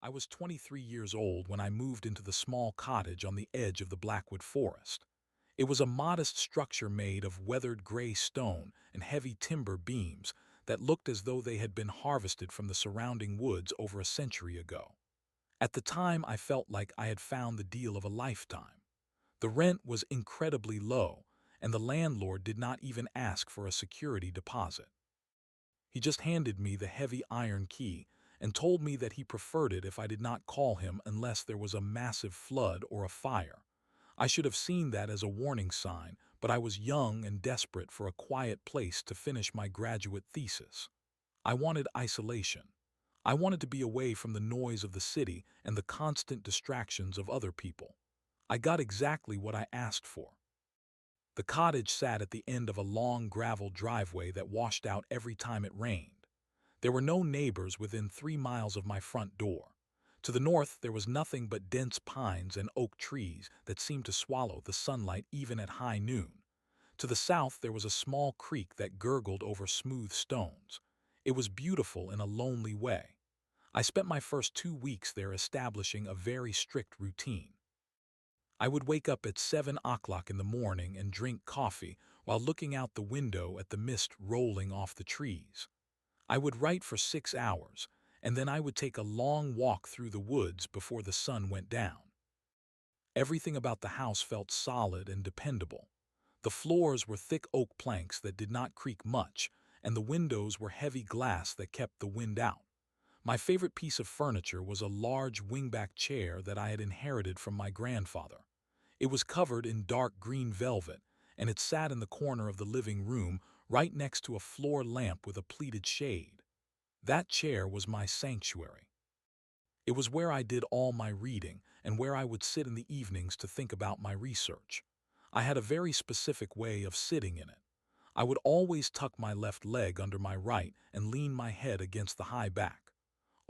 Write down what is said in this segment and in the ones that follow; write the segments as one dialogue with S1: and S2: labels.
S1: I was 23 years old when I moved into the small cottage on the edge of the Blackwood Forest. It was a modest structure made of weathered gray stone and heavy timber beams that looked as though they had been harvested from the surrounding woods over a century ago. At the time, I felt like I had found the deal of a lifetime. The rent was incredibly low, and the landlord did not even ask for a security deposit. He just handed me the heavy iron key and told me that he preferred it if I did not call him unless there was a massive flood or a fire. I should have seen that as a warning sign, but I was young and desperate for a quiet place to finish my graduate thesis. I wanted isolation. I wanted to be away from the noise of the city and the constant distractions of other people. I got exactly what I asked for. The cottage sat at the end of a long gravel driveway that washed out every time it rained. There were no neighbors within 3 miles of my front door. To the north, there was nothing but dense pines and oak trees that seemed to swallow the sunlight even at high noon. To the south, there was a small creek that gurgled over smooth stones. It was beautiful in a lonely way. I spent my first 2 weeks there establishing a very strict routine. I would wake up at 7 o'clock in the morning and drink coffee while looking out the window at the mist rolling off the trees. I would write for 6 hours, and then I would take a long walk through the woods before the sun went down. Everything about the house felt solid and dependable. The floors were thick oak planks that did not creak much, and the windows were heavy glass that kept the wind out. My favorite piece of furniture was a large wingback chair that I had inherited from my grandfather. It was covered in dark green velvet, and it sat in the corner of the living room right next to a floor lamp with a pleated shade. That chair was my sanctuary. It was where I did all my reading and where I would sit in the evenings to think about my research. I had a very specific way of sitting in it. I would always tuck my left leg under my right and lean my head against the high back.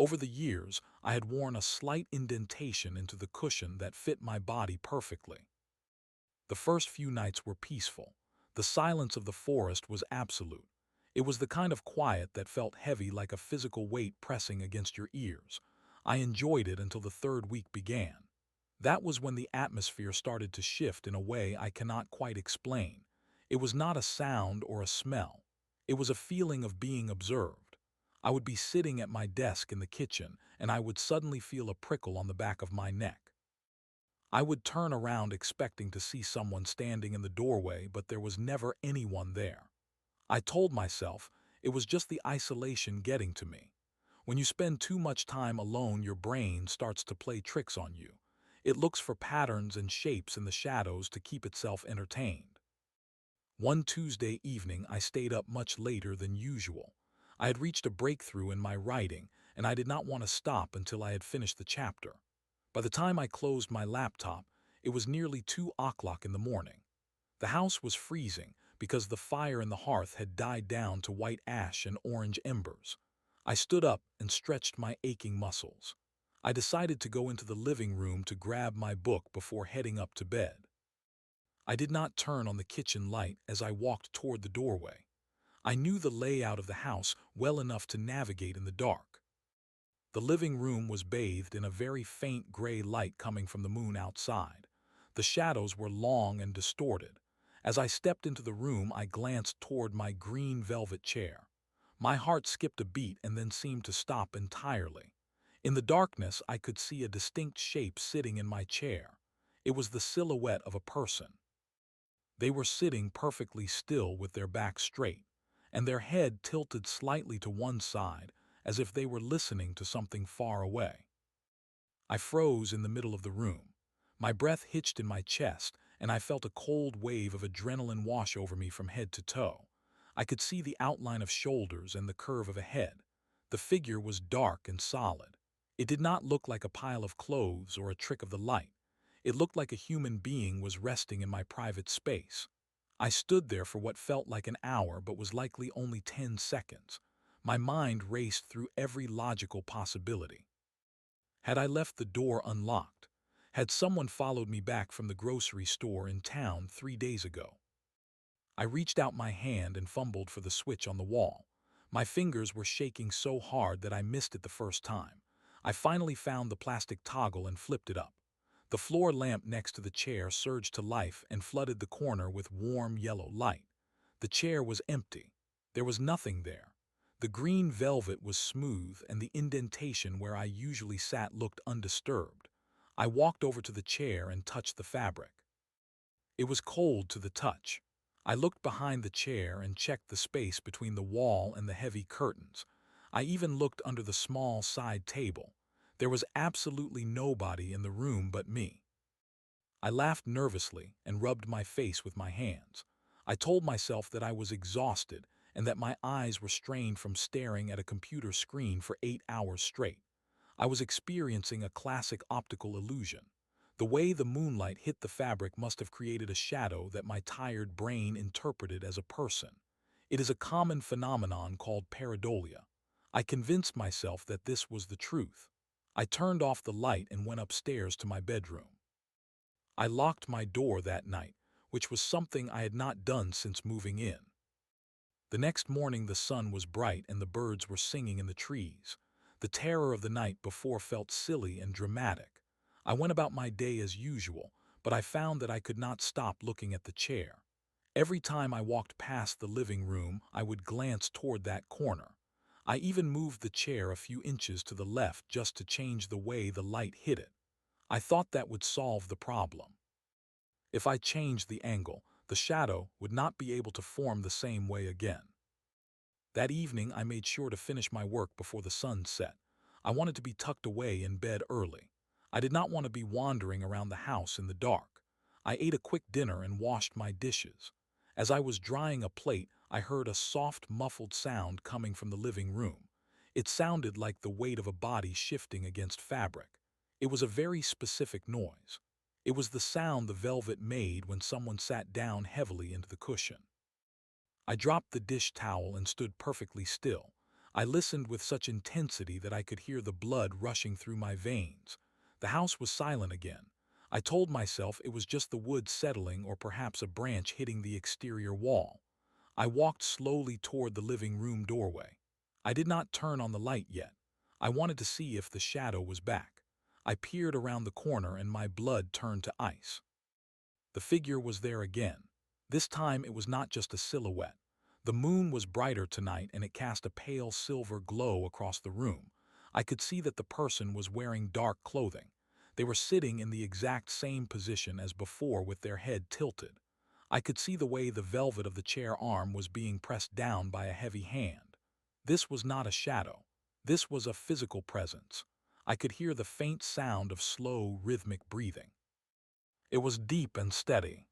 S1: Over the years, I had worn a slight indentation into the cushion that fit my body perfectly. The first few nights were peaceful. The silence of the forest was absolute. It was the kind of quiet that felt heavy like a physical weight pressing against your ears. I enjoyed it until the third week began. That was when the atmosphere started to shift in a way I cannot quite explain. It was not a sound or a smell. It was a feeling of being observed. I would be sitting at my desk in the kitchen, and I would suddenly feel a prickle on the back of my neck. I would turn around expecting to see someone standing in the doorway, but there was never anyone there. I told myself it was just the isolation getting to me. When you spend too much time alone, your brain starts to play tricks on you. It looks for patterns and shapes in the shadows to keep itself entertained. One Tuesday evening, I stayed up much later than usual. I had reached a breakthrough in my writing, and I did not want to stop until I had finished the chapter. By the time I closed my laptop, it was nearly 2 o'clock in the morning. The house was freezing because the fire in the hearth had died down to white ash and orange embers. I stood up and stretched my aching muscles. I decided to go into the living room to grab my book before heading up to bed. I did not turn on the kitchen light as I walked toward the doorway. I knew the layout of the house well enough to navigate in the dark. The living room was bathed in a very faint gray light coming from the moon outside. The shadows were long and distorted. As I stepped into the room, I glanced toward my green velvet chair. My heart skipped a beat and then seemed to stop entirely. In the darkness, I could see a distinct shape sitting in my chair. It was the silhouette of a person. They were sitting perfectly still with their backs straight, and their head tilted slightly to one side, as if they were listening to something far away. I froze in the middle of the room. My breath hitched in my chest, and I felt a cold wave of adrenaline wash over me from head to toe. I could see the outline of shoulders and the curve of a head. The figure was dark and solid. It did not look like a pile of clothes or a trick of the light. It looked like a human being was resting in my private space. I stood there for what felt like an hour but was likely only 10 seconds. My mind raced through every logical possibility. Had I left the door unlocked? Had someone followed me back from the grocery store in town 3 days ago? I reached out my hand and fumbled for the switch on the wall. My fingers were shaking so hard that I missed it the first time. I finally found the plastic toggle and flipped it up. The floor lamp next to the chair surged to life and flooded the corner with warm yellow light. The chair was empty. There was nothing there. The green velvet was smooth and the indentation where I usually sat looked undisturbed. I walked over to the chair and touched the fabric. It was cold to the touch. I looked behind the chair and checked the space between the wall and the heavy curtains. I even looked under the small side table. There was absolutely nobody in the room but me. I laughed nervously and rubbed my face with my hands. I told myself that I was exhausted and that my eyes were strained from staring at a computer screen for 8 hours straight. I was experiencing a classic optical illusion. The way the moonlight hit the fabric must have created a shadow that my tired brain interpreted as a person. It is a common phenomenon called pareidolia. I convinced myself that this was the truth. I turned off the light and went upstairs to my bedroom. I locked my door that night, which was something I had not done since moving in. The next morning the sun was bright and the birds were singing in the trees. The terror of the night before felt silly and dramatic. I went about my day as usual, but I found that I could not stop looking at the chair. Every time I walked past the living room, I would glance toward that corner. I even moved the chair a few inches to the left just to change the way the light hit it. I thought that would solve the problem. If I changed the angle, the shadow would not be able to form the same way again. That evening I made sure to finish my work before the sun set. I wanted to be tucked away in bed early. I did not want to be wandering around the house in the dark. I ate a quick dinner and washed my dishes. As I was drying a plate, I heard a soft, muffled sound coming from the living room. It sounded like the weight of a body shifting against fabric. It was a very specific noise. It was the sound the velvet made when someone sat down heavily into the cushion. I dropped the dish towel and stood perfectly still. I listened with such intensity that I could hear the blood rushing through my veins. The house was silent again. I told myself it was just the wood settling or perhaps a branch hitting the exterior wall. I walked slowly toward the living room doorway. I did not turn on the light yet. I wanted to see if the shadow was back. I peered around the corner and my blood turned to ice. The figure was there again. This time it was not just a silhouette. The moon was brighter tonight and it cast a pale silver glow across the room. I could see that the person was wearing dark clothing. They were sitting in the exact same position as before with their head tilted. I could see the way the velvet of the chair arm was being pressed down by a heavy hand. This was not a shadow. This was a physical presence. I could hear the faint sound of slow, rhythmic breathing. It was deep and steady.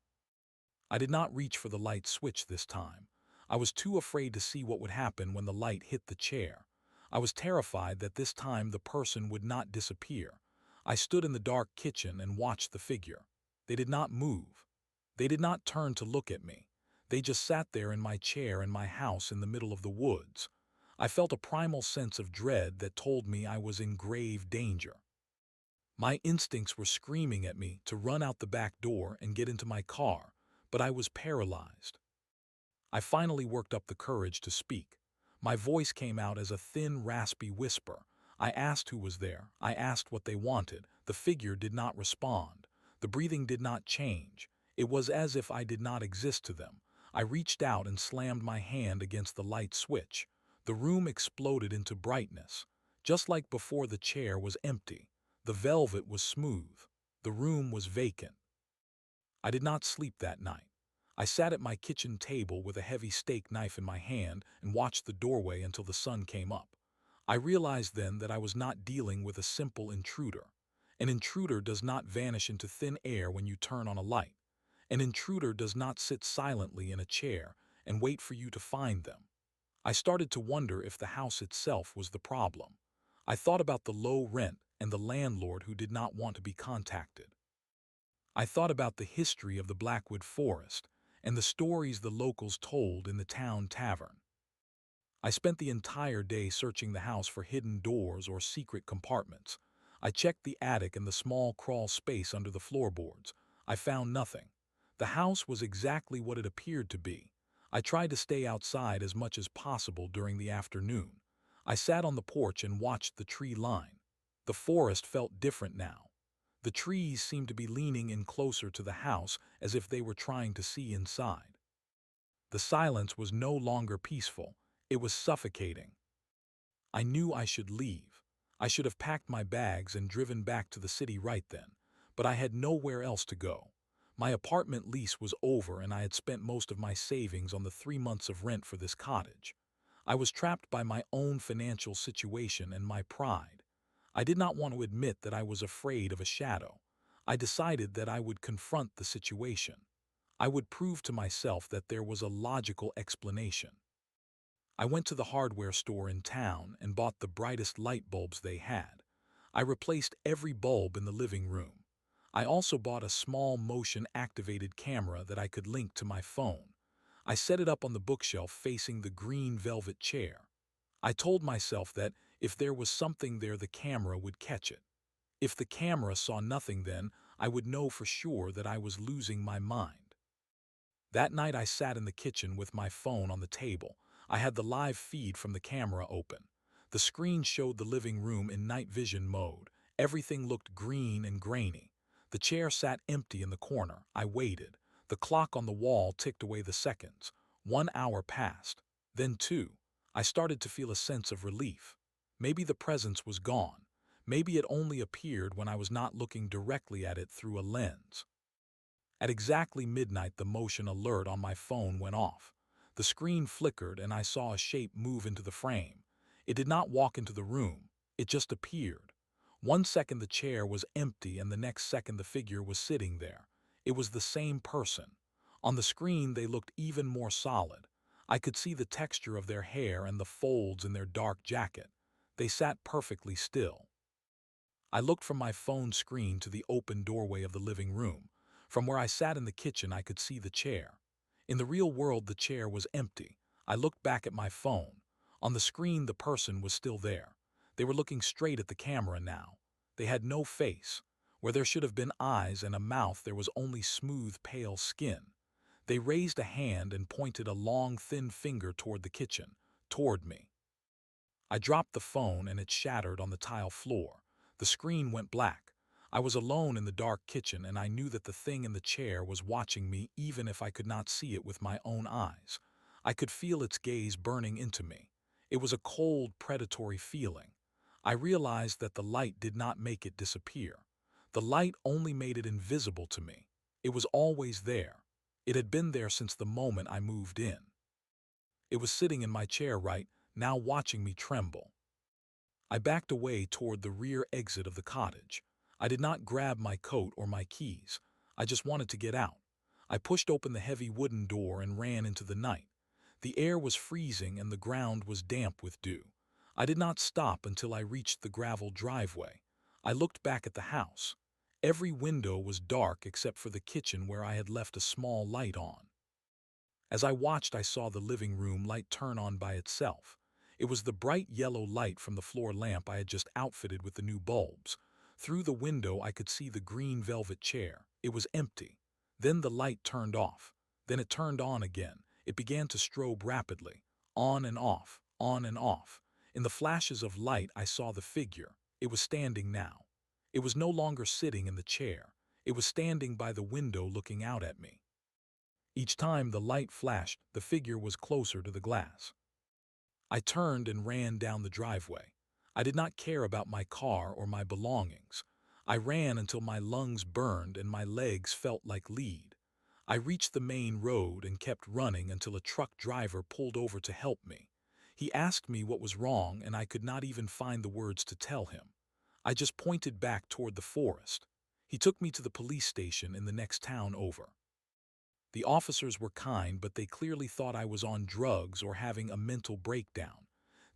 S1: I did not reach for the light switch this time. I was too afraid to see what would happen when the light hit the chair. I was terrified that this time the person would not disappear. I stood in the dark kitchen and watched the figure. They did not move. They did not turn to look at me. They just sat there in my chair in my house in the middle of the woods. I felt a primal sense of dread that told me I was in grave danger. My instincts were screaming at me to run out the back door and get into my car, but I was paralyzed. I finally worked up the courage to speak. My voice came out as a thin, raspy whisper. I asked who was there. I asked what they wanted. The figure did not respond. The breathing did not change. It was as if I did not exist to them. I reached out and slammed my hand against the light switch. The room exploded into brightness. Just like before, the chair was empty. The velvet was smooth. The room was vacant. I did not sleep that night. I sat at my kitchen table with a heavy steak knife in my hand and watched the doorway until the sun came up. I realized then that I was not dealing with a simple intruder. An intruder does not vanish into thin air when you turn on a light. An intruder does not sit silently in a chair and wait for you to find them. I started to wonder if the house itself was the problem. I thought about the low rent and the landlord who did not want to be contacted. I thought about the history of the Blackwood Forest and the stories the locals told in the town tavern. I spent the entire day searching the house for hidden doors or secret compartments. I checked the attic and the small crawl space under the floorboards. I found nothing. The house was exactly what it appeared to be. I tried to stay outside as much as possible during the afternoon. I sat on the porch and watched the tree line. The forest felt different now. The trees seemed to be leaning in closer to the house as if they were trying to see inside. The silence was no longer peaceful. It was suffocating. I knew I should leave. I should have packed my bags and driven back to the city right then, but I had nowhere else to go. My apartment lease was over and I had spent most of my savings on the 3 months of rent for this cottage. I was trapped by my own financial situation and my pride. I did not want to admit that I was afraid of a shadow. I decided that I would confront the situation. I would prove to myself that there was a logical explanation. I went to the hardware store in town and bought the brightest light bulbs they had. I replaced every bulb in the living room. I also bought a small motion-activated camera that I could link to my phone. I set it up on the bookshelf facing the green velvet chair. I told myself that if there was something there, the camera would catch it. If the camera saw nothing, then I would know for sure that I was losing my mind. That night I sat in the kitchen with my phone on the table. I had the live feed from the camera open. The screen showed the living room in night vision mode. Everything looked green and grainy. The chair sat empty in the corner. I waited. The clock on the wall ticked away the seconds. 1 hour passed. Then 2. I started to feel a sense of relief. Maybe the presence was gone. Maybe it only appeared when I was not looking directly at it through a lens. At exactly midnight, the motion alert on my phone went off. The screen flickered and I saw a shape move into the frame. It did not walk into the room. It just appeared. 1 second the chair was empty and the next second the figure was sitting there. It was the same person. On the screen they looked even more solid. I could see the texture of their hair and the folds in their dark jacket. They sat perfectly still. I looked from my phone screen to the open doorway of the living room. From where I sat in the kitchen, I could see the chair. In the real world, the chair was empty. I looked back at my phone. On the screen, the person was still there. They were looking straight at the camera now. They had no face. Where there should have been eyes and a mouth, there was only smooth, pale skin. They raised a hand and pointed a long, thin finger toward the kitchen, toward me. I dropped the phone and it shattered on the tile floor. The screen went black. I was alone in the dark kitchen and I knew that the thing in the chair was watching me even if I could not see it with my own eyes. I could feel its gaze burning into me. It was a cold, predatory feeling. I realized that the light did not make it disappear. The light only made it invisible to me. It was always there. It had been there since the moment I moved in. It was sitting in my chair right now, watching me tremble. I backed away toward the rear exit of the cottage. I did not grab my coat or my keys. I just wanted to get out. I pushed open the heavy wooden door and ran into the night. The air was freezing and the ground was damp with dew. I did not stop until I reached the gravel driveway. I looked back at the house. Every window was dark except for the kitchen where I had left a small light on. As I watched, I saw the living room light turn on by itself. It was the bright yellow light from the floor lamp I had just outfitted with the new bulbs. Through the window, I could see the green velvet chair. It was empty. Then the light turned off. Then it turned on again. It began to strobe rapidly. On and off, on and off. In the flashes of light, I saw the figure. It was standing now. It was no longer sitting in the chair. It was standing by the window looking out at me. Each time the light flashed, the figure was closer to the glass. I turned and ran down the driveway. I did not care about my car or my belongings. I ran until my lungs burned and my legs felt like lead. I reached the main road and kept running until a truck driver pulled over to help me. He asked me what was wrong and I could not even find the words to tell him. I just pointed back toward the forest. He took me to the police station in the next town over. The officers were kind, but they clearly thought I was on drugs or having a mental breakdown.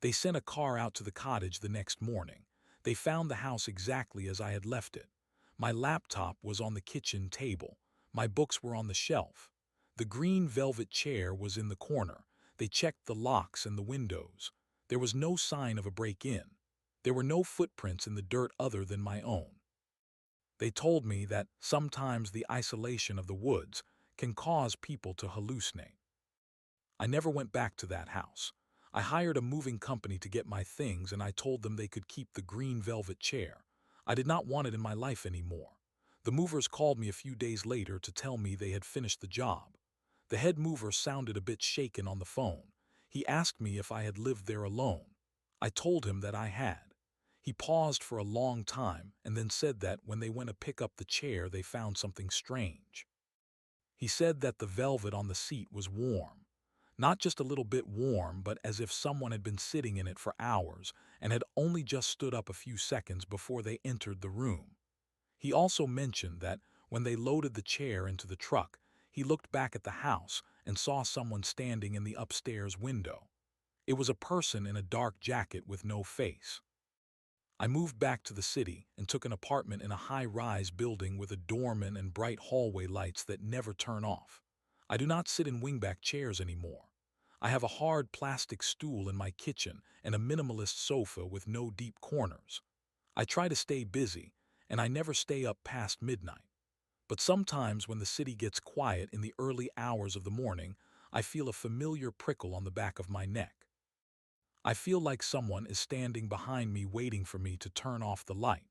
S1: They sent a car out to the cottage the next morning. They found the house exactly as I had left it. My laptop was on the kitchen table. My books were on the shelf. The green velvet chair was in the corner. They checked the locks and the windows. There was no sign of a break-in. There were no footprints in the dirt other than my own. They told me that sometimes the isolation of the woods can cause people to hallucinate. I never went back to that house. I hired a moving company to get my things, and I told them they could keep the green velvet chair. I did not want it in my life anymore. The movers called me a few days later to tell me they had finished the job. The head mover sounded a bit shaken on the phone. He asked me if I had lived there alone. I told him that I had. He paused for a long time and then said that when they went to pick up the chair, they found something strange. He said that the velvet on the seat was warm. Not just a little bit warm, but as if someone had been sitting in it for hours and had only just stood up a few seconds before they entered the room. He also mentioned that when they loaded the chair into the truck, he looked back at the house and saw someone standing in the upstairs window. It was a person in a dark jacket with no face. I moved back to the city and took an apartment in a high-rise building with a doorman and bright hallway lights that never turn off. I do not sit in wingback chairs anymore. I have a hard plastic stool in my kitchen and a minimalist sofa with no deep corners. I try to stay busy, and I never stay up past midnight. But sometimes when the city gets quiet in the early hours of the morning, I feel a familiar prickle on the back of my neck. I feel like someone is standing behind me waiting for me to turn off the light.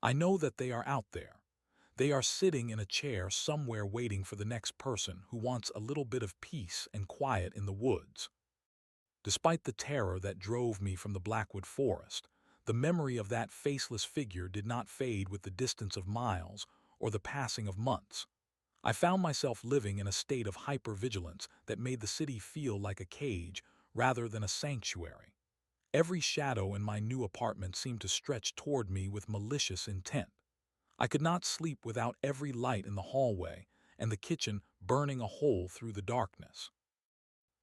S1: I know that they are out there. They are sitting in a chair somewhere waiting for the next person who wants a little bit of peace and quiet in the woods. Despite the terror that drove me from the Blackwood Forest, the memory of that faceless figure did not fade with the distance of miles or the passing of months. I found myself living in a state of hypervigilance that made the city feel like a cage rather than a sanctuary. Every shadow in my new apartment seemed to stretch toward me with malicious intent. I could not sleep without every light in the hallway and the kitchen burning a hole through the darkness.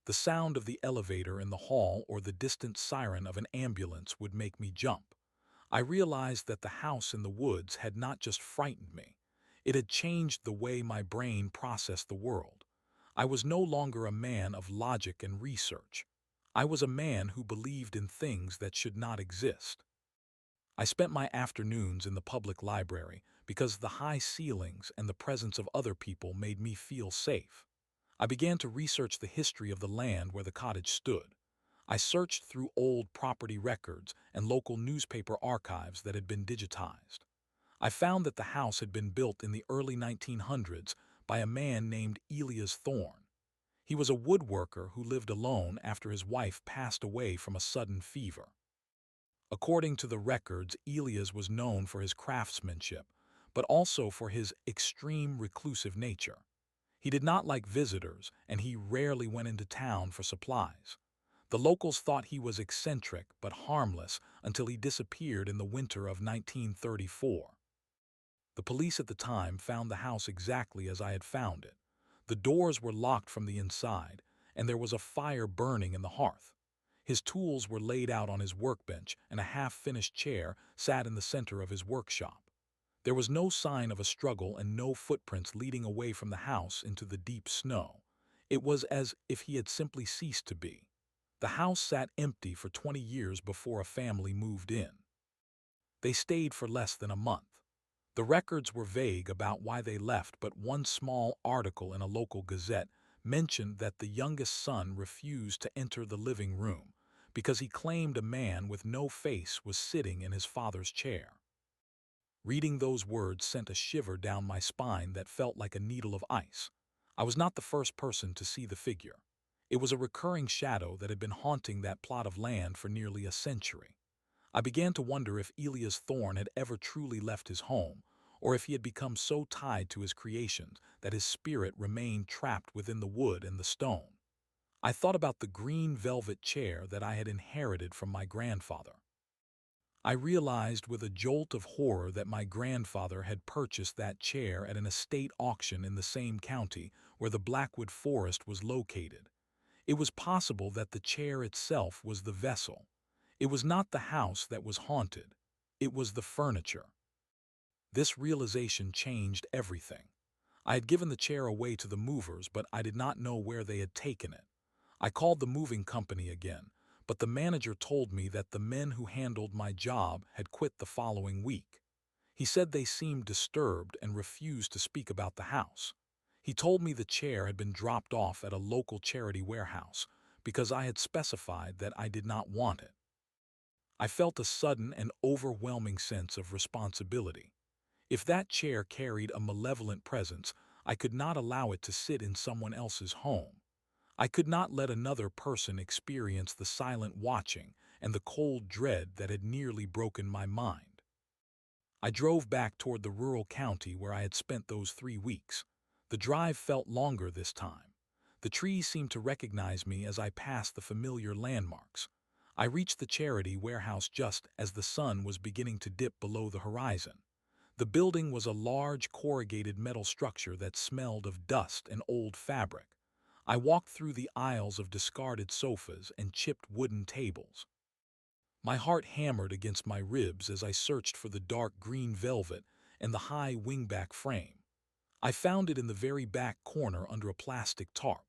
S1: The sound of the elevator in the hall or the distant siren of an ambulance would make me jump. I realized that the house in the woods had not just frightened me. It had changed the way my brain processed the world. I was no longer a man of logic and research. I was a man who believed in things that should not exist. I spent my afternoons in the public library because the high ceilings and the presence of other people made me feel safe. I began to research the history of the land where the cottage stood. I searched through old property records and local newspaper archives that had been digitized. I found that the house had been built in the early 1900s by a man named Elias Thorne. He was a woodworker who lived alone after his wife passed away from a sudden fever. According to the records, Elias was known for his craftsmanship, but also for his extreme reclusive nature. He did not like visitors, and he rarely went into town for supplies. The locals thought he was eccentric but harmless until he disappeared in the winter of 1934. The police at the time found the house exactly as I had found it. The doors were locked from the inside, and there was a fire burning in the hearth. His tools were laid out on his workbench, and a half-finished chair sat in the center of his workshop. There was no sign of a struggle and no footprints leading away from the house into the deep snow. It was as if he had simply ceased to be. The house sat empty for 20 years before a family moved in. They stayed for less than a month. The records were vague about why they left, but one small article in a local gazette mentioned that the youngest son refused to enter the living room because he claimed a man with no face was sitting in his father's chair. Reading those words sent a shiver down my spine that felt like a needle of ice. I was not the first person to see the figure. It was a recurring shadow that had been haunting that plot of land for nearly a century. I began to wonder if Elias Thorne had ever truly left his home, or if he had become so tied to his creations that his spirit remained trapped within the wood and the stone. I thought about the green velvet chair that I had inherited from my grandfather. I realized with a jolt of horror that my grandfather had purchased that chair at an estate auction in the same county where the Blackwood Forest was located. It was possible that the chair itself was the vessel. It was not the house that was haunted. It was the furniture. This realization changed everything. I had given the chair away to the movers, but I did not know where they had taken it. I called the moving company again, but the manager told me that the men who handled my job had quit the following week. He said they seemed disturbed and refused to speak about the house. He told me the chair had been dropped off at a local charity warehouse because I had specified that I did not want it. I felt a sudden and overwhelming sense of responsibility. If that chair carried a malevolent presence, I could not allow it to sit in someone else's home. I could not let another person experience the silent watching and the cold dread that had nearly broken my mind. I drove back toward the rural county where I had spent those 3 weeks. The drive felt longer this time. The trees seemed to recognize me as I passed the familiar landmarks. I reached the charity warehouse just as the sun was beginning to dip below the horizon. The building was a large corrugated metal structure that smelled of dust and old fabric. I walked through the aisles of discarded sofas and chipped wooden tables. My heart hammered against my ribs as I searched for the dark green velvet and the high wingback frame. I found it in the very back corner under a plastic tarp.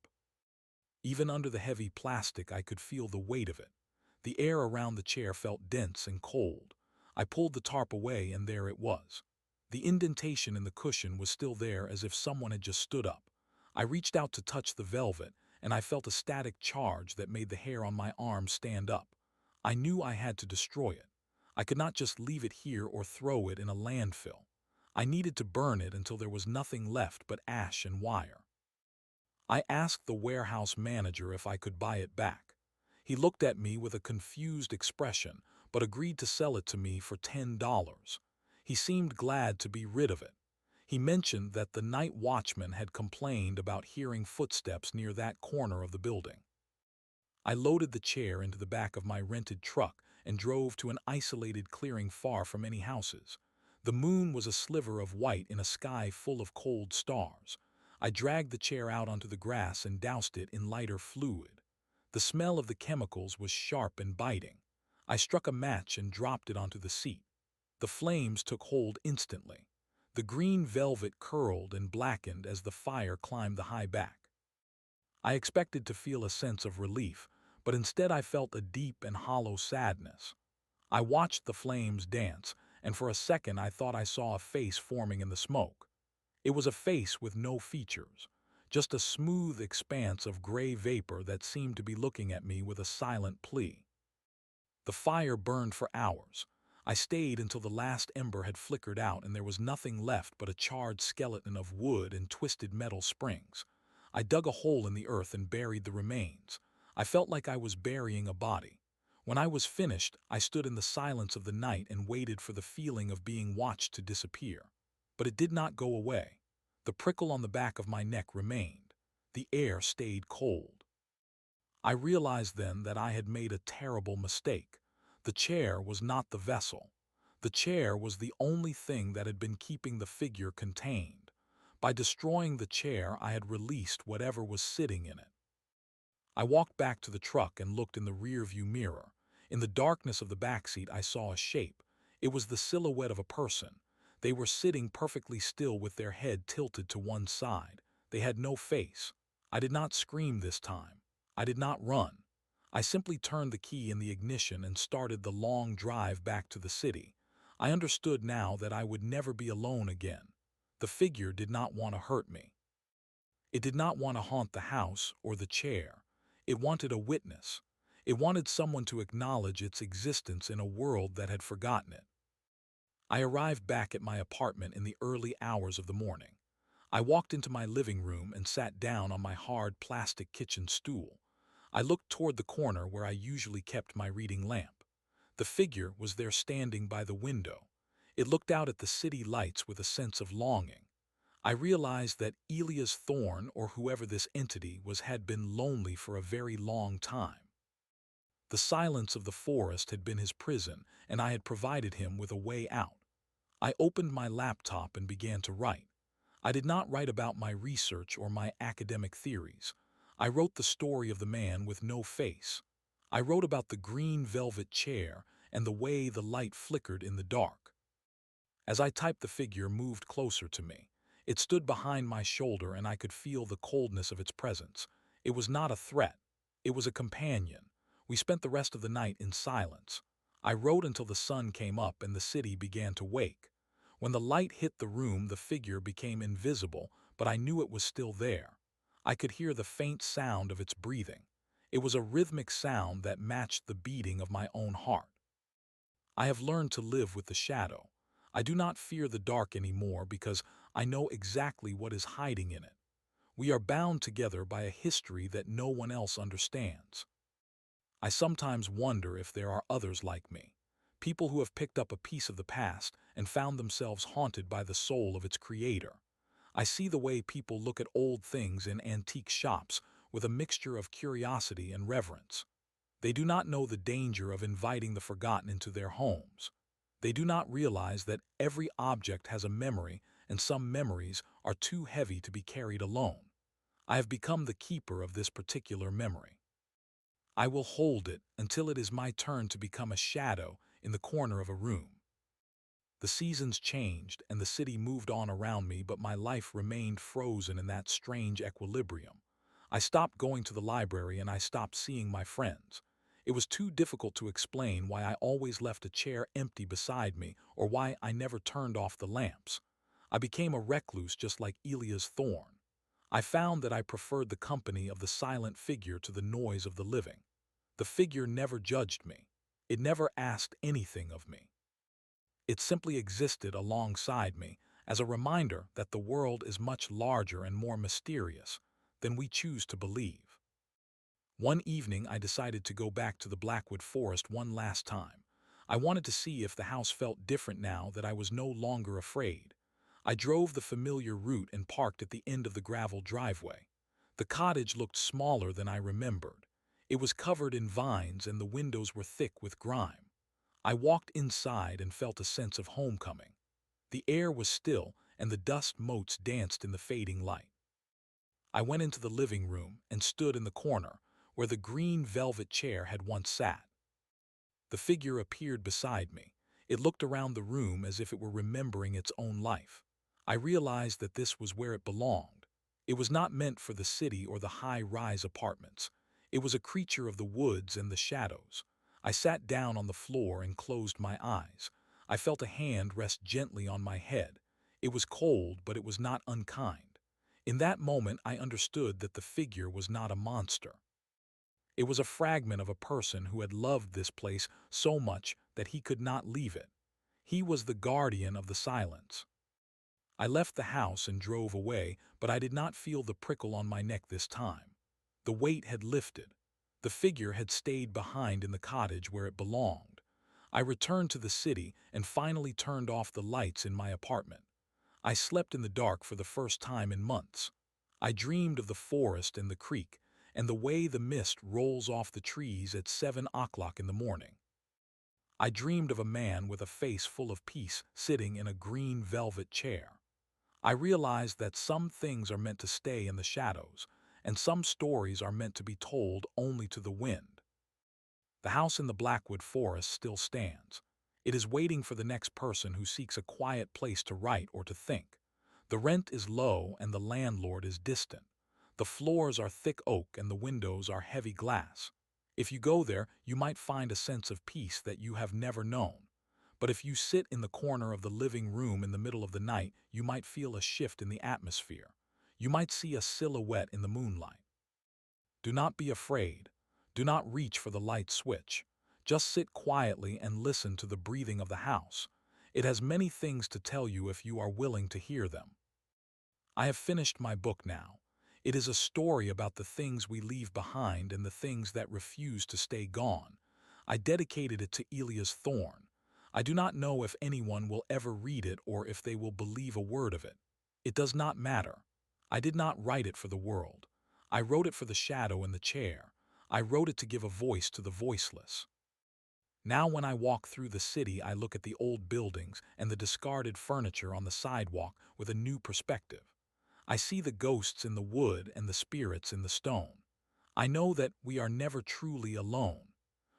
S1: Even under the heavy plastic, I could feel the weight of it. The air around the chair felt dense and cold. I pulled the tarp away, and there it was. The indentation in the cushion was still there, as if someone had just stood up. I reached out to touch the velvet, and I felt a static charge that made the hair on my arm stand up. I knew I had to destroy it. I could not just leave it here or throw it in a landfill. I needed to burn it until there was nothing left but ash and wire. I asked the warehouse manager if I could buy it back. He looked at me with a confused expression, but agreed to sell it to me for $10. He seemed glad to be rid of it. He mentioned that the night watchman had complained about hearing footsteps near that corner of the building. I loaded the chair into the back of my rented truck and drove to an isolated clearing far from any houses. The moon was a sliver of white in a sky full of cold stars. I dragged the chair out onto the grass and doused it in lighter fluid. The smell of the chemicals was sharp and biting. I struck a match and dropped it onto the seat. The flames took hold instantly. The green velvet curled and blackened as the fire climbed the high back. I expected to feel a sense of relief, but instead I felt a deep and hollow sadness. I watched the flames dance, and for a second I thought I saw a face forming in the smoke. It was a face with no features, just a smooth expanse of gray vapor that seemed to be looking at me with a silent plea. The fire burned for hours. I stayed until the last ember had flickered out and there was nothing left but a charred skeleton of wood and twisted metal springs. I dug a hole in the earth and buried the remains. I felt like I was burying a body. When I was finished, I stood in the silence of the night and waited for the feeling of being watched to disappear. But it did not go away. The prickle on the back of my neck remained. The air stayed cold. I realized then that I had made a terrible mistake. The chair was not the vessel. The chair was the only thing that had been keeping the figure contained. By destroying the chair, I had released whatever was sitting in it. I walked back to the truck and looked in the rearview mirror. In the darkness of the backseat, I saw a shape. It was the silhouette of a person. They were sitting perfectly still with their head tilted to one side. They had no face. I did not scream this time. I did not run. I simply turned the key in the ignition and started the long drive back to the city. I understood now that I would never be alone again. The figure did not want to hurt me. It did not want to haunt the house or the chair. It wanted a witness. It wanted someone to acknowledge its existence in a world that had forgotten it. I arrived back at my apartment in the early hours of the morning. I walked into my living room and sat down on my hard plastic kitchen stool. I looked toward the corner where I usually kept my reading lamp. The figure was there standing by the window. It looked out at the city lights with a sense of longing. I realized that Elias Thorne, or whoever this entity was, had been lonely for a very long time. The silence of the forest had been his prison, and I had provided him with a way out. I opened my laptop and began to write. I did not write about my research or my academic theories. I wrote the story of the man with no face. I wrote about the green velvet chair and the way the light flickered in the dark. As I typed, the figure moved closer to me. It stood behind my shoulder and I could feel the coldness of its presence. It was not a threat. It was a companion. We spent the rest of the night in silence. I wrote until the sun came up and the city began to wake. When the light hit the room, the figure became invisible, but I knew it was still there. I could hear the faint sound of its breathing. It was a rhythmic sound that matched the beating of my own heart. I have learned to live with the shadow. I do not fear the dark anymore because I know exactly what is hiding in it. We are bound together by a history that no one else understands. I sometimes wonder if there are others like me, people who have picked up a piece of the past and found themselves haunted by the soul of its creator. I see the way people look at old things in antique shops with a mixture of curiosity and reverence. They do not know the danger of inviting the forgotten into their homes. They do not realize that every object has a memory, and some memories are too heavy to be carried alone. I have become the keeper of this particular memory. I will hold it until it is my turn to become a shadow in the corner of a room. The seasons changed and the city moved on around me, but my life remained frozen in that strange equilibrium. I stopped going to the library and I stopped seeing my friends. It was too difficult to explain why I always left a chair empty beside me or why I never turned off the lamps. I became a recluse just like Elia's thorn. I found that I preferred the company of the silent figure to the noise of the living. The figure never judged me. It never asked anything of me. It simply existed alongside me as a reminder that the world is much larger and more mysterious than we choose to believe. One evening, I decided to go back to the Blackwood Forest one last time. I wanted to see if the house felt different now that I was no longer afraid. I drove the familiar route and parked at the end of the gravel driveway. The cottage looked smaller than I remembered. It was covered in vines and the windows were thick with grime. I walked inside and felt a sense of homecoming. The air was still and the dust motes danced in the fading light. I went into the living room and stood in the corner where the green velvet chair had once sat. The figure appeared beside me. It looked around the room as if it were remembering its own life. I realized that this was where it belonged. It was not meant for the city or the high-rise apartments. It was a creature of the woods and the shadows. I sat down on the floor and closed my eyes. I felt a hand rest gently on my head. It was cold, but it was not unkind. In that moment, I understood that the figure was not a monster. It was a fragment of a person who had loved this place so much that he could not leave it. He was the guardian of the silence. I left the house and drove away, but I did not feel the prickle on my neck this time. The weight had lifted. The figure had stayed behind in the cottage where it belonged. I returned to the city and finally turned off the lights in my apartment. I slept in the dark for the first time in months. I dreamed of the forest and the creek, and the way the mist rolls off the trees at 7 o'clock in the morning. I dreamed of a man with a face full of peace sitting in a green velvet chair. I realized that some things are meant to stay in the shadows, and some stories are meant to be told only to the wind. The house in the Blackwood Forest still stands. It is waiting for the next person who seeks a quiet place to write or to think. The rent is low and the landlord is distant. The floors are thick oak and the windows are heavy glass. If you go there, you might find a sense of peace that you have never known. But if you sit in the corner of the living room in the middle of the night, you might feel a shift in the atmosphere. You might see a silhouette in the moonlight. Do not be afraid. Do not reach for the light switch. Just sit quietly and listen to the breathing of the house. It has many things to tell you if you are willing to hear them. I have finished my book now. It is a story about the things we leave behind and the things that refuse to stay gone. I dedicated it to Elia's thorn. I do not know if anyone will ever read it or if they will believe a word of it. It does not matter. I did not write it for the world. I wrote it for the shadow in the chair. I wrote it to give a voice to the voiceless. Now when I walk through the city, I look at the old buildings and the discarded furniture on the sidewalk with a new perspective. I see the ghosts in the wood and the spirits in the stone. I know that we are never truly alone.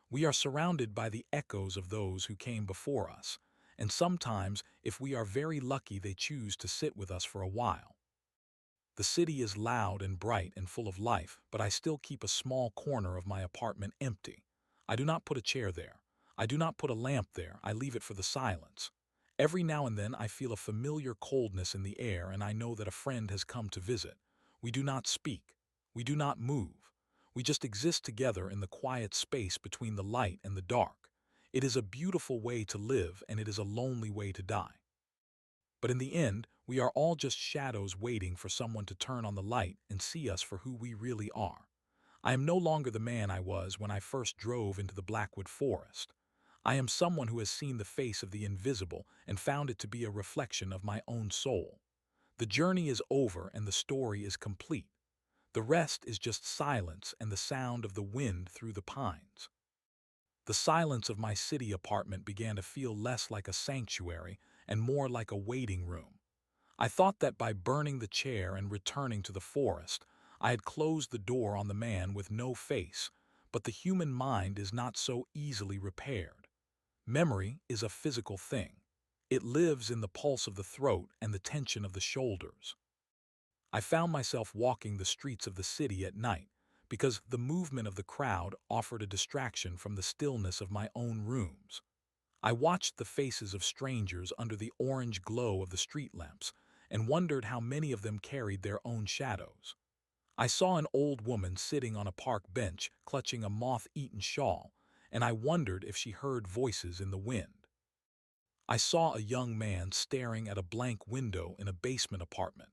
S1: We are surrounded by the echoes of those who came before us, and sometimes, if we are very lucky, they choose to sit with us for a while. The city is loud and bright and full of life, but I still keep a small corner of my apartment empty. I do not put a chair there. I do not put a lamp there. I leave it for the silence. Every now and then I feel a familiar coldness in the air and I know that a friend has come to visit. We do not speak. We do not move. We just exist together in the quiet space between the light and the dark. It is a beautiful way to live, and it is a lonely way to die. But in the end, we are all just shadows waiting for someone to turn on the light and see us for who we really are. I am no longer the man I was when I first drove into the Blackwood Forest. I am someone who has seen the face of the invisible and found it to be a reflection of my own soul. The journey is over and the story is complete. The rest is just silence and the sound of the wind through the pines. The silence of my city apartment began to feel less like a sanctuary and more like a waiting room. I thought that by burning the chair and returning to the forest, I had closed the door on the man with no face, but the human mind is not so easily repaired. Memory is a physical thing. It lives in the pulse of the throat and the tension of the shoulders. I found myself walking the streets of the city at night because the movement of the crowd offered a distraction from the stillness of my own rooms. I watched the faces of strangers under the orange glow of the street lamps and wondered how many of them carried their own shadows. I saw an old woman sitting on a park bench clutching a moth-eaten shawl, and I wondered if she heard voices in the wind. I saw a young man staring at a blank window in a basement apartment,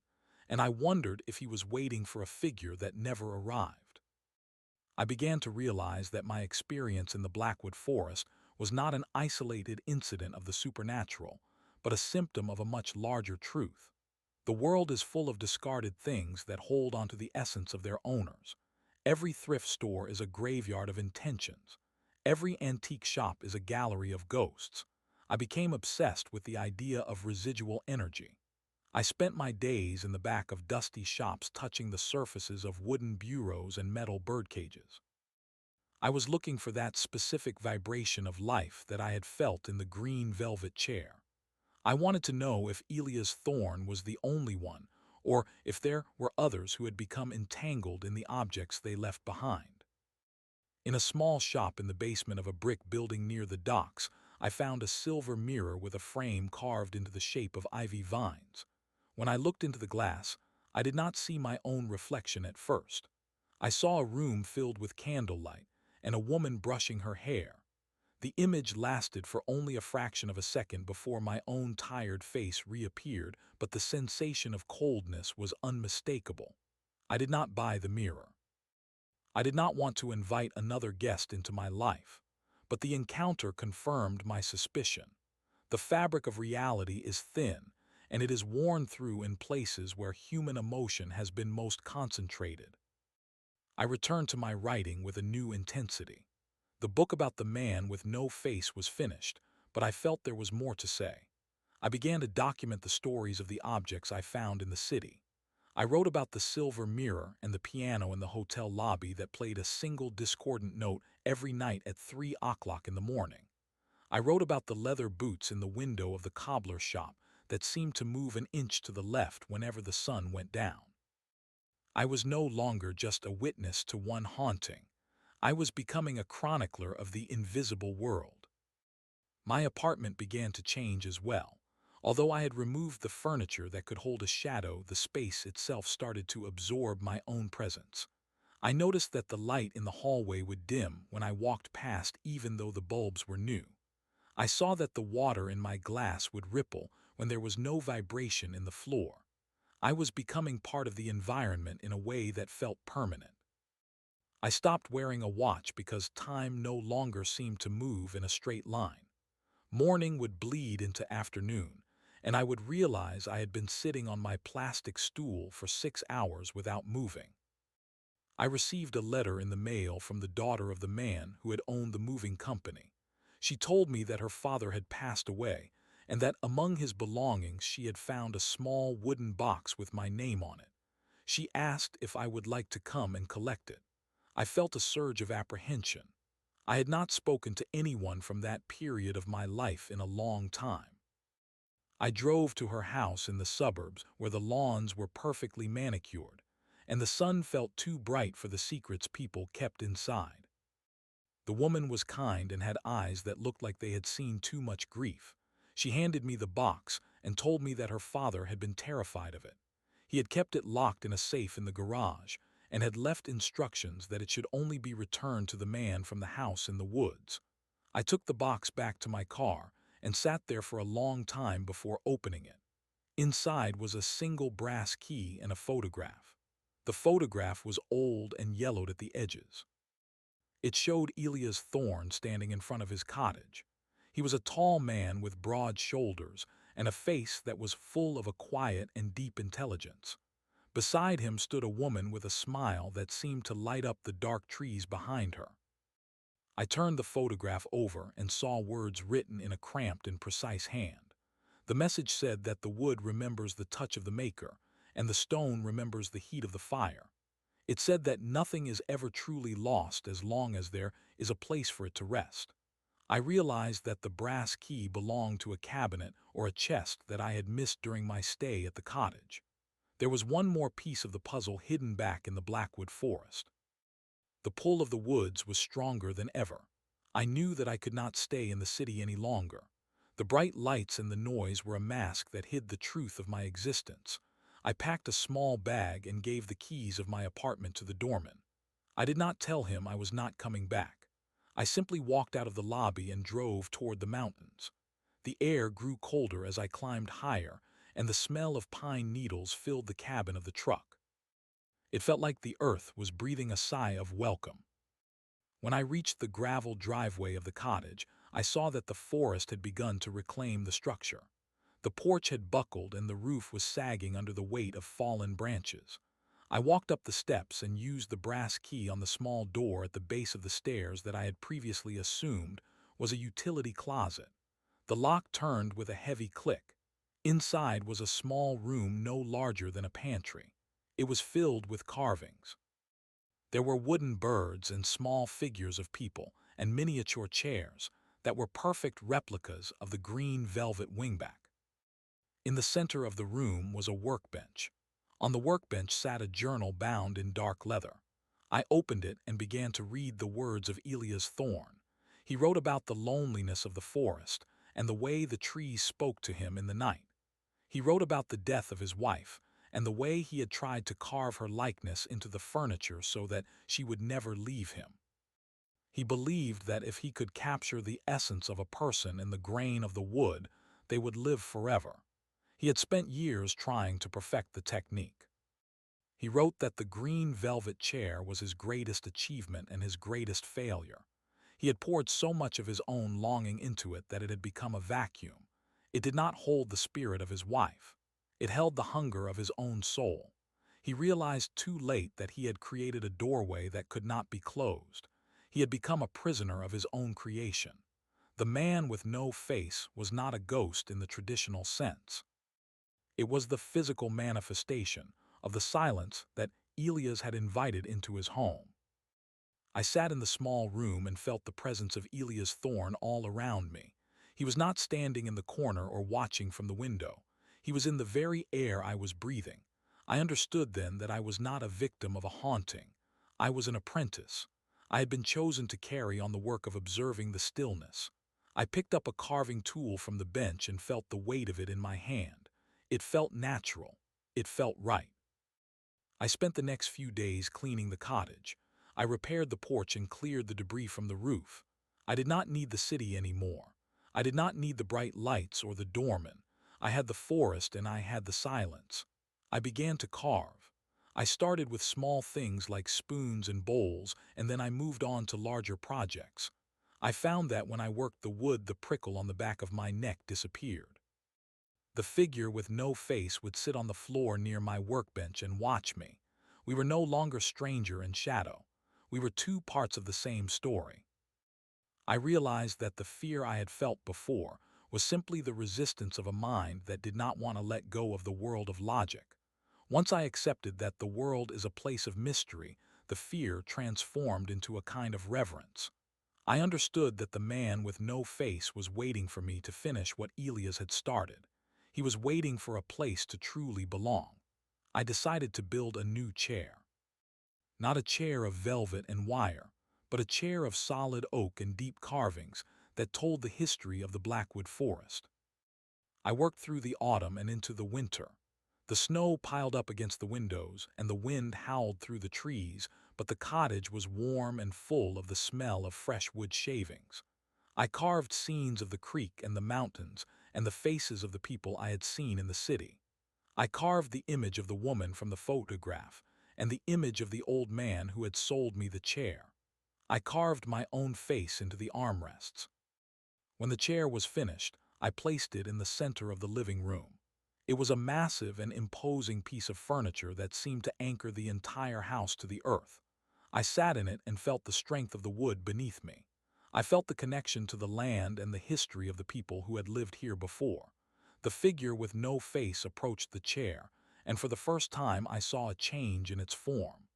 S1: and I wondered if he was waiting for a figure that never arrived. I began to realize that my experience in the Blackwood Forest was not an isolated incident of the supernatural, but a symptom of a much larger truth. The world is full of discarded things that hold onto the essence of their owners. Every thrift store is a graveyard of intentions. Every antique shop is a gallery of ghosts. I became obsessed with the idea of residual energy. I spent my days in the back of dusty shops touching the surfaces of wooden bureaus and metal birdcages. I was looking for that specific vibration of life that I had felt in the green velvet chair. I wanted to know if Elia's thorn was the only one, or if there were others who had become entangled in the objects they left behind. In a small shop in the basement of a brick building near the docks, I found a silver mirror with a frame carved into the shape of ivy vines. When I looked into the glass, I did not see my own reflection at first. I saw a room filled with candlelight and a woman brushing her hair. The image lasted for only a fraction of a second before my own tired face reappeared, but the sensation of coldness was unmistakable. I did not buy the mirror. I did not want to invite another guest into my life, but the encounter confirmed my suspicion. The fabric of reality is thin, and it is worn through in places where human emotion has been most concentrated. I returned to my writing with a new intensity. The book about the man with no face was finished, but I felt there was more to say. I began to document the stories of the objects I found in the city. I wrote about the silver mirror and the piano in the hotel lobby that played a single discordant note every night at 3 o'clock in the morning. I wrote about the leather boots in the window of the cobbler shop that seemed to move an inch to the left whenever the sun went down. I was no longer just a witness to one haunting. I was becoming a chronicler of the invisible world. My apartment began to change as well. Although I had removed the furniture that could hold a shadow, the space itself started to absorb my own presence. I noticed that the light in the hallway would dim when I walked past even though the bulbs were new. I saw that the water in my glass would ripple when there was no vibration in the floor. I was becoming part of the environment in a way that felt permanent. I stopped wearing a watch because time no longer seemed to move in a straight line. Morning would bleed into afternoon, and I would realize I had been sitting on my plastic stool for 6 hours without moving. I received a letter in the mail from the daughter of the man who had owned the moving company. She told me that her father had passed away, and that among his belongings she had found a small wooden box with my name on it. She asked if I would like to come and collect it. I felt a surge of apprehension. I had not spoken to anyone from that period of my life in a long time. I drove to her house in the suburbs where the lawns were perfectly manicured, and the sun felt too bright for the secrets people kept inside. The woman was kind and had eyes that looked like they had seen too much grief. She handed me the box and told me that her father had been terrified of it. He had kept it locked in a safe in the garage, and had left instructions that it should only be returned to the man from the house in the woods. I took the box back to my car and sat there for a long time before opening it. Inside was a single brass key and a photograph. The photograph was old and yellowed at the edges. It showed Elias Thorne standing in front of his cottage. He was a tall man with broad shoulders and a face that was full of a quiet and deep intelligence. Beside him stood a woman with a smile that seemed to light up the dark trees behind her. I turned the photograph over and saw words written in a cramped and precise hand. The message said that the wood remembers the touch of the maker, and the stone remembers the heat of the fire. It said that nothing is ever truly lost as long as there is a place for it to rest. I realized that the brass key belonged to a cabinet or a chest that I had missed during my stay at the cottage. There was one more piece of the puzzle hidden back in the Blackwood forest. The pull of the woods was stronger than ever. I knew that I could not stay in the city any longer. The bright lights and the noise were a mask that hid the truth of my existence. I packed a small bag and gave the keys of my apartment to the doorman. I did not tell him I was not coming back. I simply walked out of the lobby and drove toward the mountains. The air grew colder as I climbed higher, and the smell of pine needles filled the cabin of the truck. It felt like the earth was breathing a sigh of welcome. When I reached the gravel driveway of the cottage, I saw that the forest had begun to reclaim the structure. The porch had buckled and the roof was sagging under the weight of fallen branches. I walked up the steps and used the brass key on the small door at the base of the stairs that I had previously assumed was a utility closet. The lock turned with a heavy click. Inside was a small room no larger than a pantry. It was filled with carvings. There were wooden birds and small figures of people and miniature chairs that were perfect replicas of the green velvet wingback. In the center of the room was a workbench. On the workbench sat a journal bound in dark leather. I opened it and began to read the words of Elias Thorne. He wrote about the loneliness of the forest and the way the trees spoke to him in the night. He wrote about the death of his wife and the way he had tried to carve her likeness into the furniture so that she would never leave him. He believed that if he could capture the essence of a person in the grain of the wood, they would live forever. He had spent years trying to perfect the technique. He wrote that the green velvet chair was his greatest achievement and his greatest failure. He had poured so much of his own longing into it that it had become a vacuum. It did not hold the spirit of his wife. It held the hunger of his own soul. He realized too late that he had created a doorway that could not be closed. He had become a prisoner of his own creation. The man with no face was not a ghost in the traditional sense. It was the physical manifestation of the silence that Elias had invited into his home. I sat in the small room and felt the presence of Elias Thorne all around me. He was not standing in the corner or watching from the window. He was in the very air I was breathing. I understood then that I was not a victim of a haunting. I was an apprentice. I had been chosen to carry on the work of observing the stillness. I picked up a carving tool from the bench and felt the weight of it in my hand. It felt natural. It felt right. I spent the next few days cleaning the cottage. I repaired the porch and cleared the debris from the roof. I did not need the city anymore. I did not need the bright lights or the doorman. I had the forest and I had the silence. I began to carve. I started with small things like spoons and bowls, and then I moved on to larger projects. I found that when I worked the wood, the prickle on the back of my neck disappeared. The figure with no face would sit on the floor near my workbench and watch me. We were no longer stranger and shadow. We were two parts of the same story. I realized that the fear I had felt before was simply the resistance of a mind that did not want to let go of the world of logic. Once I accepted that the world is a place of mystery, the fear transformed into a kind of reverence. I understood that the man with no face was waiting for me to finish what Elias had started. He was waiting for a place to truly belong. I decided to build a new chair. Not a chair of velvet and wire, but a chair of solid oak and deep carvings that told the history of the Blackwood forest. I worked through the autumn and into the winter. The snow piled up against the windows, and the wind howled through the trees, but the cottage was warm and full of the smell of fresh wood shavings. I carved scenes of the creek and the mountains, and the faces of the people I had seen in the city. I carved the image of the woman from the photograph, and the image of the old man who had sold me the chair. I carved my own face into the armrests. When the chair was finished, I placed it in the center of the living room. It was a massive and imposing piece of furniture that seemed to anchor the entire house to the earth. I sat in it and felt the strength of the wood beneath me. I felt the connection to the land and the history of the people who had lived here before. The figure with no face approached the chair, and for the first time I saw a change in its form.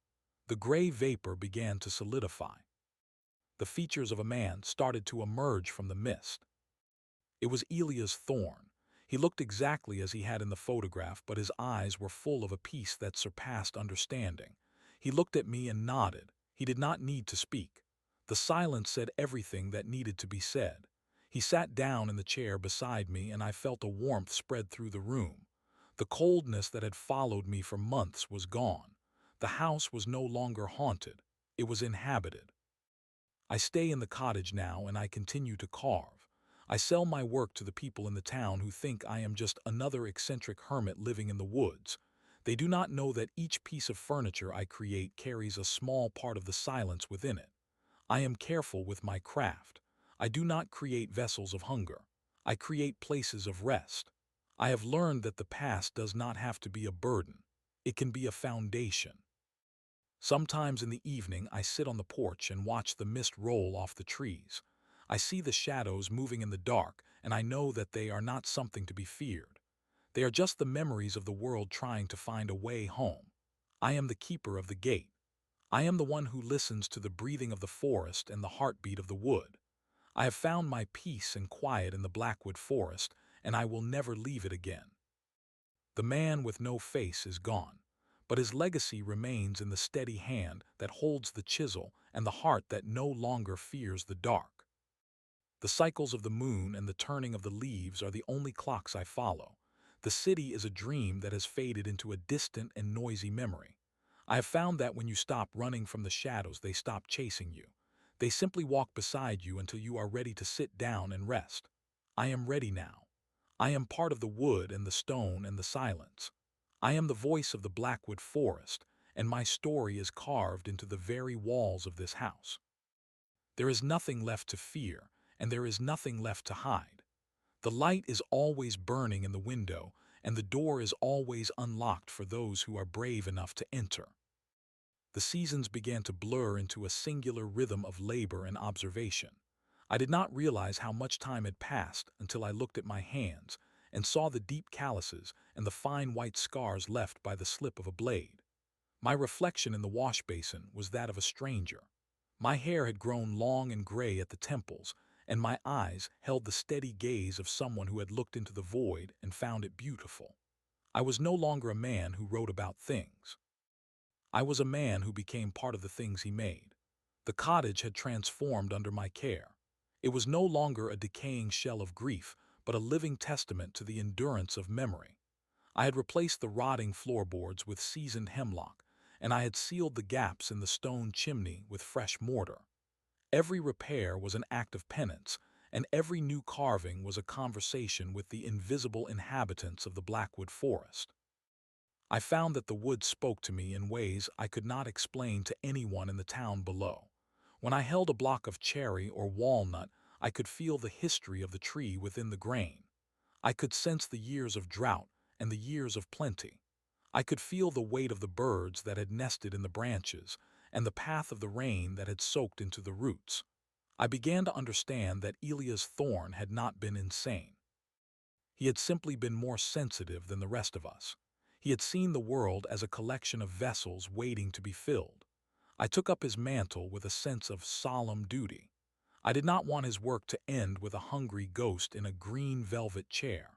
S1: The gray vapor began to solidify. The features of a man started to emerge from the mist. It was Elias Thorne. He looked exactly as he had in the photograph, but his eyes were full of a peace that surpassed understanding. He looked at me and nodded. He did not need to speak. The silence said everything that needed to be said. He sat down in the chair beside me, and I felt a warmth spread through the room. The coldness that had followed me for months was gone. The house was no longer haunted. It was inhabited. I stay in the cottage now, and I continue to carve. I sell my work to the people in the town who think I am just another eccentric hermit living in the woods. They do not know that each piece of furniture I create carries a small part of the silence within it. I am careful with my craft. I do not create vessels of hunger. I create places of rest. I have learned that the past does not have to be a burden. It can be a foundation. Sometimes in the evening I sit on the porch and watch the mist roll off the trees. I see the shadows moving in the dark, and I know that they are not something to be feared. They are just the memories of the world trying to find a way home. I am the keeper of the gate. I am the one who listens to the breathing of the forest and the heartbeat of the wood. I have found my peace and quiet in the Blackwood forest, and I will never leave it again. The man with no face is gone, but his legacy remains in the steady hand that holds the chisel and the heart that no longer fears the dark. The cycles of the moon and the turning of the leaves are the only clocks I follow. The city is a dream that has faded into a distant and noisy memory. I have found that when you stop running from the shadows, they stop chasing you. They simply walk beside you until you are ready to sit down and rest. I am ready now. I am part of the wood and the stone and the silence. I am the voice of the Blackwood forest, and my story is carved into the very walls of this house. There is nothing left to fear, and there is nothing left to hide. The light is always burning in the window, and the door is always unlocked for those who are brave enough to enter. The seasons began to blur into a singular rhythm of labor and observation. I did not realize how much time had passed until I looked at my hands and saw the deep calluses and the fine white scars left by the slip of a blade. My reflection in the wash basin was that of a stranger. My hair had grown long and gray at the temples, and my eyes held the steady gaze of someone who had looked into the void and found it beautiful. I was no longer a man who wrote about things. I was a man who became part of the things he made. The cottage had transformed under my care. It was no longer a decaying shell of grief, but a living testament to the endurance of memory. I had replaced the rotting floorboards with seasoned hemlock, and I had sealed the gaps in the stone chimney with fresh mortar. Every repair was an act of penance, and every new carving was a conversation with the invisible inhabitants of the Blackwood forest. I found that the wood spoke to me in ways I could not explain to anyone in the town below. When I held a block of cherry or walnut, I could feel the history of the tree within the grain. I could sense the years of drought and the years of plenty. I could feel the weight of the birds that had nested in the branches and the path of the rain that had soaked into the roots. I began to understand that Elias Thorne had not been insane. He had simply been more sensitive than the rest of us. He had seen the world as a collection of vessels waiting to be filled. I took up his mantle with a sense of solemn duty. I did not want his work to end with a hungry ghost in a green velvet chair.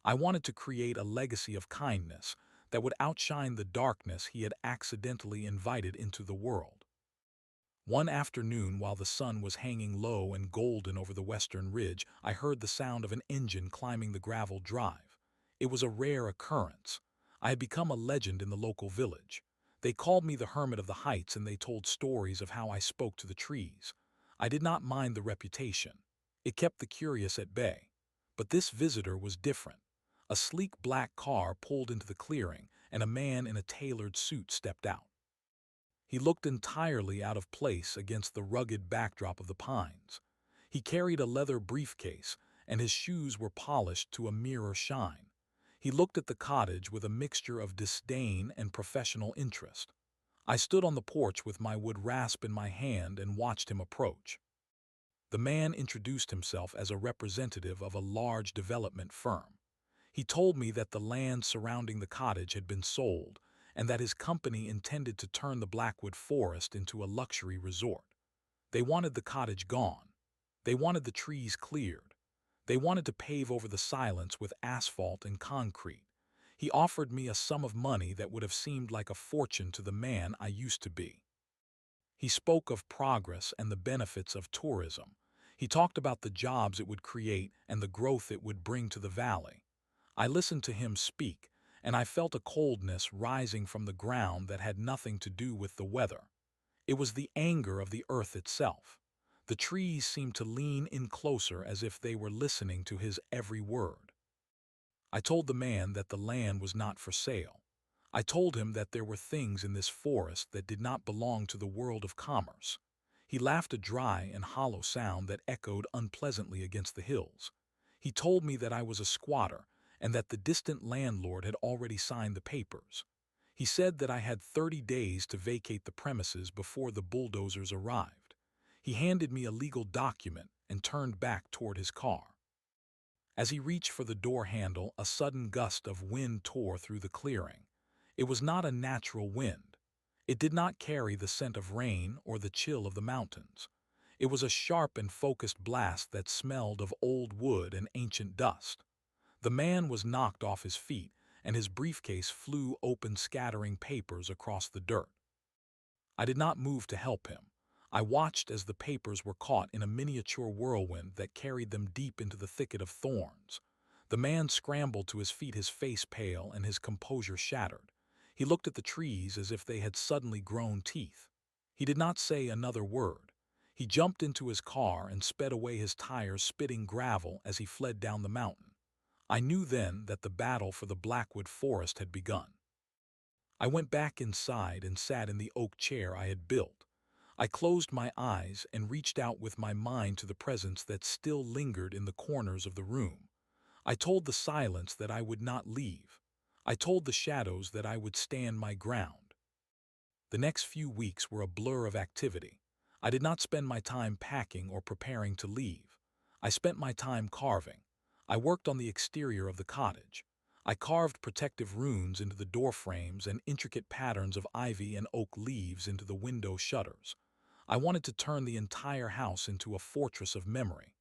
S1: I wanted to create a legacy of kindness that would outshine the darkness he had accidentally invited into the world. One afternoon, while the sun was hanging low and golden over the western ridge, I heard the sound of an engine climbing the gravel drive. It was a rare occurrence. I had become a legend in the local village. They called me the Hermit of the Heights, and they told stories of how I spoke to the trees. I did not mind the reputation. It kept the curious at bay. But this visitor was different. A sleek black car pulled into the clearing, and a man in a tailored suit stepped out. He looked entirely out of place against the rugged backdrop of the pines. He carried a leather briefcase, and his shoes were polished to a mirror shine. He looked at the cottage with a mixture of disdain and professional interest. I stood on the porch with my wood rasp in my hand and watched him approach. The man introduced himself as a representative of a large development firm. He told me that the land surrounding the cottage had been sold, and that his company intended to turn the Blackwood Forest into a luxury resort. They wanted the cottage gone. They wanted the trees cleared. They wanted to pave over the silence with asphalt and concrete. He offered me a sum of money that would have seemed like a fortune to the man I used to be. He spoke of progress and the benefits of tourism. He talked about the jobs it would create and the growth it would bring to the valley. I listened to him speak, and I felt a coldness rising from the ground that had nothing to do with the weather. It was the anger of the earth itself. The trees seemed to lean in closer as if they were listening to his every word. I told the man that the land was not for sale. I told him that there were things in this forest that did not belong to the world of commerce. He laughed, a dry and hollow sound that echoed unpleasantly against the hills. He told me that I was a squatter and that the distant landlord had already signed the papers. He said that I had 30 days to vacate the premises before the bulldozers arrived. He handed me a legal document and turned back toward his car. As he reached for the door handle, a sudden gust of wind tore through the clearing. It was not a natural wind. It did not carry the scent of rain or the chill of the mountains. It was a sharp and focused blast that smelled of old wood and ancient dust. The man was knocked off his feet, and his briefcase flew open, scattering papers across the dirt. I did not move to help him. I watched as the papers were caught in a miniature whirlwind that carried them deep into the thicket of thorns. The man scrambled to his feet, his face pale and his composure shattered. He looked at the trees as if they had suddenly grown teeth. He did not say another word. He jumped into his car and sped away, his tires spitting gravel as he fled down the mountain. I knew then that the battle for the Blackwood Forest had begun. I went back inside and sat in the oak chair I had built. I closed my eyes and reached out with my mind to the presence that still lingered in the corners of the room. I told the silence that I would not leave. I told the shadows that I would stand my ground. The next few weeks were a blur of activity. I did not spend my time packing or preparing to leave. I spent my time carving. I worked on the exterior of the cottage. I carved protective runes into the door frames and intricate patterns of ivy and oak leaves into the window shutters. I wanted to turn the entire house into a fortress of memory.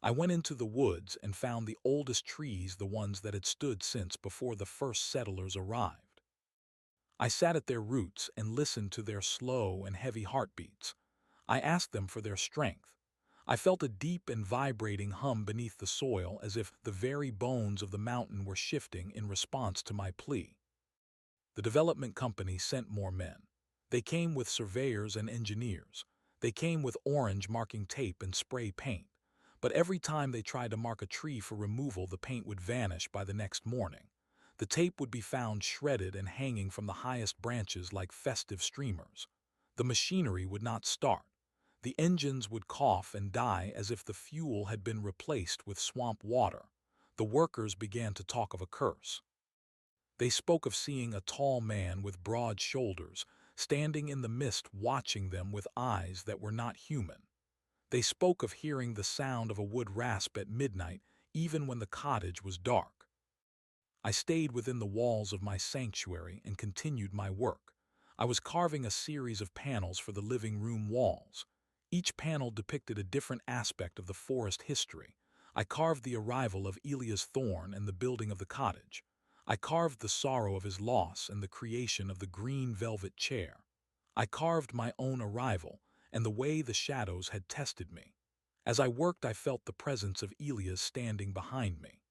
S1: I went into the woods and found the oldest trees, the ones that had stood since before the first settlers arrived. I sat at their roots and listened to their slow and heavy heartbeats. I asked them for their strength. I felt a deep and vibrating hum beneath the soil, as if the very bones of the mountain were shifting in response to my plea. The development company sent more men. They came with surveyors and engineers. They came with orange marking tape and spray paint. But every time they tried to mark a tree for removal, the paint would vanish by the next morning. The tape would be found shredded and hanging from the highest branches like festive streamers. The machinery would not start. The engines would cough and die as if the fuel had been replaced with swamp water. The workers began to talk of a curse. They spoke of seeing a tall man with broad shoulders, standing in the mist watching them with eyes that were not human. They spoke of hearing the sound of a wood rasp at midnight, even when the cottage was dark. I stayed within the walls of my sanctuary and continued my work. I was carving a series of panels for the living room walls. Each panel depicted a different aspect of the forest history. I carved the arrival of Elias Thorne and the building of the cottage. I carved the sorrow of his loss and the creation of the green velvet chair. I carved my own arrival and the way the shadows had tested me. As I worked, I felt the presence of Elias standing behind me.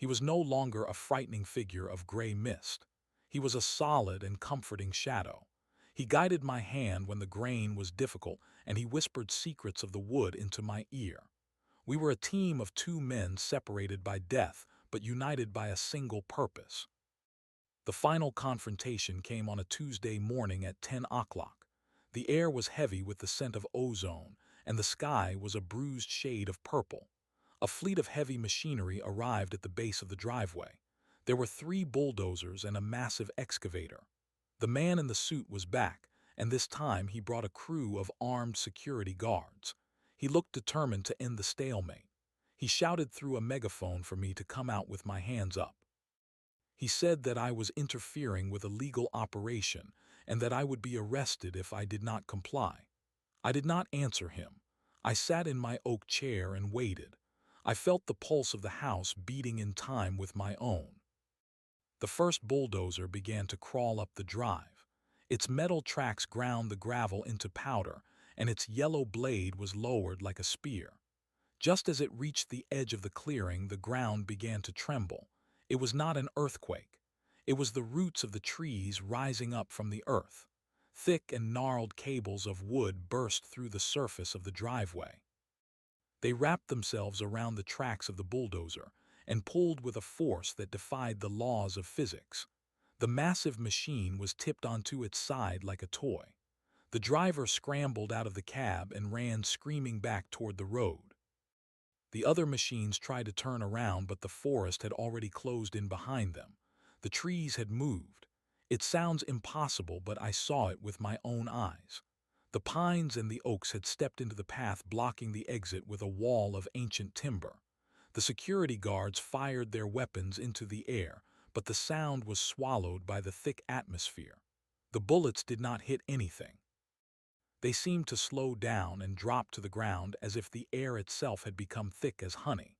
S1: He was no longer a frightening figure of gray mist. He was a solid and comforting shadow. He guided my hand when the grain was difficult, and he whispered secrets of the wood into my ear. We were a team of two men separated by death, but united by a single purpose. The final confrontation came on a Tuesday morning at 10 o'clock. The air was heavy with the scent of ozone, and the sky was a bruised shade of purple. A fleet of heavy machinery arrived at the base of the driveway. There were 3 bulldozers and a massive excavator. The man in the suit was back, and this time he brought a crew of armed security guards. He looked determined to end the stalemate. He shouted through a megaphone for me to come out with my hands up. He said that I was interfering with a legal operation and that I would be arrested if I did not comply. I did not answer him. I sat in my oak chair and waited. I felt the pulse of the house beating in time with my own. The first bulldozer began to crawl up the drive. Its metal tracks ground the gravel into powder, and its yellow blade was lowered like a spear. Just as it reached the edge of the clearing, the ground began to tremble. It was not an earthquake. It was the roots of the trees rising up from the earth. Thick and gnarled cables of wood burst through the surface of the driveway. They wrapped themselves around the tracks of the bulldozer and pulled with a force that defied the laws of physics. The massive machine was tipped onto its side like a toy. The driver scrambled out of the cab and ran screaming back toward the road. The other machines tried to turn around, but the forest had already closed in behind them. The trees had moved. It sounds impossible, but I saw it with my own eyes. The pines and the oaks had stepped into the path, blocking the exit with a wall of ancient timber. The security guards fired their weapons into the air, but the sound was swallowed by the thick atmosphere. The bullets did not hit anything. They seemed to slow down and drop to the ground as if the air itself had become thick as honey.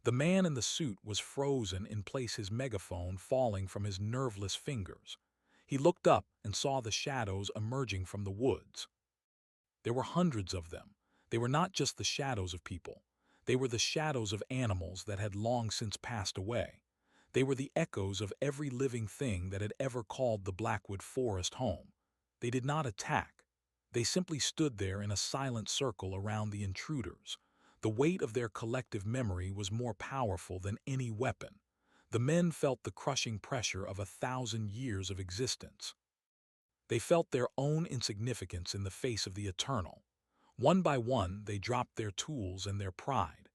S1: The man in the suit was frozen in place, his megaphone falling from his nerveless fingers. He looked up and saw the shadows emerging from the woods. There were hundreds of them. They were not just the shadows of people. They were the shadows of animals that had long since passed away. They were the echoes of every living thing that had ever called the Blackwood Forest home. They did not attack. They simply stood there in a silent circle around the intruders. The weight of their collective memory was more powerful than any weapon. The men felt the crushing pressure of 1,000 years of existence. They felt their own insignificance in the face of the eternal. One by one, they dropped their tools and their pride.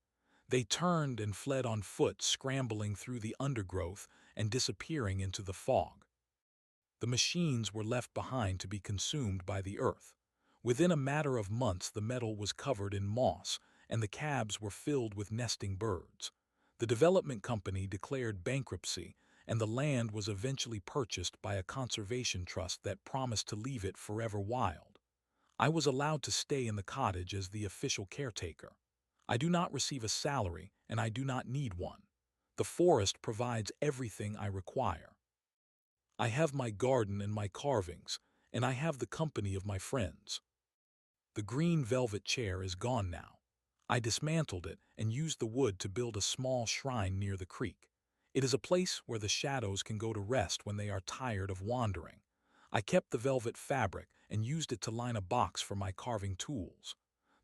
S1: They turned and fled on foot, scrambling through the undergrowth and disappearing into the fog. The machines were left behind to be consumed by the earth. Within a matter of months, the metal was covered in moss, and the cabs were filled with nesting birds. The development company declared bankruptcy, and the land was eventually purchased by a conservation trust that promised to leave it forever wild. I was allowed to stay in the cottage as the official caretaker. I do not receive a salary, and I do not need one. The forest provides everything I require. I have my garden and my carvings, and I have the company of my friends. The green velvet chair is gone now. I dismantled it and used the wood to build a small shrine near the creek. It is a place where the shadows can go to rest when they are tired of wandering. I kept the velvet fabric and used it to line a box for my carving tools.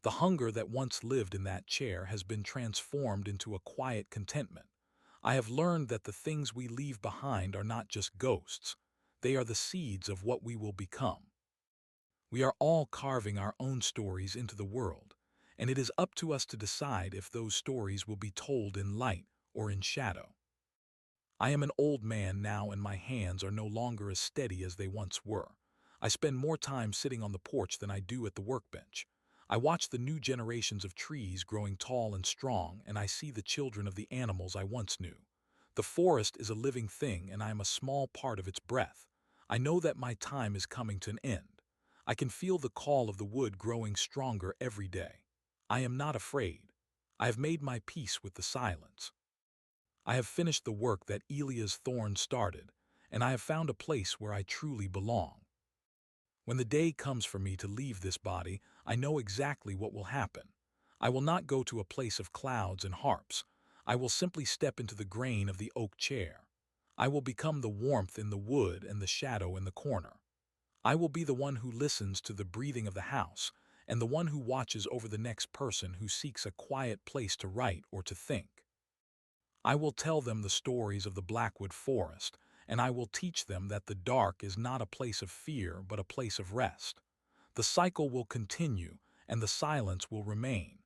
S1: The hunger that once lived in that chair has been transformed into a quiet contentment. I have learned that the things we leave behind are not just ghosts. They are the seeds of what we will become. We are all carving our own stories into the world, and it is up to us to decide if those stories will be told in light or in shadow. I am an old man now, and my hands are no longer as steady as they once were. I spend more time sitting on the porch than I do at the workbench. I watch the new generations of trees growing tall and strong, and I see the children of the animals I once knew. The forest is a living thing, and I am a small part of its breath. I know that my time is coming to an end. I can feel the call of the wood growing stronger every day. I am not afraid. I have made my peace with the silence. I have finished the work that Elia's thorn started, and I have found a place where I truly belong. When the day comes for me to leave this body, I know exactly what will happen. I will not go to a place of clouds and harps. I will simply step into the grain of the oak chair. I will become the warmth in the wood and the shadow in the corner. I will be the one who listens to the breathing of the house and the one who watches over the next person who seeks a quiet place to write or to think. I will tell them the stories of the Blackwood Forest, and I will teach them that the dark is not a place of fear but a place of rest. The cycle will continue, and the silence will remain.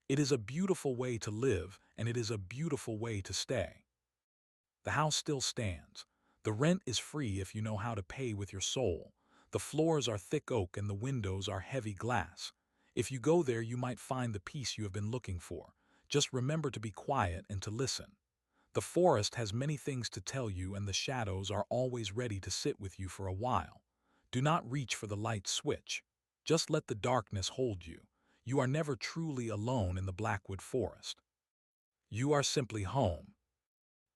S1: It is a beautiful way to live, and it is a beautiful way to stay. The house still stands. The rent is free if you know how to pay with your soul. The floors are thick oak and the windows are heavy glass. If you go there, you might find the peace you have been looking for. Just remember to be quiet and to listen. The forest has many things to tell you, and the shadows are always ready to sit with you for a while. Do not reach for the light switch. Just let the darkness hold you. You are never truly alone in the Blackwood Forest. You are simply home.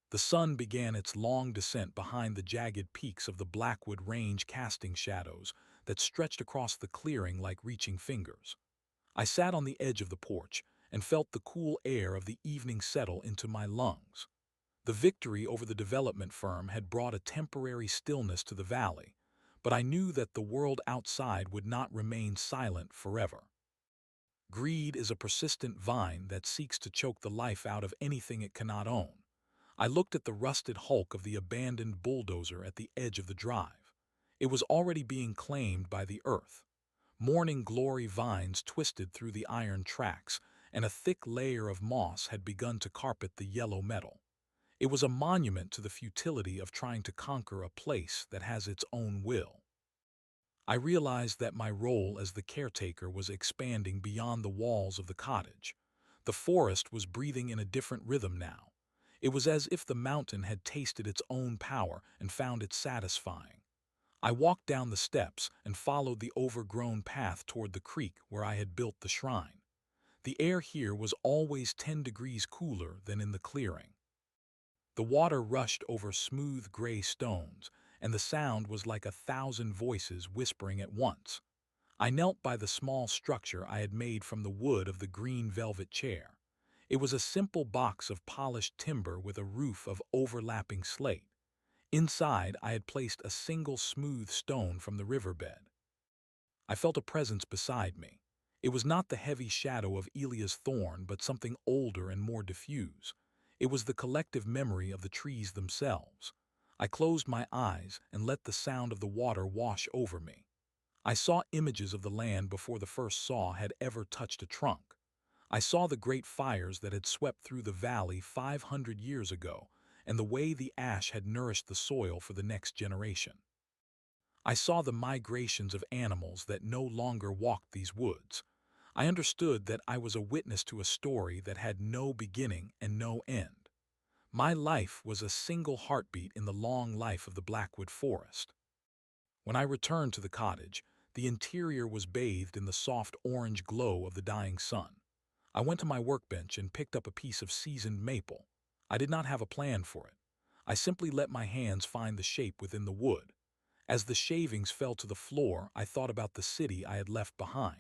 S1: The sun began its long descent behind the jagged peaks of the Blackwood Range, casting shadows that stretched across the clearing like reaching fingers. I sat on the edge of the porch and felt the cool air of the evening settle into my lungs. The victory over the development firm had brought a temporary stillness to the valley, but I knew that the world outside would not remain silent forever. Greed is a persistent vine that seeks to choke the life out of anything it cannot own. I looked at the rusted hulk of the abandoned bulldozer at the edge of the drive. It was already being claimed by the earth. Morning glory vines twisted through the iron tracks, and a thick layer of moss had begun to carpet the yellow metal. It was a monument to the futility of trying to conquer a place that has its own will. I realized that my role as the caretaker was expanding beyond the walls of the cottage. The forest was breathing in a different rhythm now. It was as if the mountain had tasted its own power and found it satisfying. I walked down the steps and followed the overgrown path toward the creek where I had built the shrine. The air here was always 10 degrees cooler than in the clearing. The water rushed over smooth gray stones, and the sound was like 1,000 voices whispering at once. I knelt by the small structure I had made from the wood of the green velvet chair. It was a simple box of polished timber with a roof of overlapping slate. Inside, I had placed a single smooth stone from the riverbed. I felt a presence beside me. It was not the heavy shadow of Elia's thorn, but something older and more diffuse. It was the collective memory of the trees themselves. I closed my eyes and let the sound of the water wash over me. I saw images of the land before the first saw had ever touched a trunk. I saw the great fires that had swept through the valley 500 years ago, and the way the ash had nourished the soil for the next generation. I saw the migrations of animals that no longer walked these woods. I understood that I was a witness to a story that had no beginning and no end. My life was a single heartbeat in the long life of the Blackwood Forest. When I returned to the cottage, the interior was bathed in the soft orange glow of the dying sun. I went to my workbench and picked up a piece of seasoned maple. I did not have a plan for it. I simply let my hands find the shape within the wood. As the shavings fell to the floor, I thought about the city I had left behind.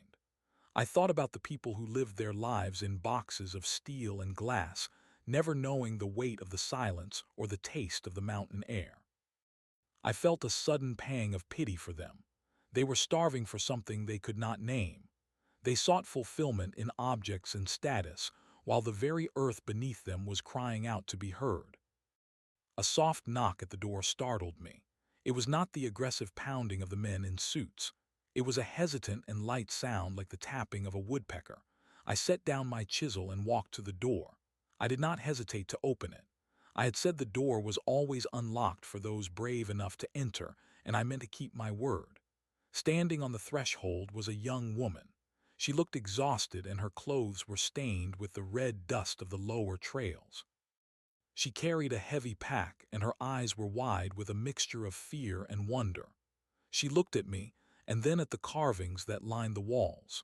S1: I thought about the people who lived their lives in boxes of steel and glass, never knowing the weight of the silence or the taste of the mountain air. I felt a sudden pang of pity for them. They were starving for something they could not name. They sought fulfillment in objects and status, while the very earth beneath them was crying out to be heard. A soft knock at the door startled me. It was not the aggressive pounding of the men in suits. It was a hesitant and light sound like the tapping of a woodpecker. I set down my chisel and walked to the door. I did not hesitate to open it. I had said the door was always unlocked for those brave enough to enter, and I meant to keep my word. Standing on the threshold was a young woman. She looked exhausted, and her clothes were stained with the red dust of the lower trails. She carried a heavy pack, and her eyes were wide with a mixture of fear and wonder. She looked at me, and then at the carvings that lined the walls.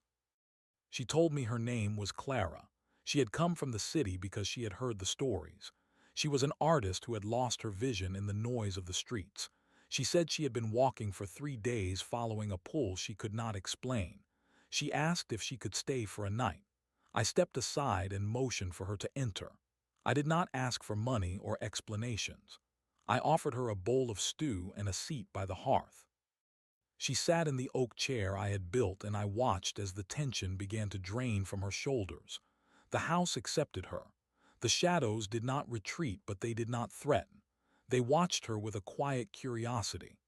S1: She told me her name was Clara. She had come from the city because she had heard the stories. She was an artist who had lost her vision in the noise of the streets. She said she had been walking for 3 days following a pull she could not explain. She asked if she could stay for a night. I stepped aside and motioned for her to enter. I did not ask for money or explanations. I offered her a bowl of stew and a seat by the hearth. She sat in the oak chair I had built, and I watched as the tension began to drain from her shoulders. The house accepted her. The shadows did not retreat, but they did not threaten. They watched her with a quiet curiosity.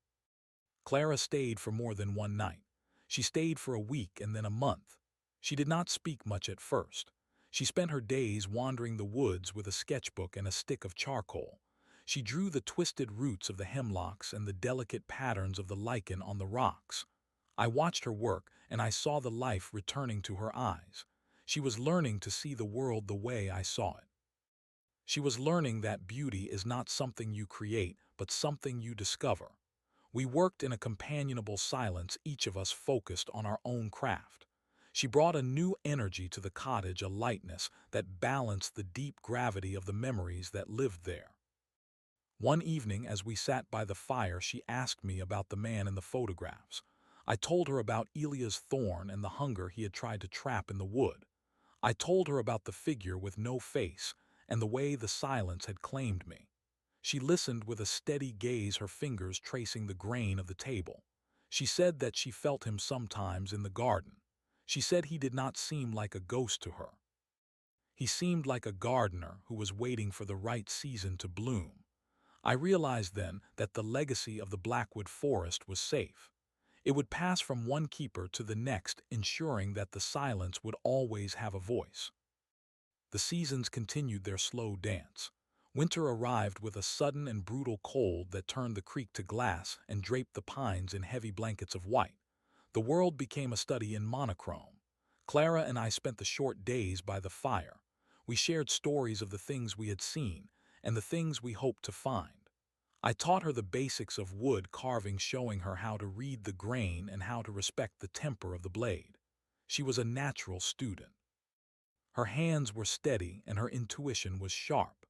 S1: Clara stayed for more than one night. She stayed for a week and then a month. She did not speak much at first. She spent her days wandering the woods with a sketchbook and a stick of charcoal. She drew the twisted roots of the hemlocks and the delicate patterns of the lichen on the rocks. I watched her work, and I saw the life returning to her eyes. She was learning to see the world the way I saw it. She was learning that beauty is not something you create, but something you discover. We worked in a companionable silence, each of us focused on our own craft. She brought a new energy to the cottage, a lightness that balanced the deep gravity of the memories that lived there. One evening, as we sat by the fire, she asked me about the man in the photographs. I told her about Elia's thorn and the hunger he had tried to trap in the wood. I told her about the figure with no face and the way the silence had claimed me. She listened with a steady gaze, her fingers tracing the grain of the table. She said that she felt him sometimes in the garden. She said he did not seem like a ghost to her. He seemed like a gardener who was waiting for the right season to bloom. I realized then that the legacy of the Blackwood Forest was safe. It would pass from one keeper to the next, ensuring that the silence would always have a voice. The seasons continued their slow dance. Winter arrived with a sudden and brutal cold that turned the creek to glass and draped the pines in heavy blankets of white. The world became a study in monochrome. Clara and I spent the short days by the fire. We shared stories of the things we had seen and the things we hoped to find. I taught her the basics of wood carving, showing her how to read the grain and how to respect the temper of the blade. She was a natural student. Her hands were steady and her intuition was sharp.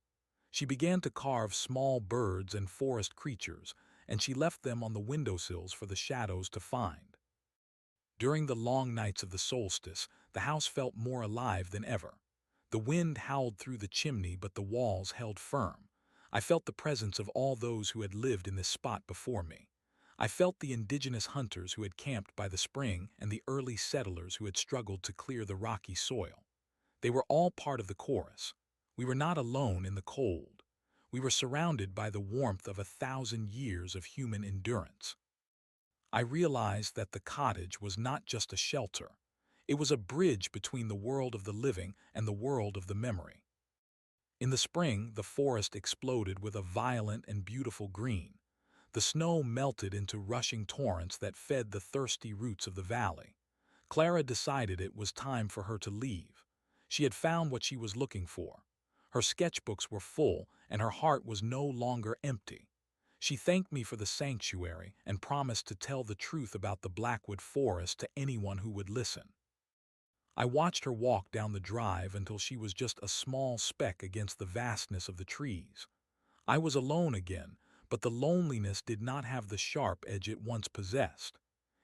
S1: She began to carve small birds and forest creatures, and she left them on the windowsills for the shadows to find. During the long nights of the solstice, the house felt more alive than ever. The wind howled through the chimney, but the walls held firm. I felt the presence of all those who had lived in this spot before me. I felt the indigenous hunters who had camped by the spring and the early settlers who had struggled to clear the rocky soil. They were all part of the chorus. We were not alone in the cold. We were surrounded by the warmth of 1,000 years of human endurance. I realized that the cottage was not just a shelter. It was a bridge between the world of the living and the world of the memory. In the spring, the forest exploded with a violent and beautiful green. The snow melted into rushing torrents that fed the thirsty roots of the valley. Clara decided it was time for her to leave. She had found what she was looking for. Her sketchbooks were full, and her heart was no longer empty. She thanked me for the sanctuary and promised to tell the truth about the Blackwood Forest to anyone who would listen. I watched her walk down the drive until she was just a small speck against the vastness of the trees. I was alone again, but the loneliness did not have the sharp edge it once possessed.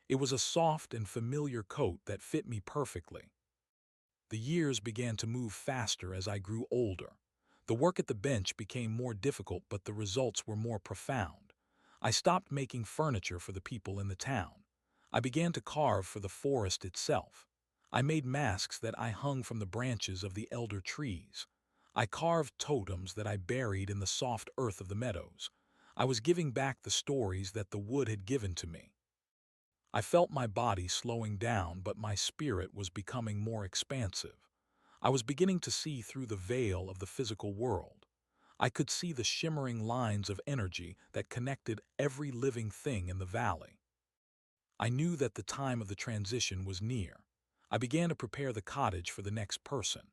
S1: It was a soft and familiar coat that fit me perfectly. The years began to move faster as I grew older. The work at the bench became more difficult, but the results were more profound. I stopped making furniture for the people in the town. I began to carve for the forest itself. I made masks that I hung from the branches of the elder trees. I carved totems that I buried in the soft earth of the meadows. I was giving back the stories that the wood had given to me. I felt my body slowing down, but my spirit was becoming more expansive. I was beginning to see through the veil of the physical world. I could see the shimmering lines of energy that connected every living thing in the valley. I knew that the time of the transition was near. I began to prepare the cottage for the next person.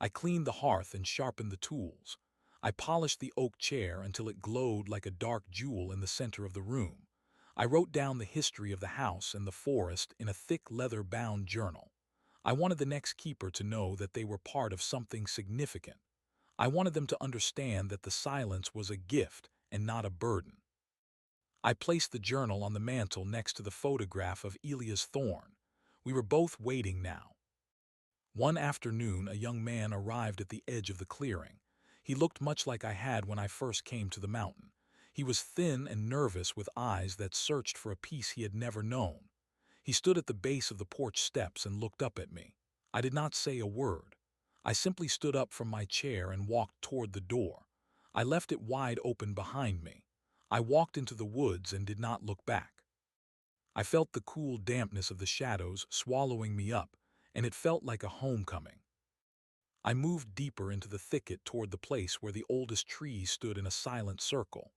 S1: I cleaned the hearth and sharpened the tools. I polished the oak chair until it glowed like a dark jewel in the center of the room. I wrote down the history of the house and the forest in a thick leather-bound journal. I wanted the next keeper to know that they were part of something significant. I wanted them to understand that the silence was a gift and not a burden. I placed the journal on the mantel next to the photograph of Elia's thorn. We were both waiting now. One afternoon, a young man arrived at the edge of the clearing. He looked much like I had when I first came to the mountain. He was thin and nervous with eyes that searched for a peace he had never known. He stood at the base of the porch steps and looked up at me. I did not say a word. I simply stood up from my chair and walked toward the door. I left it wide open behind me. I walked into the woods and did not look back. I felt the cool dampness of the shadows swallowing me up, and it felt like a homecoming. I moved deeper into the thicket toward the place where the oldest trees stood in a silent circle.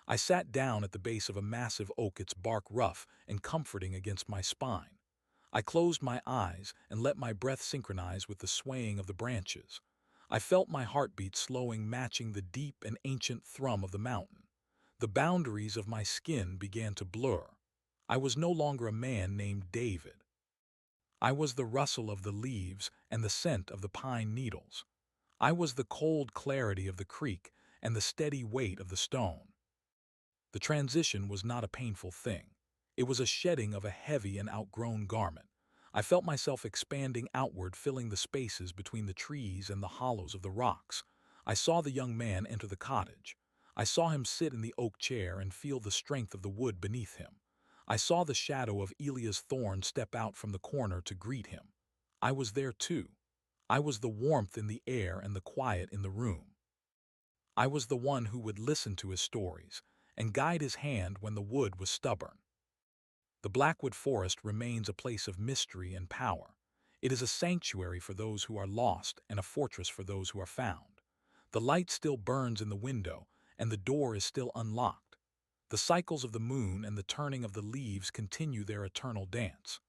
S1: I sat down at the base of a massive oak, its bark rough and comforting against my spine. I closed my eyes and let my breath synchronize with the swaying of the branches. I felt my heartbeat slowing, matching the deep and ancient thrum of the mountain. The boundaries of my skin began to blur. I was no longer a man named David. I was the rustle of the leaves and the scent of the pine needles. I was the cold clarity of the creek and the steady weight of the stone. The transition was not a painful thing. It was a shedding of a heavy and outgrown garment. I felt myself expanding outward, filling the spaces between the trees and the hollows of the rocks. I saw the young man enter the cottage. I saw him sit in the oak chair and feel the strength of the wood beneath him. I saw the shadow of Elia's thorn step out from the corner to greet him. I was there too. I was the warmth in the air and the quiet in the room. I was the one who would listen to his stories and guide his hand when the wood was stubborn. The Blackwood Forest remains a place of mystery and power. It is a sanctuary for those who are lost and a fortress for those who are found. The light still burns in the window, and the door is still unlocked. The cycles of the moon and the turning of the leaves continue their eternal dance.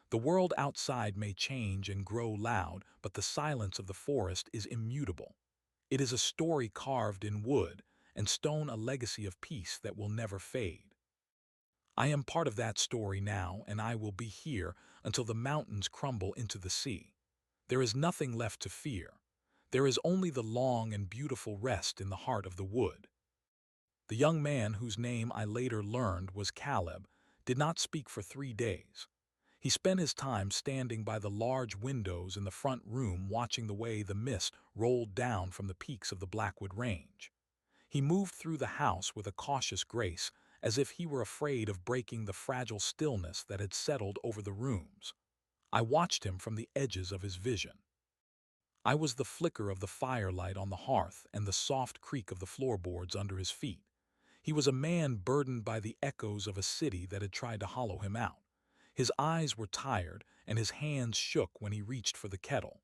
S1: The world outside may change and grow loud, but the silence of the forest is immutable. It is a story carved in wood and stone, a legacy of peace that will never fade. I am part of that story now, and I will be here until the mountains crumble into the sea. There is nothing left to fear. There is only the long and beautiful rest in the heart of the wood. The young man, whose name I later learned was Caleb, did not speak for 3 days. He spent his time standing by the large windows in the front room, watching the way the mist rolled down from the peaks of the Blackwood Range. He moved through the house with a cautious grace, as if he were afraid of breaking the fragile stillness that had settled over the rooms. I watched him from the edges of his vision. I was the flicker of the firelight on the hearth and the soft creak of the floorboards under his feet. He was a man burdened by the echoes of a city that had tried to hollow him out. His eyes were tired, and his hands shook when he reached for the kettle.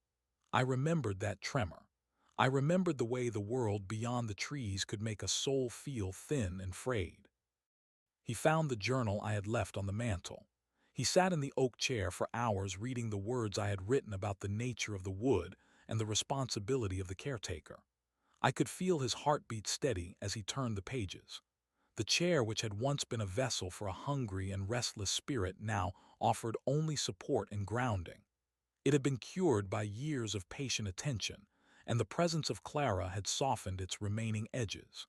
S1: I remembered that tremor. I remembered the way the world beyond the trees could make a soul feel thin and frayed. He found the journal I had left on the mantel. He sat in the oak chair for hours, reading the words I had written about the nature of the wood and the responsibility of the caretaker. I could feel his heartbeat steady as he turned the pages. The chair, which had once been a vessel for a hungry and restless spirit, now offered only support and grounding. It had been cured by years of patient attention, and the presence of Clara had softened its remaining edges.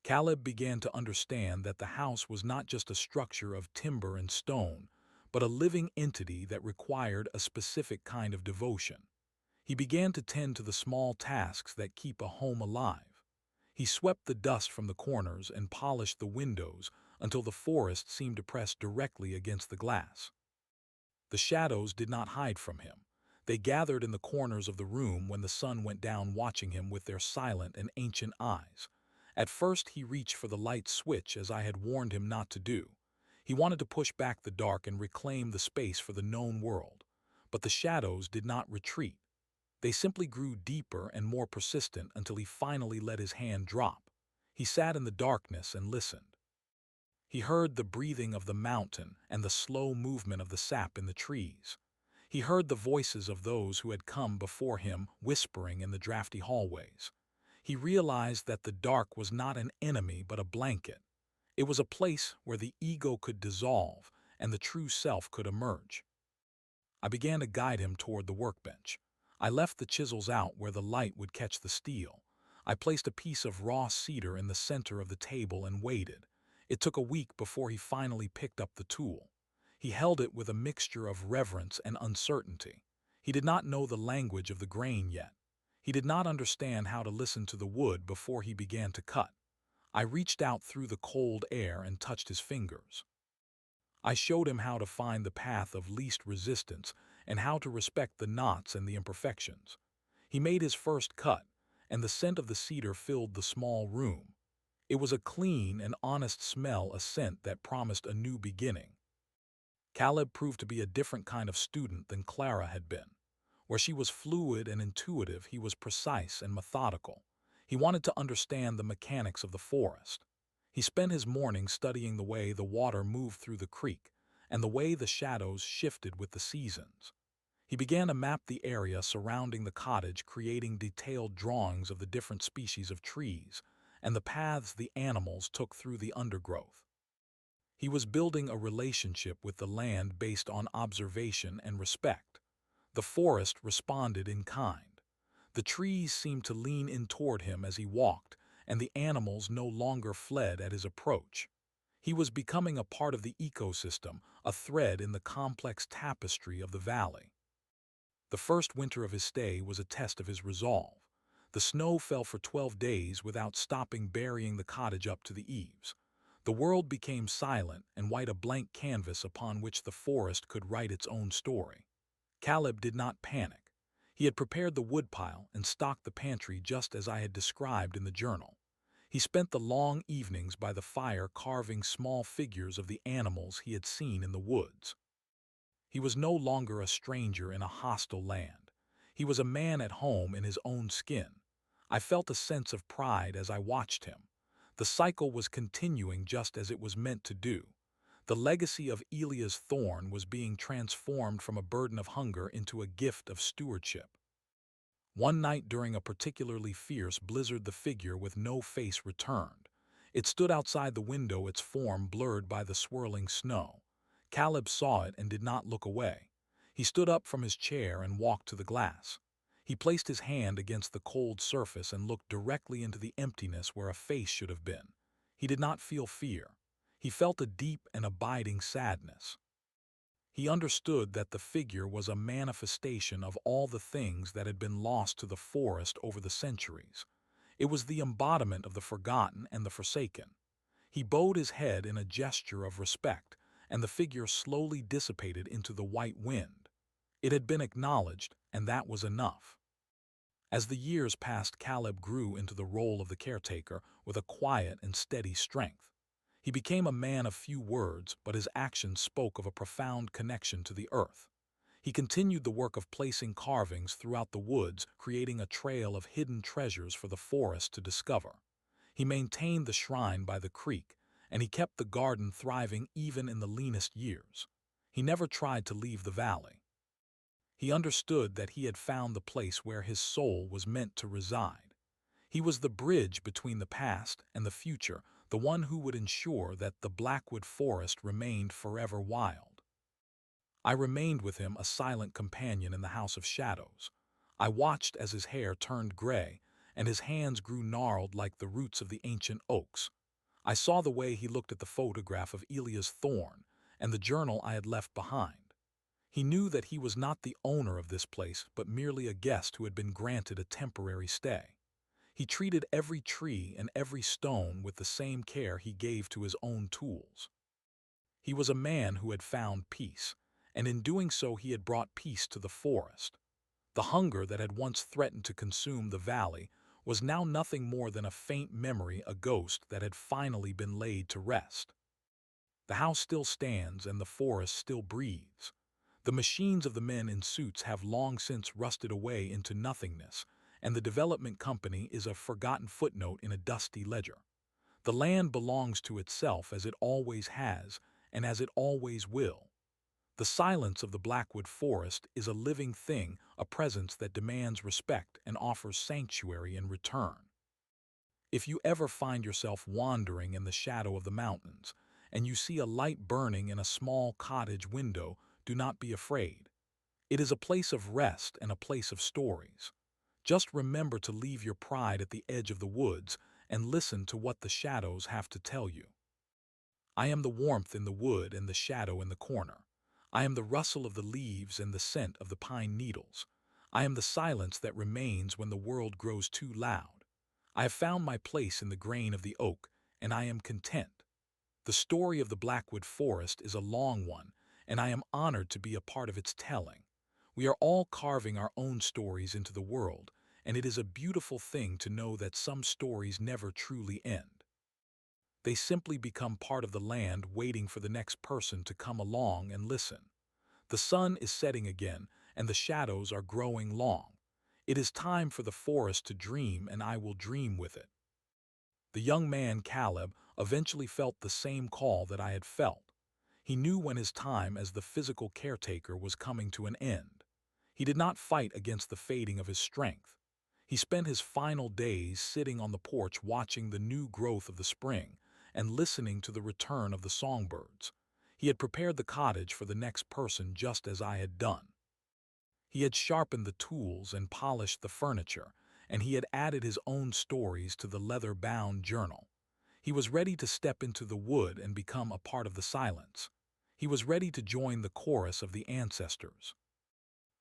S1: Caleb began to understand that the house was not just a structure of timber and stone, but a living entity that required a specific kind of devotion. He began to tend to the small tasks that keep a home alive. He swept the dust from the corners and polished the windows until the forest seemed to press directly against the glass. The shadows did not hide from him. They gathered in the corners of the room when the sun went down, watching him with their silent and ancient eyes. At first he reached for the light switch, as I had warned him not to do. He wanted to push back the dark and reclaim the space for the known world. But the shadows did not retreat. They simply grew deeper and more persistent until he finally let his hand drop. He sat in the darkness and listened. He heard the breathing of the mountain and the slow movement of the sap in the trees. He heard the voices of those who had come before him whispering in the drafty hallways. He realized that the dark was not an enemy but a blanket. It was a place where the ego could dissolve and the true self could emerge. I began to guide him toward the workbench. I left the chisels out where the light would catch the steel. I placed a piece of raw cedar in the center of the table and waited. It took a week before he finally picked up the tool. He held it with a mixture of reverence and uncertainty. He did not know the language of the grain yet. He did not understand how to listen to the wood before he began to cut. I reached out through the cold air and touched his fingers. I showed him how to find the path of least resistance and how to respect the knots and the imperfections. He made his first cut, and the scent of the cedar filled the small room. It was a clean and honest smell, a scent that promised a new beginning. Caleb proved to be a different kind of student than Clara had been. Where she was fluid and intuitive, he was precise and methodical. He wanted to understand the mechanics of the forest. He spent his mornings studying the way the water moved through the creek and the way the shadows shifted with the seasons. He began to map the area surrounding the cottage, creating detailed drawings of the different species of trees and the paths the animals took through the undergrowth. He was building a relationship with the land based on observation and respect. The forest responded in kind. The trees seemed to lean in toward him as he walked, and the animals no longer fled at his approach. He was becoming a part of the ecosystem, a thread in the complex tapestry of the valley. The first winter of his stay was a test of his resolve. The snow fell for 12 days without stopping, burying the cottage up to the eaves. The world became silent and white, a blank canvas upon which the forest could write its own story. Caleb did not panic. He had prepared the woodpile and stocked the pantry just as I had described in the journal. He spent the long evenings by the fire carving small figures of the animals he had seen in the woods. He was no longer a stranger in a hostile land. He was a man at home in his own skin. I felt a sense of pride as I watched him. The cycle was continuing just as it was meant to do. The legacy of Elia's thorn was being transformed from a burden of hunger into a gift of stewardship. One night during a particularly fierce blizzard, the figure with no face returned. It stood outside the window, its form blurred by the swirling snow. Caleb saw it and did not look away. He stood up from his chair and walked to the glass. He placed his hand against the cold surface and looked directly into the emptiness where a face should have been. He did not feel fear. He felt a deep and abiding sadness. He understood that the figure was a manifestation of all the things that had been lost to the forest over the centuries. It was the embodiment of the forgotten and the forsaken. He bowed his head in a gesture of respect, and the figure slowly dissipated into the white wind. It had been acknowledged, and that was enough. As the years passed, Caleb grew into the role of the caretaker with a quiet and steady strength. He became a man of few words, but his actions spoke of a profound connection to the earth. He continued the work of placing carvings throughout the woods, creating a trail of hidden treasures for the forest to discover. He maintained the shrine by the creek, and he kept the garden thriving even in the leanest years. He never tried to leave the valley. He understood that he had found the place where his soul was meant to reside. He was the bridge between the past and the future, the one who would ensure that the Blackwood Forest remained forever wild. I remained with him, a silent companion in the House of Shadows. I watched as his hair turned gray and his hands grew gnarled like the roots of the ancient oaks. I saw the way he looked at the photograph of Elia's thorn and the journal I had left behind. He knew that he was not the owner of this place, but merely a guest who had been granted a temporary stay. He treated every tree and every stone with the same care he gave to his own tools. He was a man who had found peace, and in doing so he had brought peace to the forest. The hunger that had once threatened to consume the valley was now nothing more than a faint memory, a ghost that had finally been laid to rest. The house still stands and the forest still breathes. The machines of the men in suits have long since rusted away into nothingness, and the development company is a forgotten footnote in a dusty ledger. The land belongs to itself, as it always has and as it always will. The silence of the Blackwood Forest is a living thing, a presence that demands respect and offers sanctuary in return. If you ever find yourself wandering in the shadow of the mountains, and you see a light burning in a small cottage window, do not be afraid. It is a place of rest and a place of stories. Just remember to leave your pride at the edge of the woods and listen to what the shadows have to tell you. I am the warmth in the wood and the shadow in the corner. I am the rustle of the leaves and the scent of the pine needles. I am the silence that remains when the world grows too loud. I have found my place in the grain of the oak, and I am content. The story of the Blackwood Forest is a long one, and I am honored to be a part of its telling. We are all carving our own stories into the world, and it is a beautiful thing to know that some stories never truly end. They simply become part of the land waiting for the next person to come along and listen. The sun is setting again, and the shadows are growing long. It is time for the forest to dream, and I will dream with it. The young man, Caleb, eventually felt the same call that I had felt. He knew when his time as the physical caretaker was coming to an end. He did not fight against the fading of his strength. He spent his final days sitting on the porch watching the new growth of the spring and listening to the return of the songbirds. He had prepared the cottage for the next person just as I had done. He had sharpened the tools and polished the furniture, and he had added his own stories to the leather-bound journal. He was ready to step into the wood and become a part of the silence. He was ready to join the chorus of the ancestors.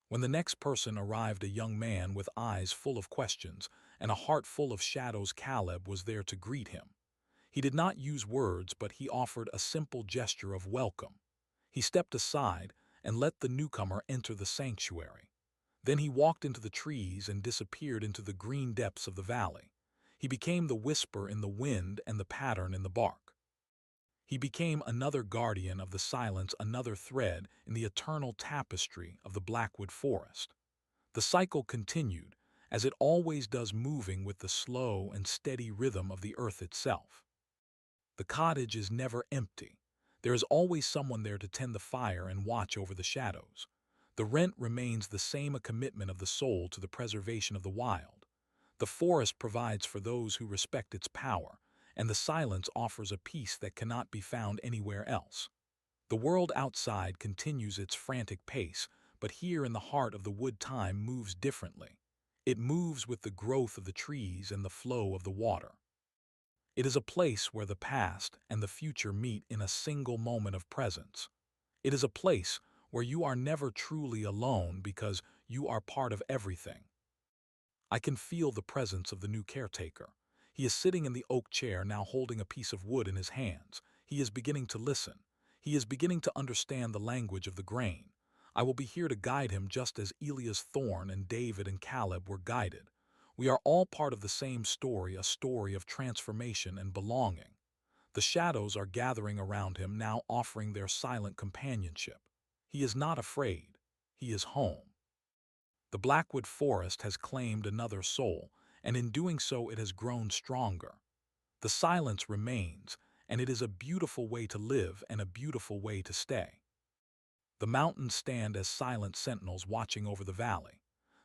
S1: When the next person arrived, a young man with eyes full of questions and a heart full of shadows, Caleb was there to greet him. He did not use words, but he offered a simple gesture of welcome. He stepped aside and let the newcomer enter the sanctuary. Then he walked into the trees and disappeared into the green depths of the valley. He became the whisper in the wind and the pattern in the bark. He became another guardian of the silence, another thread in the eternal tapestry of the Blackwood Forest. The cycle continued, as it always does, moving with the slow and steady rhythm of the earth itself. The cottage is never empty. There is always someone there to tend the fire and watch over the shadows. The rent remains the same, a commitment of the soul to the preservation of the wild. The forest provides for those who respect its power, and the silence offers a peace that cannot be found anywhere else. The world outside continues its frantic pace, but here in the heart of the wood time moves differently. It moves with the growth of the trees and the flow of the water. It is a place where the past and the future meet in a single moment of presence. It is a place where you are never truly alone because you are part of everything. I can feel the presence of the new caretaker. He is sitting in the oak chair now, holding a piece of wood in his hands. He is beginning to listen. He is beginning to understand the language of the grain. I will be here to guide him just as Elias Thorne and David and Caleb were guided. We are all part of the same story, a story of transformation and belonging. The shadows are gathering around him now, offering their silent companionship. He is not afraid. He is home. The Blackwood Forest has claimed another soul, and in doing so it has grown stronger. The silence remains, and it is a beautiful way to live and a beautiful way to stay. The mountains stand as silent sentinels watching over the valley.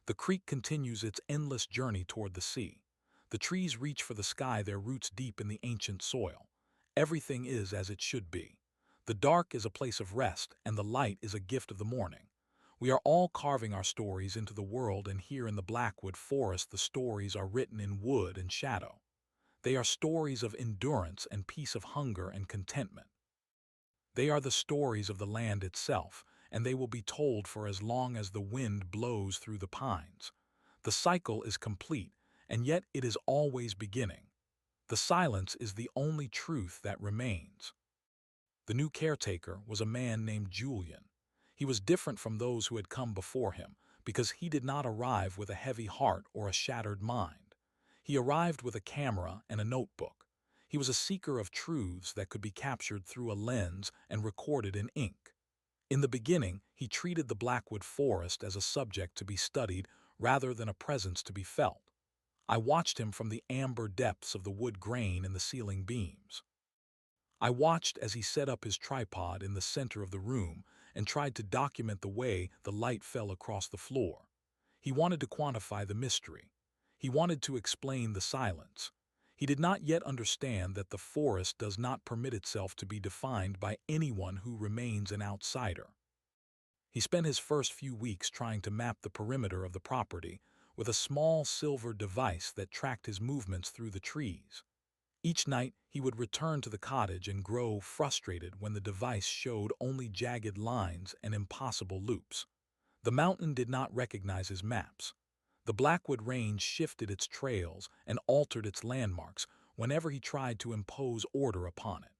S1: The creek continues its endless journey toward the sea. The trees reach for the sky, their roots deep in the ancient soil. Everything is as it should be. The dark is a place of rest, and the light is a gift of the morning. We are all carving our stories into the world, and here in the Blackwood Forest the stories are written in wood and shadow. They are stories of endurance and peace, of hunger and contentment. They are the stories of the land itself, and they will be told for as long as the wind blows through the pines. The cycle is complete, and yet it is always beginning. The silence is the only truth that remains. The new caretaker was a man named Julian. He was different from those who had come before him because he did not arrive with a heavy heart or a shattered mind. He arrived with a camera and a notebook. He was a seeker of truths that could be captured through a lens and recorded in ink. In the beginning, he treated the Blackwood Forest as a subject to be studied rather than a presence to be felt. I watched him from the amber depths of the wood grain in the ceiling beams. I watched as he set up his tripod in the center of the room and tried to document the way the light fell across the floor. He wanted to quantify the mystery. He wanted to explain the silence. He did not yet understand that the forest does not permit itself to be defined by anyone who remains an outsider. He spent his first few weeks trying to map the perimeter of the property with a small silver device that tracked his movements through the trees. Each night, he would return to the cottage and grow frustrated when the device showed only jagged lines and impossible loops. The mountain did not recognize his maps. The Blackwood Range shifted its trails and altered its landmarks whenever he tried to impose order upon it.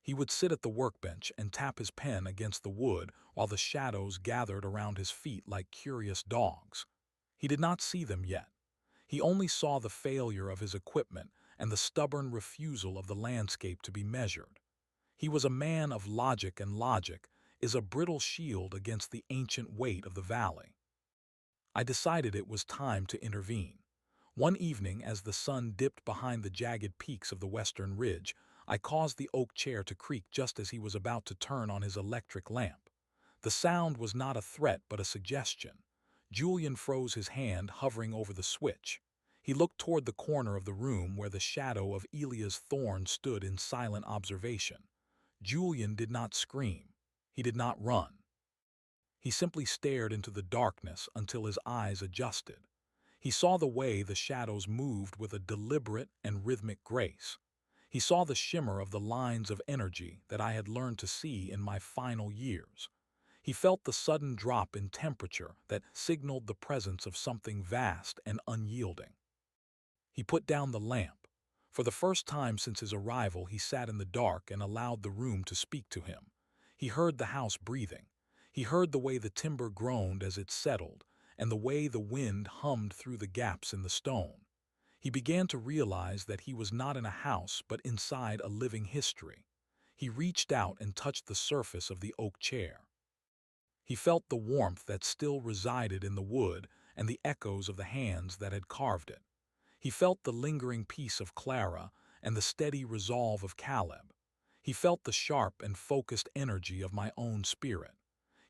S1: He would sit at the workbench and tap his pen against the wood while the shadows gathered around his feet like curious dogs. He did not see them yet. He only saw the failure of his equipment and the stubborn refusal of the landscape to be measured. He was a man of logic, and logic is a brittle shield against the ancient weight of the valley. I decided it was time to intervene. One evening, as the sun dipped behind the jagged peaks of the western ridge, I caused the oak chair to creak just as he was about to turn on his electric lamp. The sound was not a threat but a suggestion. Julian froze, his hand hovering over the switch. He looked toward the corner of the room where the shadow of Elia's thorn stood in silent observation. Julian did not scream. He did not run. He simply stared into the darkness until his eyes adjusted. He saw the way the shadows moved with a deliberate and rhythmic grace. He saw the shimmer of the lines of energy that I had learned to see in my final years. He felt the sudden drop in temperature that signaled the presence of something vast and unyielding. He put down the lamp. For the first time since his arrival, he sat in the dark and allowed the room to speak to him. He heard the house breathing. He heard the way the timber groaned as it settled, and the way the wind hummed through the gaps in the stone. He began to realize that he was not in a house but inside a living history. He reached out and touched the surface of the oak chair. He felt the warmth that still resided in the wood and the echoes of the hands that had carved it. He felt the lingering peace of Clara and the steady resolve of Caleb. He felt the sharp and focused energy of my own spirit.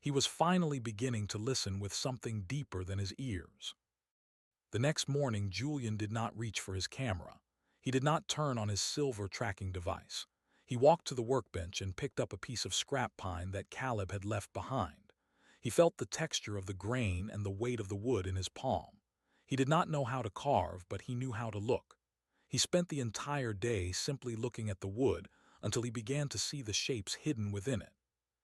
S1: He was finally beginning to listen with something deeper than his ears. The next morning, Julian did not reach for his camera. He did not turn on his silver tracking device. He walked to the workbench and picked up a piece of scrap pine that Caleb had left behind. He felt the texture of the grain and the weight of the wood in his palm. He did not know how to carve, but he knew how to look. He spent the entire day simply looking at the wood until he began to see the shapes hidden within it.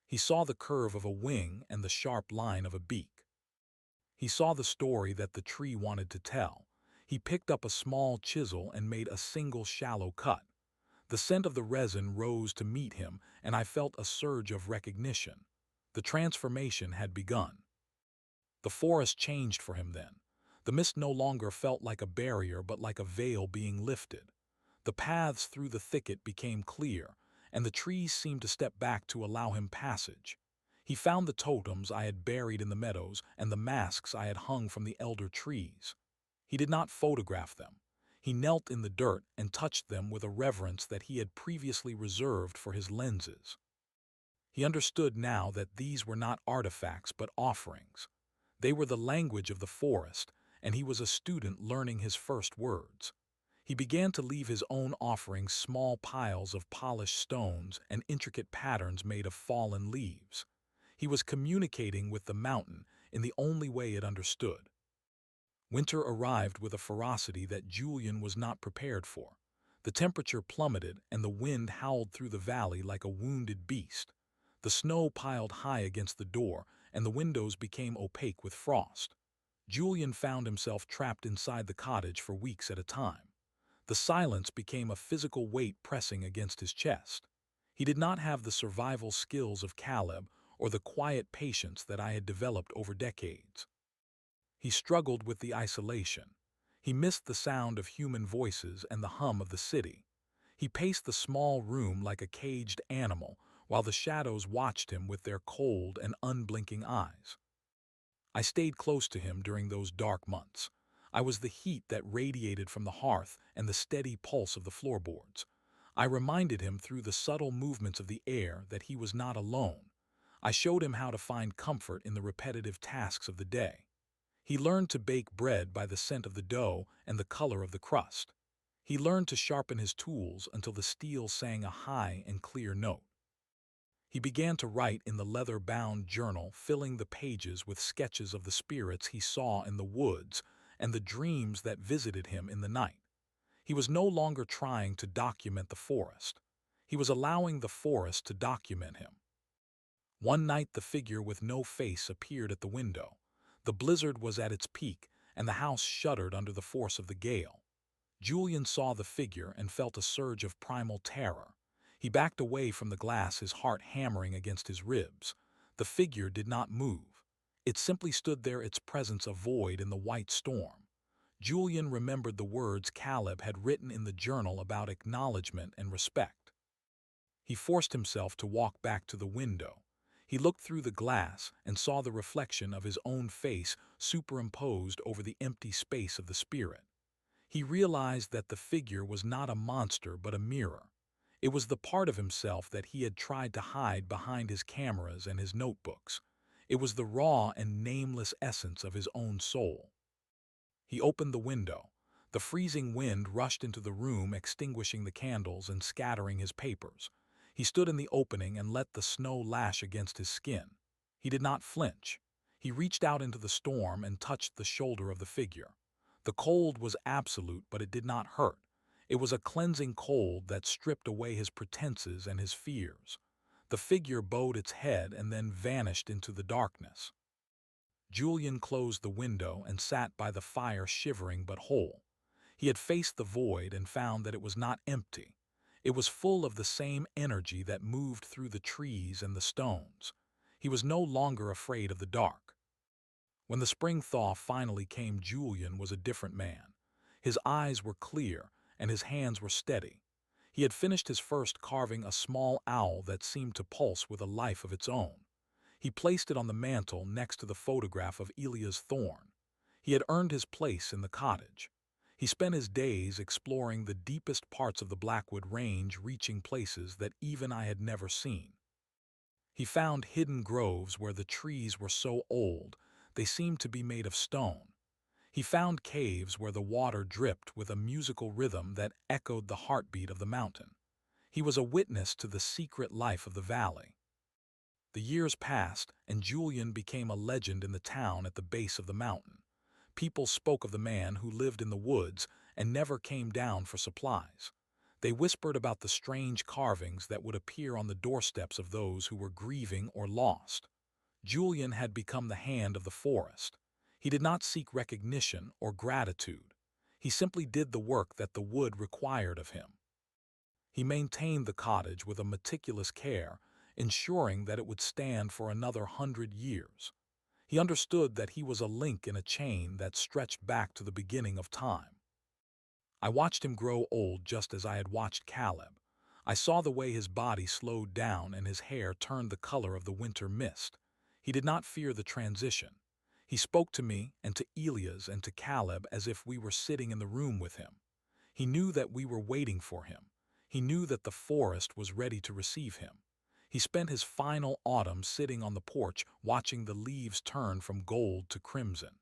S1: He saw the curve of a wing and the sharp line of a beak. He saw the story that the tree wanted to tell. He picked up a small chisel and made a single shallow cut. The scent of the resin rose to meet him, and I felt a surge of recognition. The transformation had begun. The forest changed for him then. The mist no longer felt like a barrier but like a veil being lifted. The paths through the thicket became clear, and the trees seemed to step back to allow him passage. He found the totems I had buried in the meadows and the masks I had hung from the elder trees. He did not photograph them. He knelt in the dirt and touched them with a reverence that he had previously reserved for his lenses. He understood now that these were not artifacts but offerings. They were the language of the forest, and he was a student learning his first words. He began to leave his own offerings small piles of polished stones and intricate patterns made of fallen leaves. He was communicating with the mountain in the only way it understood. Winter arrived with a ferocity that Julian was not prepared for. The temperature plummeted and the wind howled through the valley like a wounded beast. The snow piled high against the door and the windows became opaque with frost. Julian found himself trapped inside the cottage for weeks at a time. The silence became a physical weight pressing against his chest. He did not have the survival skills of Caleb or the quiet patience that I had developed over decades. He struggled with the isolation. He missed the sound of human voices and the hum of the city. He paced the small room like a caged animal while the shadows watched him with their cold and unblinking eyes. I stayed close to him during those dark months. I was the heat that radiated from the hearth and the steady pulse of the floorboards. I reminded him through the subtle movements of the air that he was not alone. I showed him how to find comfort in the repetitive tasks of the day. He learned to bake bread by the scent of the dough and the color of the crust. He learned to sharpen his tools until the steel sang a high and clear note. He began to write in the leather-bound journal, filling the pages with sketches of the spirits he saw in the woods and the dreams that visited him in the night. He was no longer trying to document the forest. He was allowing the forest to document him. One night the figure with no face appeared at the window. The blizzard was at its peak, and the house shuddered under the force of the gale. Julian saw the figure and felt a surge of primal terror. He backed away from the glass, his heart hammering against his ribs. The figure did not move. It simply stood there, its presence a void in the white storm. Julian remembered the words Caleb had written in the journal about acknowledgement and respect. He forced himself to walk back to the window. He looked through the glass and saw the reflection of his own face superimposed over the empty space of the spirit. He realized that the figure was not a monster but a mirror. It was the part of himself that he had tried to hide behind his cameras and his notebooks. It was the raw and nameless essence of his own soul. He opened the window. The freezing wind rushed into the room, extinguishing the candles and scattering his papers. He stood in the opening and let the snow lash against his skin. He did not flinch. He reached out into the storm and touched the shoulder of the figure. The cold was absolute, but it did not hurt. It was a cleansing cold that stripped away his pretenses and his fears. The figure bowed its head and then vanished into the darkness. Julian closed the window and sat by the fire, shivering but whole. He had faced the void and found that it was not empty. It was full of the same energy that moved through the trees and the stones. He was no longer afraid of the dark. When the spring thaw finally came, Julian was a different man. His eyes were clear and his hands were steady. He had finished his first carving, a small owl that seemed to pulse with a life of its own. He placed it on the mantel next to the photograph of Elia's thorn. He had earned his place in the cottage. He spent his days exploring the deepest parts of the Blackwood Range, reaching places that even I had never seen. He found hidden groves where the trees were so old they seemed to be made of stone. He found caves where the water dripped with a musical rhythm that echoed the heartbeat of the mountain. He was a witness to the secret life of the valley. The years passed, and Julian became a legend in the town at the base of the mountain. People spoke of the man who lived in the woods and never came down for supplies. They whispered about the strange carvings that would appear on the doorsteps of those who were grieving or lost. Julian had become the hand of the forest. He did not seek recognition or gratitude. He simply did the work that the wood required of him. He maintained the cottage with a meticulous care, ensuring that it would stand for another 100 years. He understood that he was a link in a chain that stretched back to the beginning of time. I watched him grow old just as I had watched Caleb. I saw the way his body slowed down and his hair turned the color of the winter mist. He did not fear the transition. He spoke to me and to Elias and to Caleb as if we were sitting in the room with him. He knew that we were waiting for him. He knew that the forest was ready to receive him. He spent his final autumn sitting on the porch, watching the leaves turn from gold to crimson.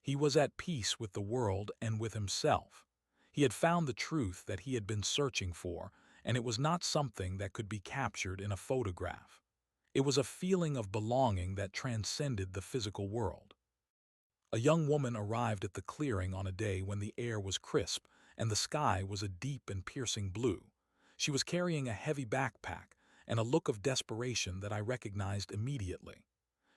S1: He was at peace with the world and with himself. He had found the truth that he had been searching for, and it was not something that could be captured in a photograph. It was a feeling of belonging that transcended the physical world. A young woman arrived at the clearing on a day when the air was crisp and the sky was a deep and piercing blue. She was carrying a heavy backpack and a look of desperation that I recognized immediately.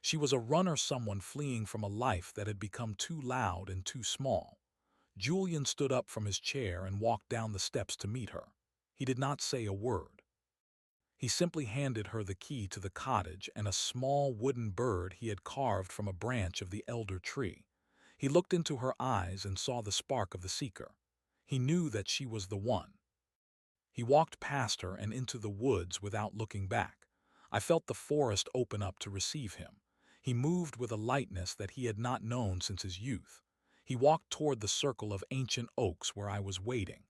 S1: She was a runner, someone fleeing from a life that had become too loud and too small. Julian stood up from his chair and walked down the steps to meet her. He did not say a word. He simply handed her the key to the cottage and a small wooden bird he had carved from a branch of the elder tree. He looked into her eyes and saw the spark of the seeker. He knew that she was the one. He walked past her and into the woods without looking back. I felt the forest open up to receive him. He moved with a lightness that he had not known since his youth. He walked toward the circle of ancient oaks where I was waiting.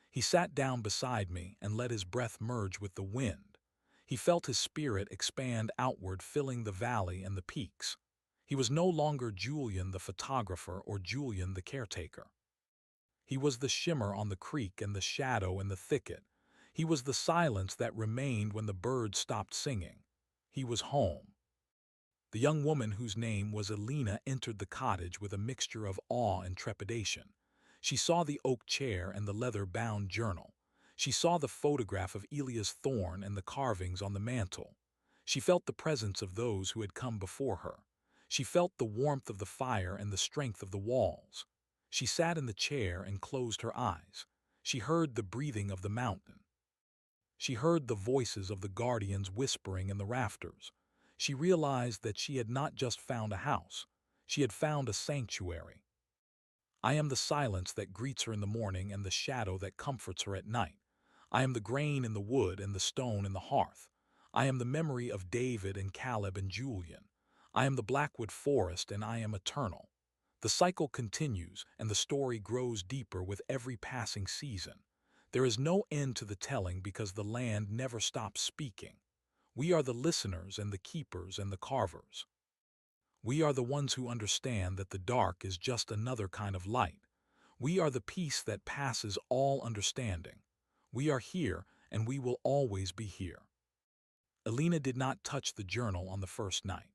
S1: He sat down beside me and let his breath merge with the wind. He felt his spirit expand outward, filling the valley and the peaks. He was no longer Julian the photographer or Julian the caretaker. He was the shimmer on the creek and the shadow in the thicket. He was the silence that remained when the birds stopped singing. He was home. The young woman whose name was Elena entered the cottage with a mixture of awe and trepidation. She saw the oak chair and the leather-bound journal. She saw the photograph of Elia's thorn and the carvings on the mantel. She felt the presence of those who had come before her. She felt the warmth of the fire and the strength of the walls. She sat in the chair and closed her eyes. She heard the breathing of the mountain. She heard the voices of the guardians whispering in the rafters. She realized that she had not just found a house. She had found a sanctuary. I am the silence that greets her in the morning and the shadow that comforts her at night. I am the grain in the wood and the stone in the hearth. I am the memory of David and Caleb and Julian. I am the Blackwood Forest and I am eternal. The cycle continues and the story grows deeper with every passing season. There is no end to the telling because the land never stops speaking. We are the listeners and the keepers and the carvers. We are the ones who understand that the dark is just another kind of light. We are the peace that passes all understanding. We are here, and we will always be here. Alina did not touch the journal on the first night.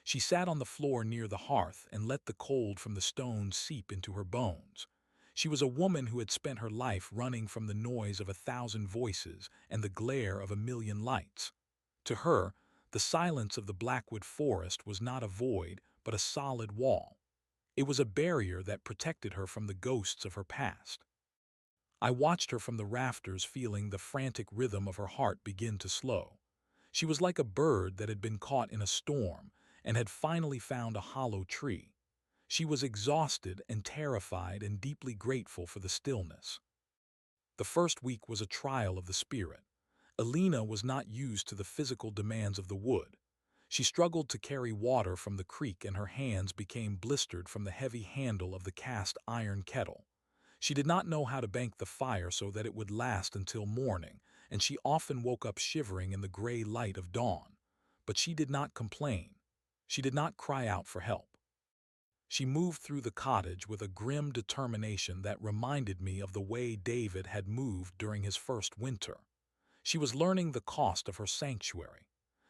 S1: She sat on the floor near the hearth and let the cold from the stones seep into her bones. She was a woman who had spent her life running from the noise of 1,000 voices and the glare of 1,000,000 lights. To her, the silence of the Blackwood Forest was not a void, but a solid wall. It was a barrier that protected her from the ghosts of her past. I watched her from the rafters, feeling the frantic rhythm of her heart begin to slow. She was like a bird that had been caught in a storm and had finally found a hollow tree. She was exhausted and terrified and deeply grateful for the stillness. The first week was a trial of the spirit. Alina was not used to the physical demands of the wood. She struggled to carry water from the creek and her hands became blistered from the heavy handle of the cast iron kettle. She did not know how to bank the fire so that it would last until morning, and she often woke up shivering in the gray light of dawn. But she did not complain. She did not cry out for help. She moved through the cottage with a grim determination that reminded me of the way David had moved during his first winter. She was learning the cost of her sanctuary.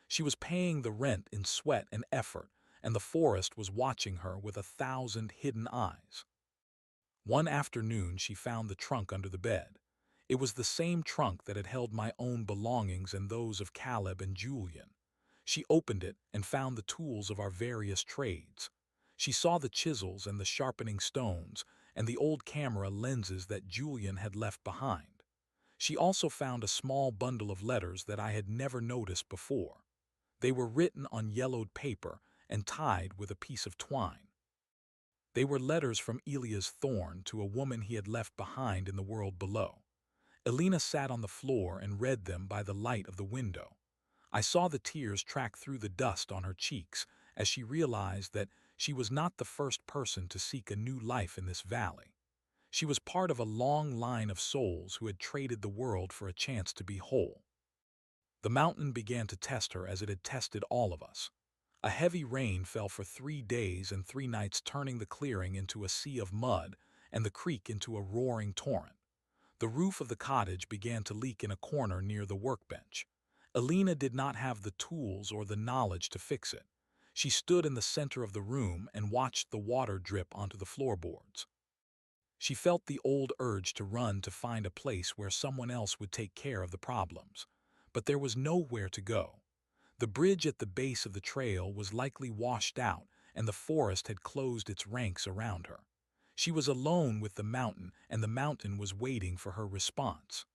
S1: She was paying the rent in sweat and effort, and the forest was watching her with 1,000 hidden eyes. One afternoon she found the trunk under the bed. It was the same trunk that had held my own belongings and those of Caleb and Julian. She opened it and found the tools of our various trades. She saw the chisels and the sharpening stones and the old camera lenses that Julian had left behind. She also found a small bundle of letters that I had never noticed before. They were written on yellowed paper and tied with a piece of twine. They were letters from Elias Thorne to a woman he had left behind in the world below. Alina sat on the floor and read them by the light of the window. I saw the tears track through the dust on her cheeks as she realized that she was not the first person to seek a new life in this valley. She was part of a long line of souls who had traded the world for a chance to be whole. The mountain began to test her as it had tested all of us. A heavy rain fell for 3 days and 3 nights, turning the clearing into a sea of mud and the creek into a roaring torrent. The roof of the cottage began to leak in a corner near the workbench. Alina did not have the tools or the knowledge to fix it. She stood in the center of the room and watched the water drip onto the floorboards. She felt the old urge to run to find a place where someone else would take care of the problems. But there was nowhere to go. The bridge at the base of the trail was likely washed out, and the forest had closed its ranks around her. She was alone with the mountain, and the mountain was waiting for her response.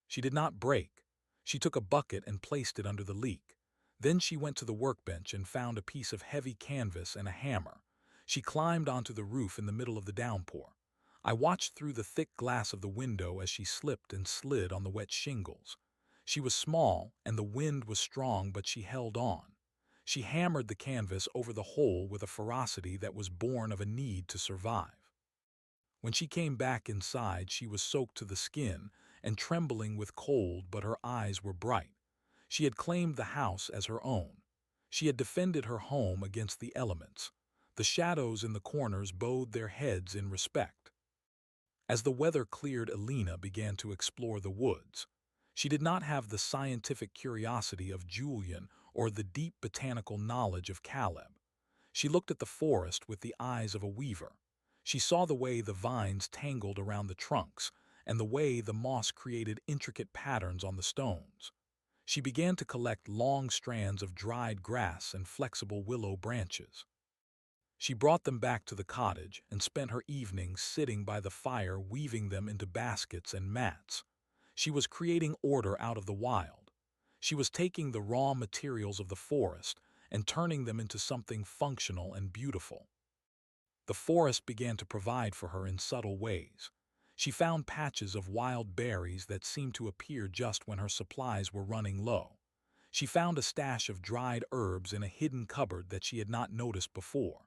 S1: She did not break. She took a bucket and placed it under the leak. Then she went to the workbench and found a piece of heavy canvas and a hammer. She climbed onto the roof in the middle of the downpour. I watched through the thick glass of the window as she slipped and slid on the wet shingles. She was small, and the wind was strong, but she held on. She hammered the canvas over the hole with a ferocity that was born of a need to survive. When she came back inside, she was soaked to the skin and trembling with cold, but her eyes were bright. She had claimed the house as her own. She had defended her home against the elements. The shadows in the corners bowed their heads in respect. As the weather cleared, Alina began to explore the woods. She did not have the scientific curiosity of Julian or the deep botanical knowledge of Caleb. She looked at the forest with the eyes of a weaver. She saw the way the vines tangled around the trunks and the way the moss created intricate patterns on the stones. She began to collect long strands of dried grass and flexible willow branches. She brought them back to the cottage and spent her evenings sitting by the fire weaving them into baskets and mats. She was creating order out of the wild. She was taking the raw materials of the forest and turning them into something functional and beautiful. The forest began to provide for her in subtle ways. She found patches of wild berries that seemed to appear just when her supplies were running low. She found a stash of dried herbs in a hidden cupboard that she had not noticed before.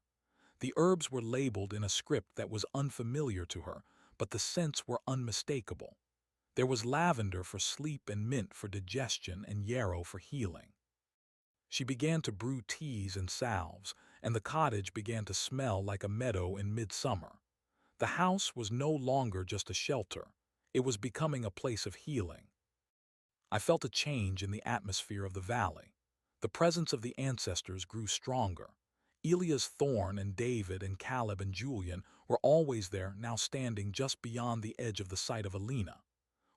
S1: The herbs were labeled in a script that was unfamiliar to her, but the scents were unmistakable. There was lavender for sleep and mint for digestion and yarrow for healing. She began to brew teas and salves, and the cottage began to smell like a meadow in midsummer. The house was no longer just a shelter. It was becoming a place of healing. I felt a change in the atmosphere of the valley. The presence of the ancestors grew stronger. Elia's Thorn and David and Caleb and Julian were always there, now standing just beyond the edge of the sight of Alina.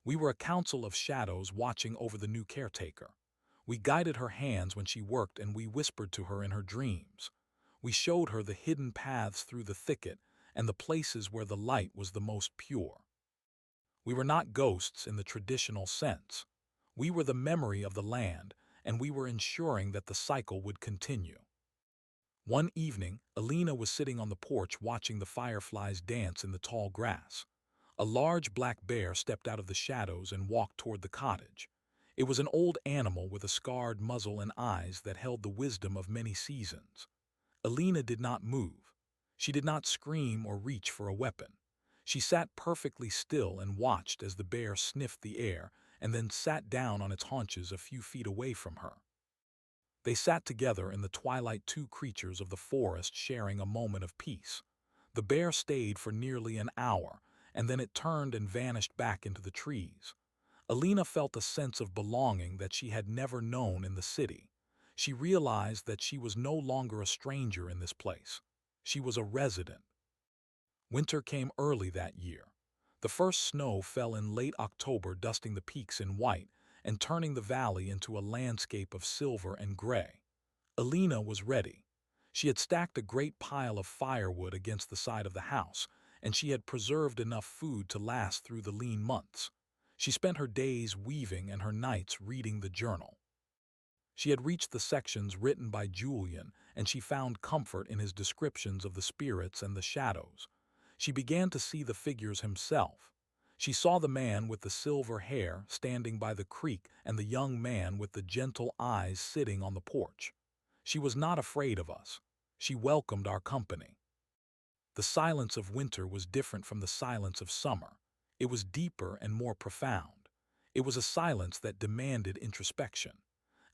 S1: We were a council of shadows watching over the new caretaker. We guided her hands when she worked and we whispered to her in her dreams. We showed her the hidden paths through the thicket and the places where the light was the most pure. We were not ghosts in the traditional sense. We were the memory of the land, and we were ensuring that the cycle would continue. One evening, Alina was sitting on the porch watching the fireflies dance in the tall grass. A large black bear stepped out of the shadows and walked toward the cottage. It was an old animal with a scarred muzzle and eyes that held the wisdom of many seasons. Alina did not move. She did not scream or reach for a weapon. She sat perfectly still and watched as the bear sniffed the air and then sat down on its haunches a few feet away from her. They sat together in the twilight, two creatures of the forest sharing a moment of peace. The bear stayed for nearly an hour, and then it turned and vanished back into the trees. Alina felt a sense of belonging that she had never known in the city. She realized that she was no longer a stranger in this place. She was a resident. Winter came early that year. The first snow fell in late October, dusting the peaks in white and turning the valley into a landscape of silver and gray. Alina was ready. She had stacked a great pile of firewood against the side of the house, and she had preserved enough food to last through the lean months. She spent her days weaving and her nights reading the journal. She had reached the sections written by Julian, and she found comfort in his descriptions of the spirits and the shadows. She began to see the figures himself. She saw the man with the silver hair standing by the creek and the young man with the gentle eyes sitting on the porch. She was not afraid of us. She welcomed our company. The silence of winter was different from the silence of summer. It was deeper and more profound. It was a silence that demanded introspection.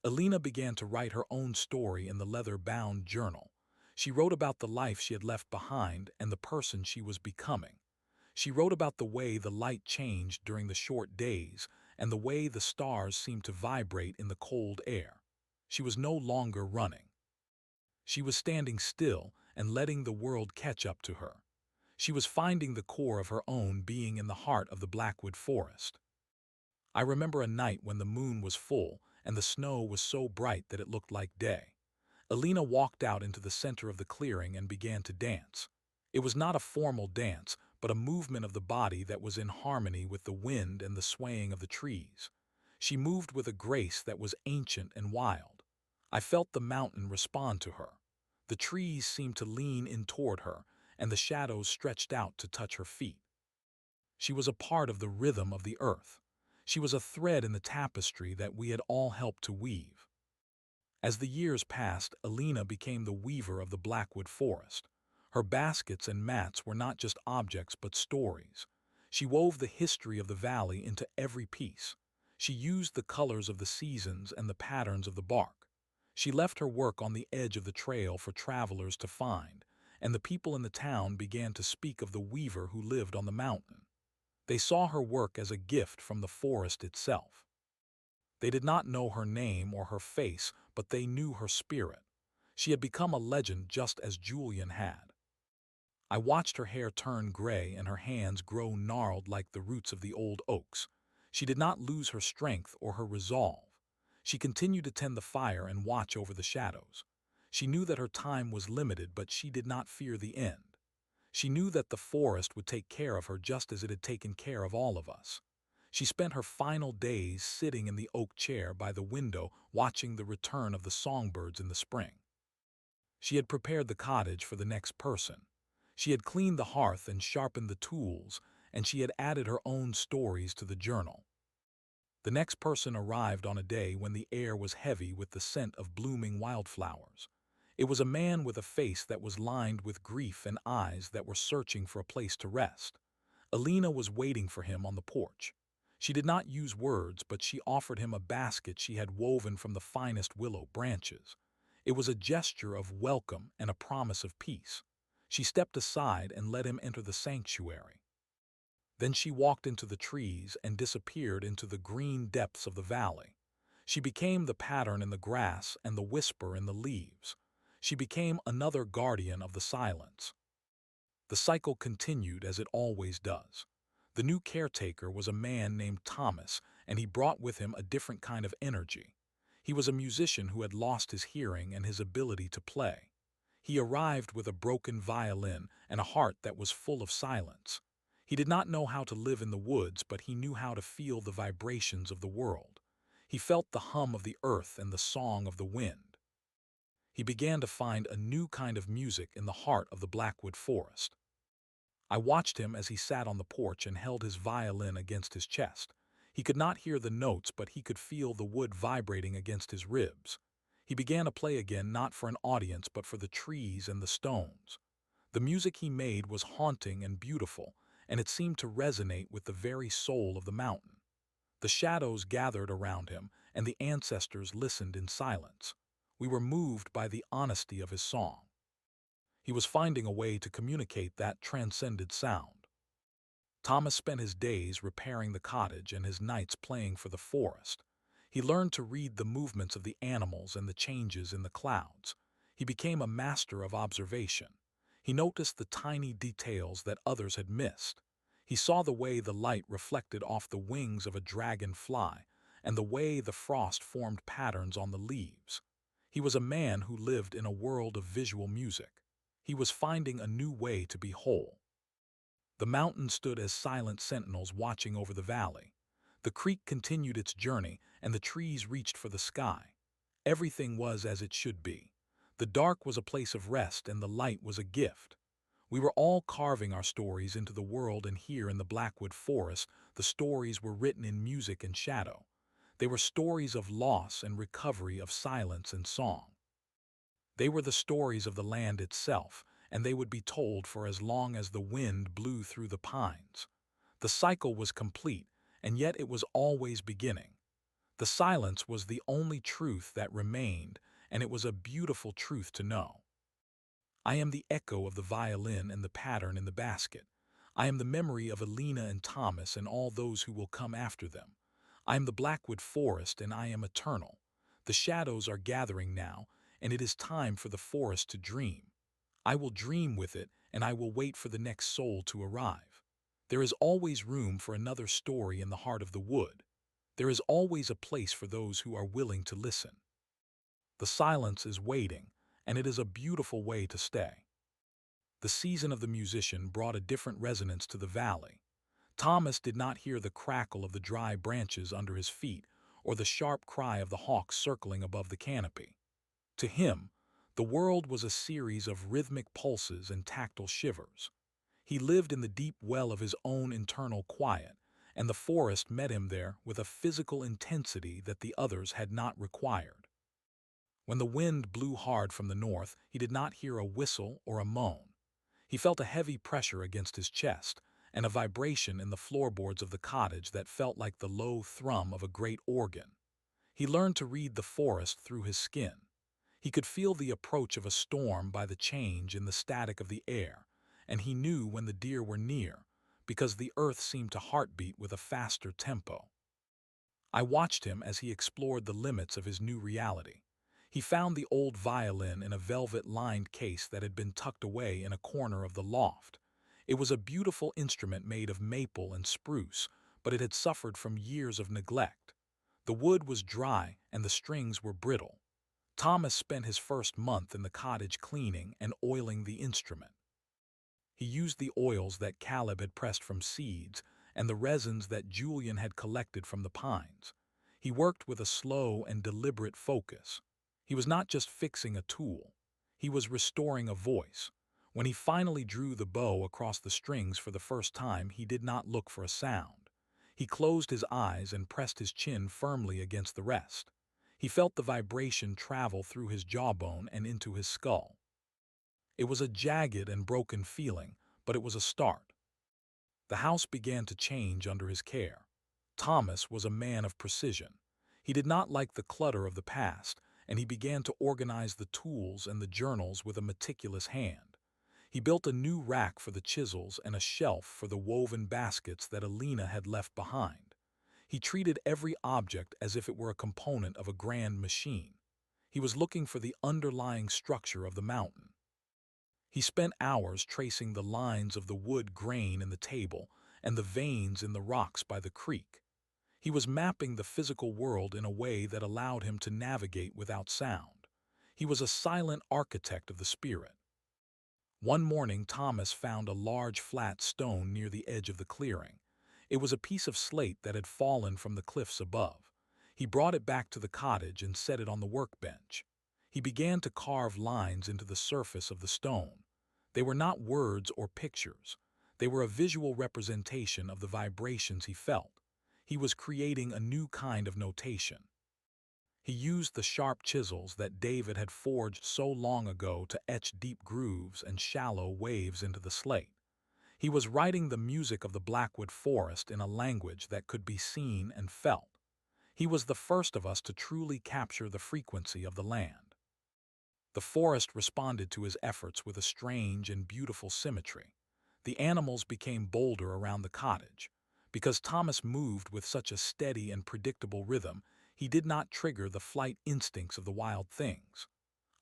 S1: Alina began to write her own story in the leather-bound journal. She wrote about the life she had left behind and the person she was becoming. She wrote about the way the light changed during the short days and the way the stars seemed to vibrate in the cold air. She was no longer running. She was standing still and letting the world catch up to her. She was finding the core of her own being in the heart of the Blackwood forest. I remember a night when the moon was full and the snow was so bright that it looked like day. Alina walked out into the center of the clearing and began to dance. It was not a formal dance, but a movement of the body that was in harmony with the wind and the swaying of the trees. She moved with a grace that was ancient and wild. I felt the mountain respond to her. The trees seemed to lean in toward her, and the shadows stretched out to touch her feet. She was a part of the rhythm of the earth. She was a thread in the tapestry that we had all helped to weave. As the years passed, Alina became the weaver of the Blackwood forest. Her baskets and mats were not just objects but stories. She wove the history of the valley into every piece. She used the colors of the seasons and the patterns of the bark. She left her work on the edge of the trail for travelers to find, and the people in the town began to speak of the weaver who lived on the mountain. They saw her work as a gift from the forest itself. They did not know her name or her face, but they knew her spirit. She had become a legend just as Julian had. I watched her hair turn gray and her hands grow gnarled like the roots of the old oaks. She did not lose her strength or her resolve. She continued to tend the fire and watch over the shadows. She knew that her time was limited, but she did not fear the end. She knew that the forest would take care of her just as it had taken care of all of us. She spent her final days sitting in the oak chair by the window watching the return of the songbirds in the spring. She had prepared the cottage for the next person. She had cleaned the hearth and sharpened the tools, and she had added her own stories to the journal. The next person arrived on a day when the air was heavy with the scent of blooming wildflowers. It was a man with a face that was lined with grief and eyes that were searching for a place to rest. Alina was waiting for him on the porch. She did not use words, but she offered him a basket she had woven from the finest willow branches. It was a gesture of welcome and a promise of peace. She stepped aside and let him enter the sanctuary. Then she walked into the trees and disappeared into the green depths of the valley. She became the pattern in the grass and the whisper in the leaves. She became another guardian of the silence. The cycle continued as it always does. The new caretaker was a man named Thomas, and he brought with him a different kind of energy. He was a musician who had lost his hearing and his ability to play. He arrived with a broken violin and a heart that was full of silence. He did not know how to live in the woods, but he knew how to feel the vibrations of the world. He felt the hum of the earth and the song of the wind. He began to find a new kind of music in the heart of the Blackwood forest. I watched him as he sat on the porch and held his violin against his chest. He could not hear the notes, but he could feel the wood vibrating against his ribs. He began to play again, not for an audience, but for the trees and the stones. The music he made was haunting and beautiful, and it seemed to resonate with the very soul of the mountain. The shadows gathered around him, and the ancestors listened in silence. We were moved by the honesty of his song. He was finding a way to communicate that transcended sound. Thomas spent his days repairing the cottage and his nights playing for the forest. He learned to read the movements of the animals and the changes in the clouds. He became a master of observation. He noticed the tiny details that others had missed. He saw the way the light reflected off the wings of a dragonfly and the way the frost formed patterns on the leaves. He was a man who lived in a world of visual music. He was finding a new way to be whole. The mountains stood as silent sentinels watching over the valley. The creek continued its journey, and the trees reached for the sky. Everything was as it should be. The dark was a place of rest, and the light was a gift. We were all carving our stories into the world, and here in the Blackwood Forest, the stories were written in music and shadow. They were stories of loss and recovery, of silence and song. They were the stories of the land itself, and they would be told for as long as the wind blew through the pines. The cycle was complete, and yet it was always beginning. The silence was the only truth that remained, and it was a beautiful truth to know. I am the echo of the violin and the pattern in the basket. I am the memory of Alina and Thomas and all those who will come after them. I am the Blackwood Forest, and I am eternal. The shadows are gathering now, and it is time for the forest to dream. I will dream with it, and I will wait for the next soul to arrive. There is always room for another story in the heart of the wood. There is always a place for those who are willing to listen. The silence is waiting, and it is a beautiful way to stay. The season of the musician brought a different resonance to the valley. Thomas did not hear the crackle of the dry branches under his feet or the sharp cry of the hawk circling above the canopy. To him, the world was a series of rhythmic pulses and tactile shivers. He lived in the deep well of his own internal quiet, and the forest met him there with a physical intensity that the others had not required. When the wind blew hard from the north, he did not hear a whistle or a moan. He felt a heavy pressure against his chest, and a vibration in the floorboards of the cottage that felt like the low thrum of a great organ. He learned to read the forest through his skin. He could feel the approach of a storm by the change in the static of the air, and he knew when the deer were near, because the earth seemed to heartbeat with a faster tempo. I watched him as he explored the limits of his new reality. He found the old violin in a velvet-lined case that had been tucked away in a corner of the loft. It was a beautiful instrument made of maple and spruce, but it had suffered from years of neglect. The wood was dry and the strings were brittle. Thomas spent his first month in the cottage cleaning and oiling the instrument. He used the oils that Caleb had pressed from seeds and the resins that Julian had collected from the pines. He worked with a slow and deliberate focus. He was not just fixing a tool, he was restoring a voice. When he finally drew the bow across the strings for the first time, he did not look for a sound. He closed his eyes and pressed his chin firmly against the rest. He felt the vibration travel through his jawbone and into his skull. It was a jagged and broken feeling, but it was a start. The house began to change under his care. Thomas was a man of precision. He did not like the clutter of the past, and he began to organize the tools and the journals with a meticulous hand. He built a new rack for the chisels and a shelf for the woven baskets that Alina had left behind. He treated every object as if it were a component of a grand machine. He was looking for the underlying structure of the mountain. He spent hours tracing the lines of the wood grain in the table and the veins in the rocks by the creek. He was mapping the physical world in a way that allowed him to navigate without sound. He was a silent architect of the spirit. One morning, Thomas found a large flat stone near the edge of the clearing. It was a piece of slate that had fallen from the cliffs above. He brought it back to the cottage and set it on the workbench. He began to carve lines into the surface of the stone. They were not words or pictures. They were a visual representation of the vibrations he felt. He was creating a new kind of notation. He used the sharp chisels that David had forged so long ago to etch deep grooves and shallow waves into the slate. He was writing the music of the Blackwood Forest in a language that could be seen and felt. He was the first of us to truly capture the frequency of the land. The forest responded to his efforts with a strange and beautiful symmetry. The animals became bolder around the cottage. Because Thomas moved with such a steady and predictable rhythm, he did not trigger the flight instincts of the wild things.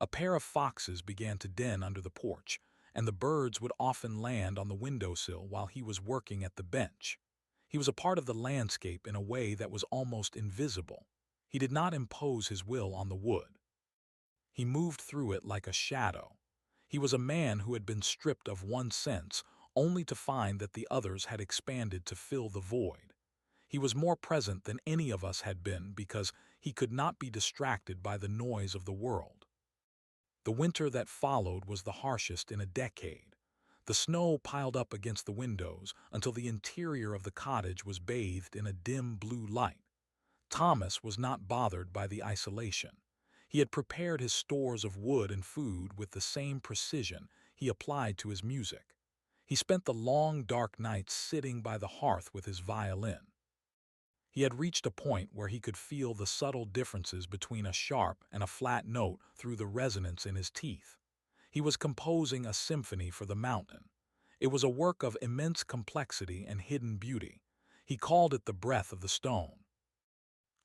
S1: A pair of foxes began to den under the porch, and the birds would often land on the windowsill while he was working at the bench. He was a part of the landscape in a way that was almost invisible. He did not impose his will on the wood. He moved through it like a shadow. He was a man who had been stripped of one sense, only to find that the others had expanded to fill the void. He was more present than any of us had been because he could not be distracted by the noise of the world. The winter that followed was the harshest in a decade. The snow piled up against the windows until the interior of the cottage was bathed in a dim blue light. Thomas was not bothered by the isolation. He had prepared his stores of wood and food with the same precision he applied to his music. He spent the long, dark nights sitting by the hearth with his violin. He had reached a point where he could feel the subtle differences between a sharp and a flat note through the resonance in his teeth. He was composing a symphony for the mountain. It was a work of immense complexity and hidden beauty. He called it the breath of the stone.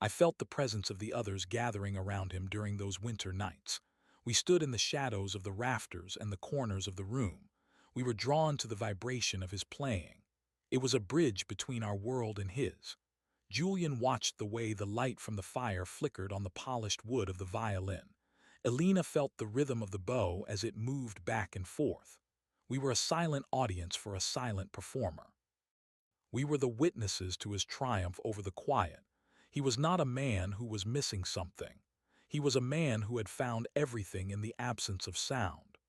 S1: I felt the presence of the others gathering around him during those winter nights. We stood in the shadows of the rafters and the corners of the room. We were drawn to the vibration of his playing. It was a bridge between our world and his. Julian watched the way the light from the fire flickered on the polished wood of the violin. Alina felt the rhythm of the bow as it moved back and forth. We were a silent audience for a silent performer. We were the witnesses to his triumph over the quiet. He was not a man who was missing something. He was a man who had found everything in the absence of sound.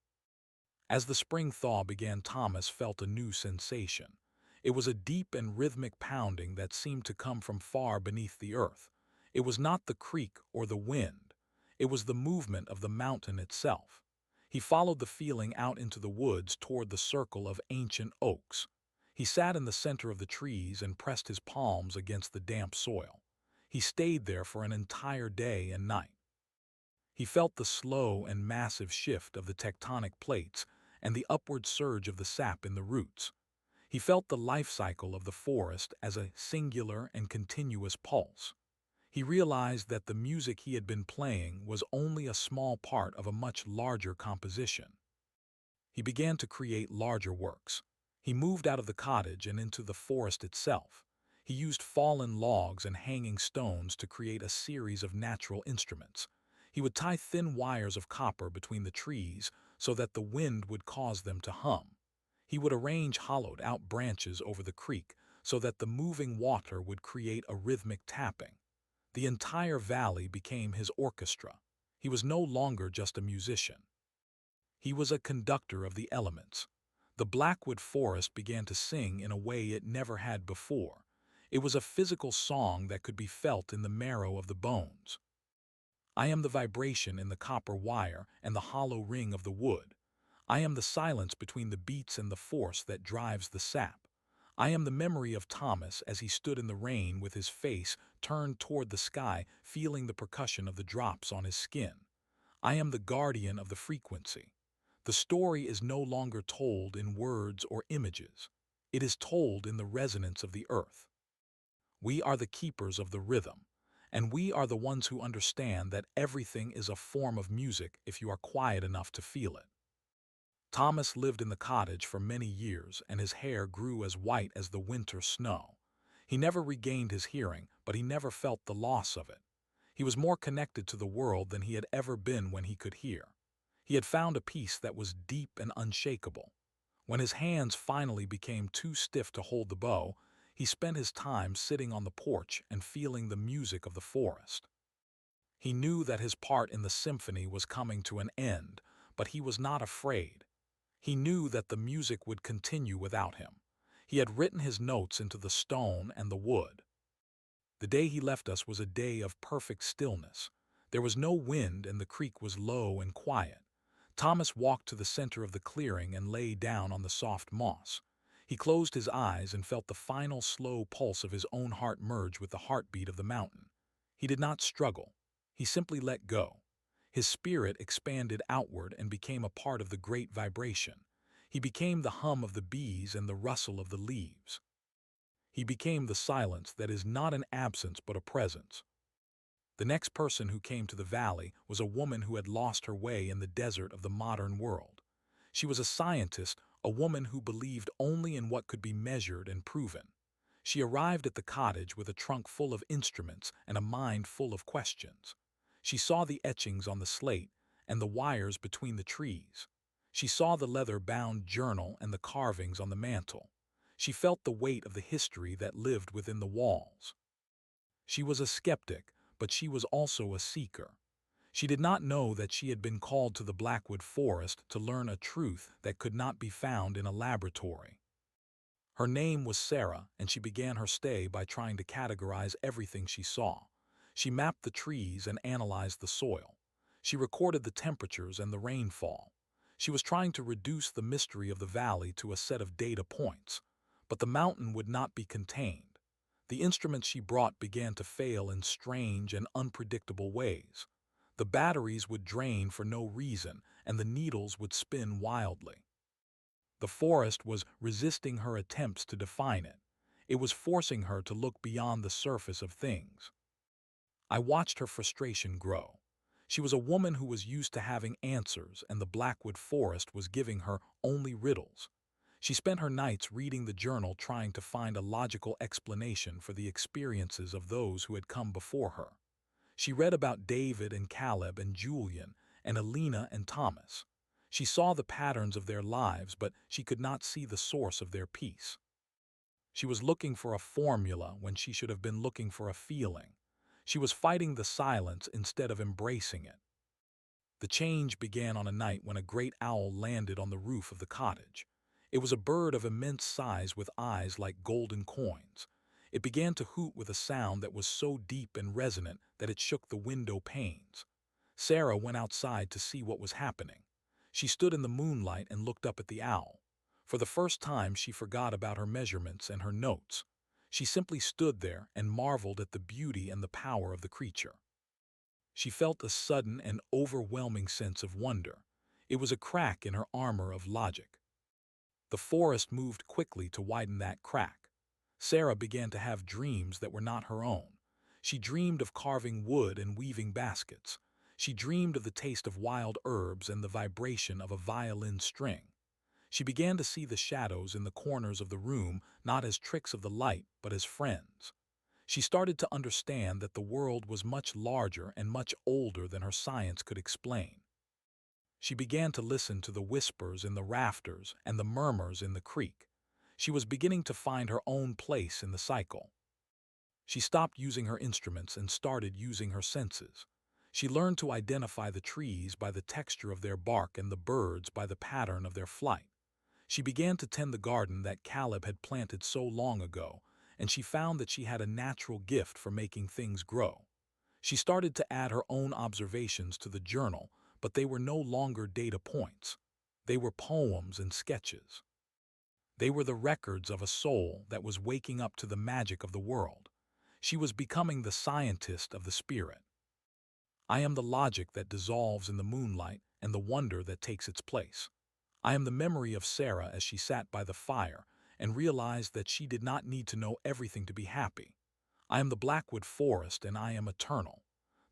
S1: As the spring thaw began, Thomas felt a new sensation. It was a deep and rhythmic pounding that seemed to come from far beneath the earth. It was not the creak or the wind. It was the movement of the mountain itself. He followed the feeling out into the woods toward the circle of ancient oaks. He sat in the center of the trees and pressed his palms against the damp soil. He stayed there for an entire day and night. He felt the slow and massive shift of the tectonic plates and the upward surge of the sap in the roots. He felt the life cycle of the forest as a singular and continuous pulse. He realized that the music he had been playing was only a small part of a much larger composition. He began to create larger works. He moved out of the cottage and into the forest itself. He used fallen logs and hanging stones to create a series of natural instruments. He would tie thin wires of copper between the trees so that the wind would cause them to hum. He would arrange hollowed-out branches over the creek so that the moving water would create a rhythmic tapping. The entire valley became his orchestra. He was no longer just a musician. He was a conductor of the elements. The Blackwood Forest began to sing in a way it never had before. It was a physical song that could be felt in the marrow of the bones. I am the vibration in the copper wire and the hollow ring of the wood. I am the silence between the beats and the force that drives the sap. I am the memory of Thomas as he stood in the rain with his face turned toward the sky, feeling the percussion of the drops on his skin. I am the guardian of the frequency. The story is no longer told in words or images. It is told in the resonance of the earth. We are the keepers of the rhythm, and we are the ones who understand that everything is a form of music if you are quiet enough to feel it. Thomas lived in the cottage for many years, and his hair grew as white as the winter snow. He never regained his hearing, but he never felt the loss of it. He was more connected to the world than he had ever been when he could hear. He had found a peace that was deep and unshakable. When his hands finally became too stiff to hold the bow, he spent his time sitting on the porch and feeling the music of the forest. He knew that his part in the symphony was coming to an end, but he was not afraid. He knew that the music would continue without him. He had written his notes into the stone and the wood. The day he left us was a day of perfect stillness. There was no wind and the creek was low and quiet. Thomas walked to the center of the clearing and lay down on the soft moss. He closed his eyes and felt the final slow pulse of his own heart merge with the heartbeat of the mountain. He did not struggle. He simply let go. His spirit expanded outward and became a part of the great vibration. He became the hum of the bees and the rustle of the leaves. He became the silence that is not an absence but a presence. The next person who came to the valley was a woman who had lost her way in the desert of the modern world. She was a scientist, a woman who believed only in what could be measured and proven. She arrived at the cottage with a trunk full of instruments and a mind full of questions. She saw the etchings on the slate and the wires between the trees. She saw the leather-bound journal and the carvings on the mantel. She felt the weight of the history that lived within the walls. She was a skeptic, but she was also a seeker. She did not know that she had been called to the Blackwood Forest to learn a truth that could not be found in a laboratory. Her name was Sarah, and she began her stay by trying to categorize everything she saw. She mapped the trees and analyzed the soil. She recorded the temperatures and the rainfall. She was trying to reduce the mystery of the valley to a set of data points. But the mountain would not be contained. The instruments she brought began to fail in strange and unpredictable ways. The batteries would drain for no reason, and the needles would spin wildly. The forest was resisting her attempts to define it. It was forcing her to look beyond the surface of things. I watched her frustration grow. She was a woman who was used to having answers, and the Blackwood Forest was giving her only riddles. She spent her nights reading the journal trying to find a logical explanation for the experiences of those who had come before her. She read about David and Caleb and Julian and Alina and Thomas. She saw the patterns of their lives, but she could not see the source of their peace. She was looking for a formula when she should have been looking for a feeling. She was fighting the silence instead of embracing it. The change began on a night when a great owl landed on the roof of the cottage. It was a bird of immense size with eyes like golden coins. It began to hoot with a sound that was so deep and resonant that it shook the window panes. Sarah went outside to see what was happening. She stood in the moonlight and looked up at the owl. For the first time, she forgot about her measurements and her notes. She simply stood there and marveled at the beauty and the power of the creature. She felt a sudden and overwhelming sense of wonder. It was a crack in her armor of logic. The forest moved quickly to widen that crack. Sarah began to have dreams that were not her own. She dreamed of carving wood and weaving baskets. She dreamed of the taste of wild herbs and the vibration of a violin string. She began to see the shadows in the corners of the room not as tricks of the light, but as friends. She started to understand that the world was much larger and much older than her science could explain. She began to listen to the whispers in the rafters and the murmurs in the creek. She was beginning to find her own place in the cycle. She stopped using her instruments and started using her senses. She learned to identify the trees by the texture of their bark and the birds by the pattern of their flight. She began to tend the garden that Caleb had planted so long ago, and she found that she had a natural gift for making things grow. She started to add her own observations to the journal, but they were no longer data points. They were poems and sketches. They were the records of a soul that was waking up to the magic of the world. She was becoming the scientist of the spirit. I am the logic that dissolves in the moonlight and the wonder that takes its place. I am the memory of Sarah as she sat by the fire and realized that she did not need to know everything to be happy. I am the Blackwood Forest and I am eternal.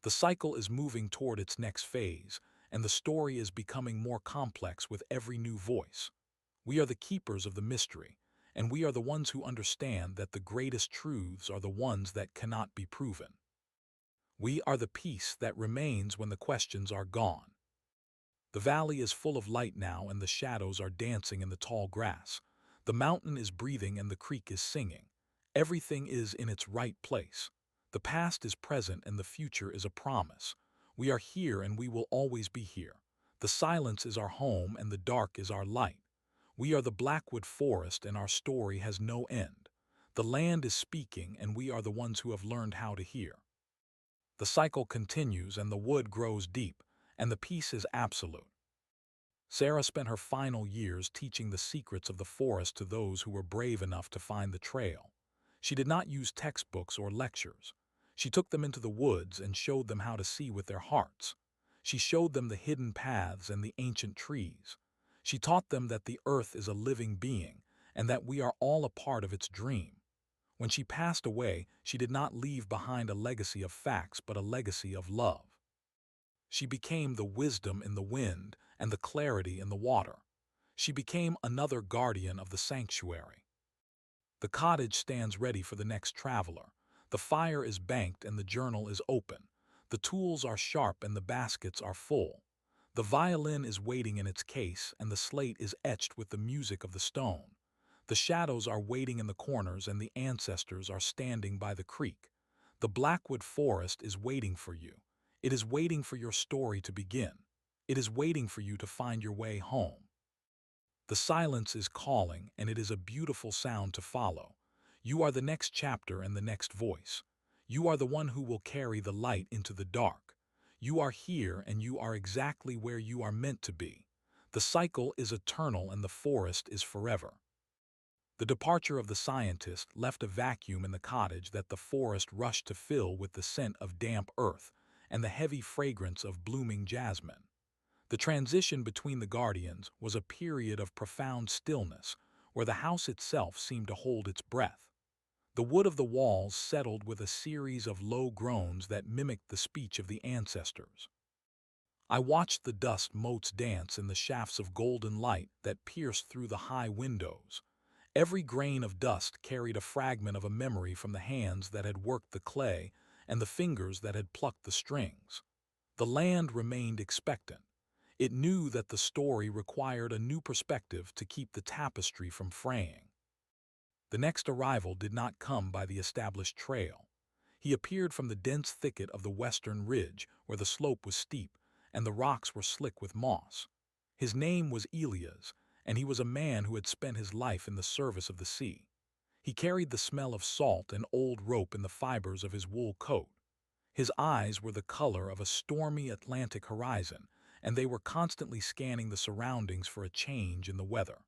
S1: The cycle is moving toward its next phase, and the story is becoming more complex with every new voice. We are the keepers of the mystery, and we are the ones who understand that the greatest truths are the ones that cannot be proven. We are the peace that remains when the questions are gone. The valley is full of light now and the shadows are dancing in the tall grass. The mountain is breathing and the creek is singing. Everything is in its right place. The past is present and the future is a promise. We are here and we will always be here. The silence is our home and the dark is our light. We are the Blackwood Forest and our story has no end. The land is speaking and we are the ones who have learned how to hear. The cycle continues and the wood grows deep, and the peace is absolute. Sarah spent her final years teaching the secrets of the forest to those who were brave enough to find the trail. She did not use textbooks or lectures. She took them into the woods and showed them how to see with their hearts. She showed them the hidden paths and the ancient trees. She taught them that the earth is a living being and that we are all a part of its dream. When she passed away, she did not leave behind a legacy of facts but a legacy of love. She became the wisdom in the wind and the clarity in the water. She became another guardian of the sanctuary. The cottage stands ready for the next traveler. The fire is banked and the journal is open. The tools are sharp and the baskets are full. The violin is waiting in its case and the slate is etched with the music of the stone. The shadows are waiting in the corners and the ancestors are standing by the creek. The Blackwood Forest is waiting for you. It is waiting for your story to begin. It is waiting for you to find your way home. The silence is calling, and it is a beautiful sound to follow. You are the next chapter and the next voice. You are the one who will carry the light into the dark. You are here and you are exactly where you are meant to be. The cycle is eternal and the forest is forever. The departure of the scientist left a vacuum in the cottage that the forest rushed to fill with the scent of damp earth and the heavy fragrance of blooming jasmine. The transition between the guardians was a period of profound stillness, where the house itself seemed to hold its breath. The wood of the walls settled with a series of low groans that mimicked the speech of the ancestors. I watched the dust motes dance in the shafts of golden light that pierced through the high windows. Every grain of dust carried a fragment of a memory from the hands that had worked the clay and the fingers that had plucked the strings. The land remained expectant. It knew that the story required a new perspective to keep the tapestry from fraying. The next arrival did not come by the established trail. He appeared from the dense thicket of the western ridge, where the slope was steep and the rocks were slick with moss. His name was Elias, and he was a man who had spent his life in the service of the sea. He carried the smell of salt and old rope in the fibers of his wool coat. His eyes were the color of a stormy Atlantic horizon, and they were constantly scanning the surroundings for a change in the weather.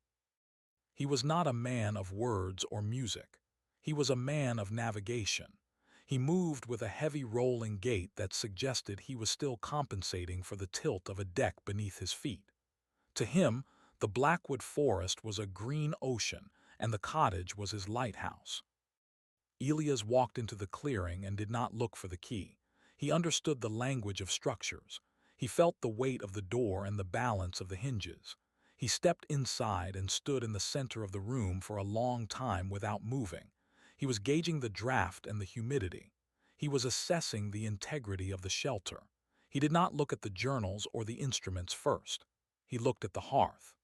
S1: He was not a man of words or music. He was a man of navigation. He moved with a heavy rolling gait that suggested he was still compensating for the tilt of a deck beneath his feet. To him, the Blackwood Forest was a green ocean, and the cottage was his lighthouse. Elias walked into the clearing and did not look for the key. He understood the language of structures. He felt the weight of the door and the balance of the hinges. He stepped inside and stood in the center of the room for a long time without moving. He was gauging the draft and the humidity. He was assessing the integrity of the shelter. He did not look at the journals or the instruments first. He looked at the hearth.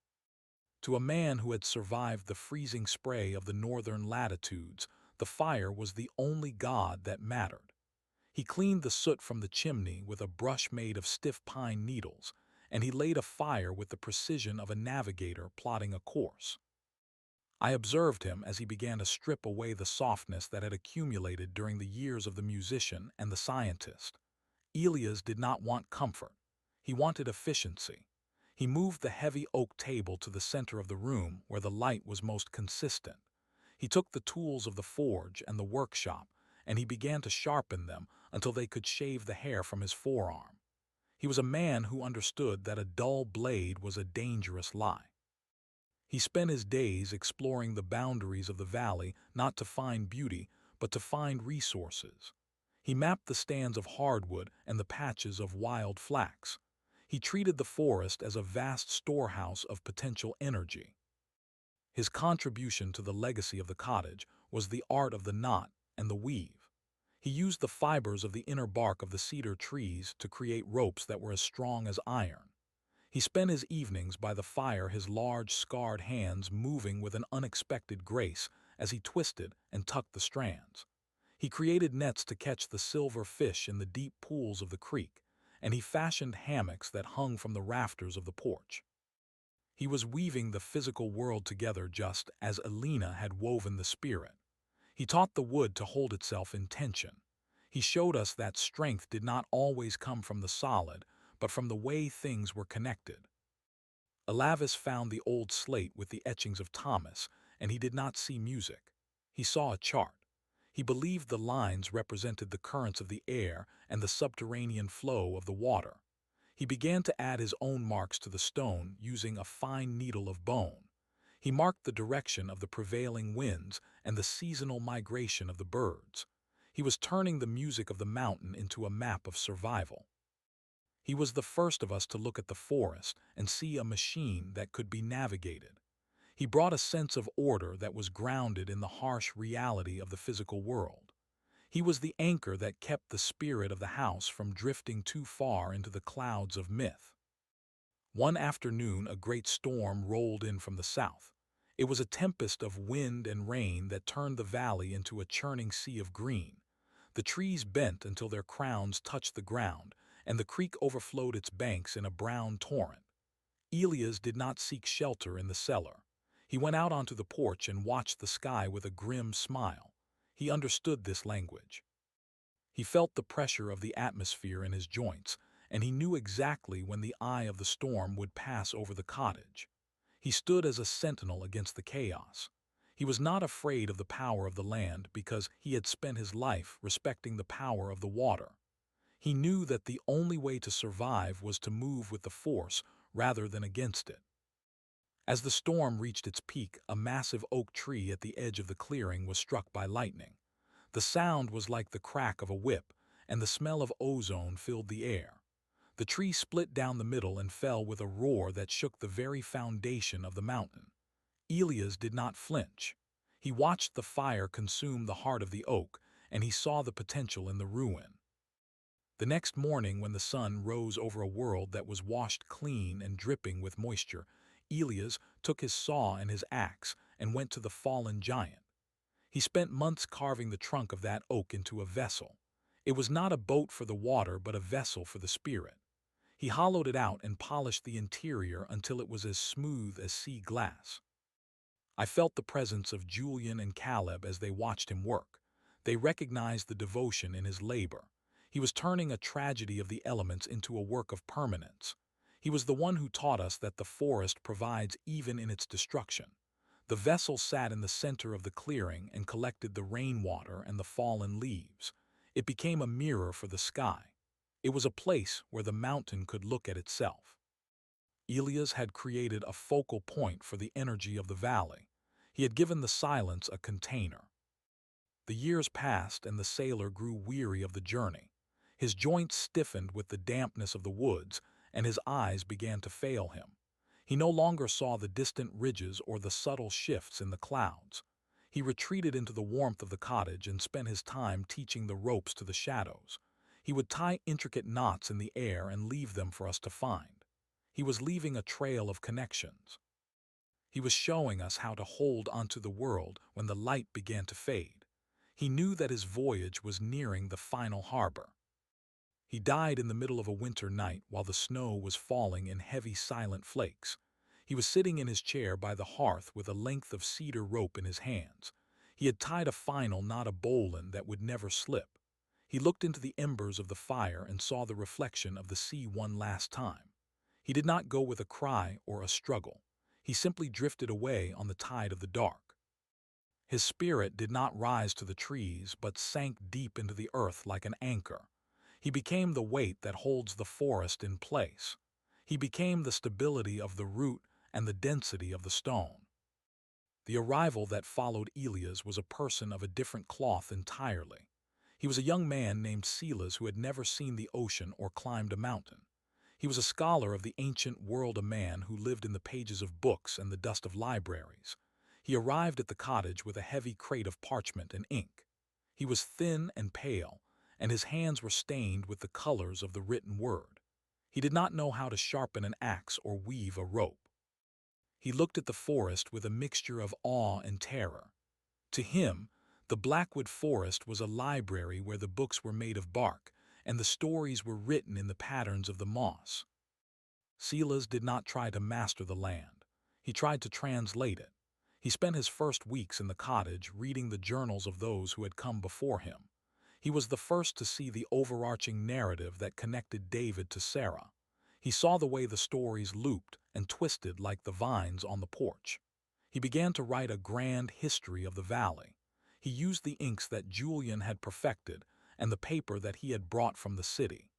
S1: To a man who had survived the freezing spray of the northern latitudes, the fire was the only god that mattered. He cleaned the soot from the chimney with a brush made of stiff pine needles, and he laid a fire with the precision of a navigator plotting a course. I observed him as he began to strip away the softness that had accumulated during the years of the musician and the scientist. Elias did not want comfort. He wanted efficiency. He moved the heavy oak table to the center of the room where the light was most consistent. He took the tools of the forge and the workshop, and he began to sharpen them until they could shave the hair from his forearm. He was a man who understood that a dull blade was a dangerous lie. He spent his days exploring the boundaries of the valley not to find beauty, but to find resources. He mapped the stands of hardwood and the patches of wild flax. He treated the forest as a vast storehouse of potential energy. His contribution to the legacy of the cottage was the art of the knot and the weave. He used the fibers of the inner bark of the cedar trees to create ropes that were as strong as iron. He spent his evenings by the fire, his large, scarred hands moving with an unexpected grace as he twisted and tucked the strands. He created nets to catch the silver fish in the deep pools of the creek, and he fashioned hammocks that hung from the rafters of the porch. He was weaving the physical world together just as Elena had woven the spirit. He taught the wood to hold itself in tension. He showed us that strength did not always come from the solid, but from the way things were connected. Alavis found the old slate with the etchings of Thomas, and he did not see music. He saw a chart. He believed the lines represented the currents of the air and the subterranean flow of the water. He began to add his own marks to the stone using a fine needle of bone. He marked the direction of the prevailing winds and the seasonal migration of the birds. He was turning the music of the mountain into a map of survival. He was the first of us to look at the forest and see a machine that could be navigated. He brought a sense of order that was grounded in the harsh reality of the physical world. He was the anchor that kept the spirit of the house from drifting too far into the clouds of myth. One afternoon, a great storm rolled in from the south. It was a tempest of wind and rain that turned the valley into a churning sea of green. The trees bent until their crowns touched the ground, and the creek overflowed its banks in a brown torrent. Elias did not seek shelter in the cellar. He went out onto the porch and watched the sky with a grim smile. He understood this language. He felt the pressure of the atmosphere in his joints, and he knew exactly when the eye of the storm would pass over the cottage. He stood as a sentinel against the chaos. He was not afraid of the power of the land because he had spent his life respecting the power of the water. He knew that the only way to survive was to move with the force rather than against it. As the storm reached its peak, a massive oak tree at the edge of the clearing was struck by lightning. The sound was like the crack of a whip, and the smell of ozone filled the air. The tree split down the middle and fell with a roar that shook the very foundation of the mountain. Elias did not flinch. He watched the fire consume the heart of the oak, and he saw the potential in the ruin. The next morning, when the sun rose over a world that was washed clean and dripping with moisture, Elias took his saw and his axe and went to the fallen giant. He spent months carving the trunk of that oak into a vessel. It was not a boat for the water, but a vessel for the spirit. He hollowed it out and polished the interior until it was as smooth as sea glass. I felt the presence of Julian and Caleb as they watched him work. They recognized the devotion in his labor. He was turning a tragedy of the elements into a work of permanence. He was the one who taught us that the forest provides even in its destruction. The vessel sat in the center of the clearing and collected the rainwater and the fallen leaves. It became a mirror for the sky. It was a place where the mountain could look at itself. Elias had created a focal point for the energy of the valley. He had given the silence a container. The years passed and the sailor grew weary of the journey. His joints stiffened with the dampness of the woods, and his eyes began to fail him. He no longer saw the distant ridges or the subtle shifts in the clouds. He retreated into the warmth of the cottage and spent his time teaching the ropes to the shadows. He would tie intricate knots in the air and leave them for us to find. He was leaving a trail of connections. He was showing us how to hold onto the world when the light began to fade. He knew that his voyage was nearing the final harbor. He died in the middle of a winter night while the snow was falling in heavy, silent flakes. He was sitting in his chair by the hearth with a length of cedar rope in his hands. He had tied a final knot of bowline that would never slip. He looked into the embers of the fire and saw the reflection of the sea one last time. He did not go with a cry or a struggle. He simply drifted away on the tide of the dark. His spirit did not rise to the trees, but sank deep into the earth like an anchor. He became the weight that holds the forest in place. He became the stability of the root and the density of the stone. The arrival that followed Elias was a person of a different cloth entirely. He was a young man named Silas who had never seen the ocean or climbed a mountain. He was a scholar of the ancient world, a man who lived in the pages of books and the dust of libraries. He arrived at the cottage with a heavy crate of parchment and ink. He was thin and pale, and his hands were stained with the colors of the written word. He did not know how to sharpen an axe or weave a rope. He looked at the forest with a mixture of awe and terror. To him, the Blackwood Forest was a library where the books were made of bark, and the stories were written in the patterns of the moss. Silas did not try to master the land. He tried to translate it. He spent his first weeks in the cottage reading the journals of those who had come before him. He was the first to see the overarching narrative that connected David to Sarah. He saw the way the stories looped and twisted like the vines on the porch. He began to write a grand history of the valley. He used the inks that Julian had perfected and the paper that he had brought from the city.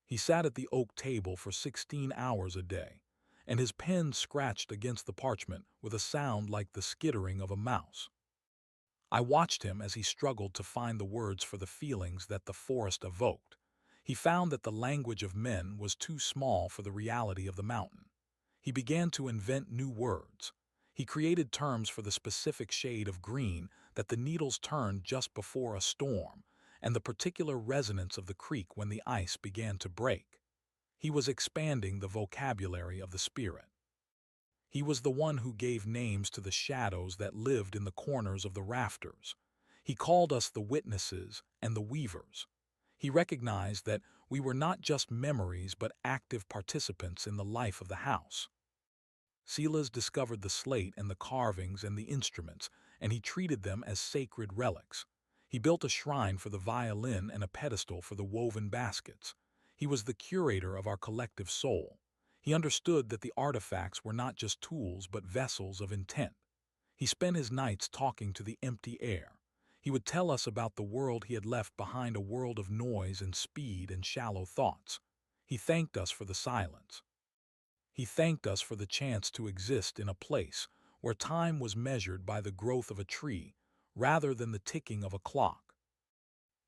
S1: He sat at the oak table for 16 hours a day, and his pen scratched against the parchment with a sound like the skittering of a mouse. I watched him as he struggled to find the words for the feelings that the forest evoked. He found that the language of men was too small for the reality of the mountain. He began to invent new words. He created terms for the specific shade of green that the needles turned just before a storm, and the particular resonance of the creek when the ice began to break. He was expanding the vocabulary of the spirit. He was the one who gave names to the shadows that lived in the corners of the rafters. He called us the witnesses and the weavers. He recognized that we were not just memories but active participants in the life of the house. Silas discovered the slate and the carvings and the instruments, and he treated them as sacred relics. He built a shrine for the violin and a pedestal for the woven baskets. He was the curator of our collective soul. He understood that the artifacts were not just tools but vessels of intent. He spent his nights talking to the empty air. He would tell us about the world he had left behind, a world of noise and speed and shallow thoughts. He thanked us for the silence. He thanked us for the chance to exist in a place where time was measured by the growth of a tree rather than the ticking of a clock.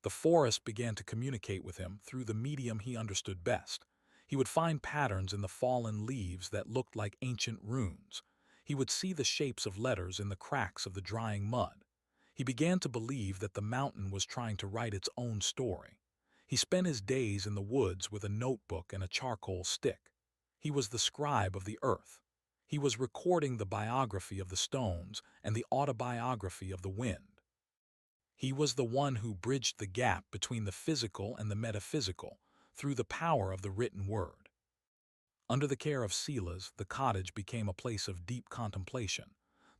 S1: The forest began to communicate with him through the medium he understood best. He would find patterns in the fallen leaves that looked like ancient runes. He would see the shapes of letters in the cracks of the drying mud. He began to believe that the mountain was trying to write its own story. He spent his days in the woods with a notebook and a charcoal stick. He was the scribe of the earth. He was recording the biography of the stones and the autobiography of the wind. He was the one who bridged the gap between the physical and the metaphysical through the power of the written word. Under the care of Silas, the cottage became a place of deep contemplation.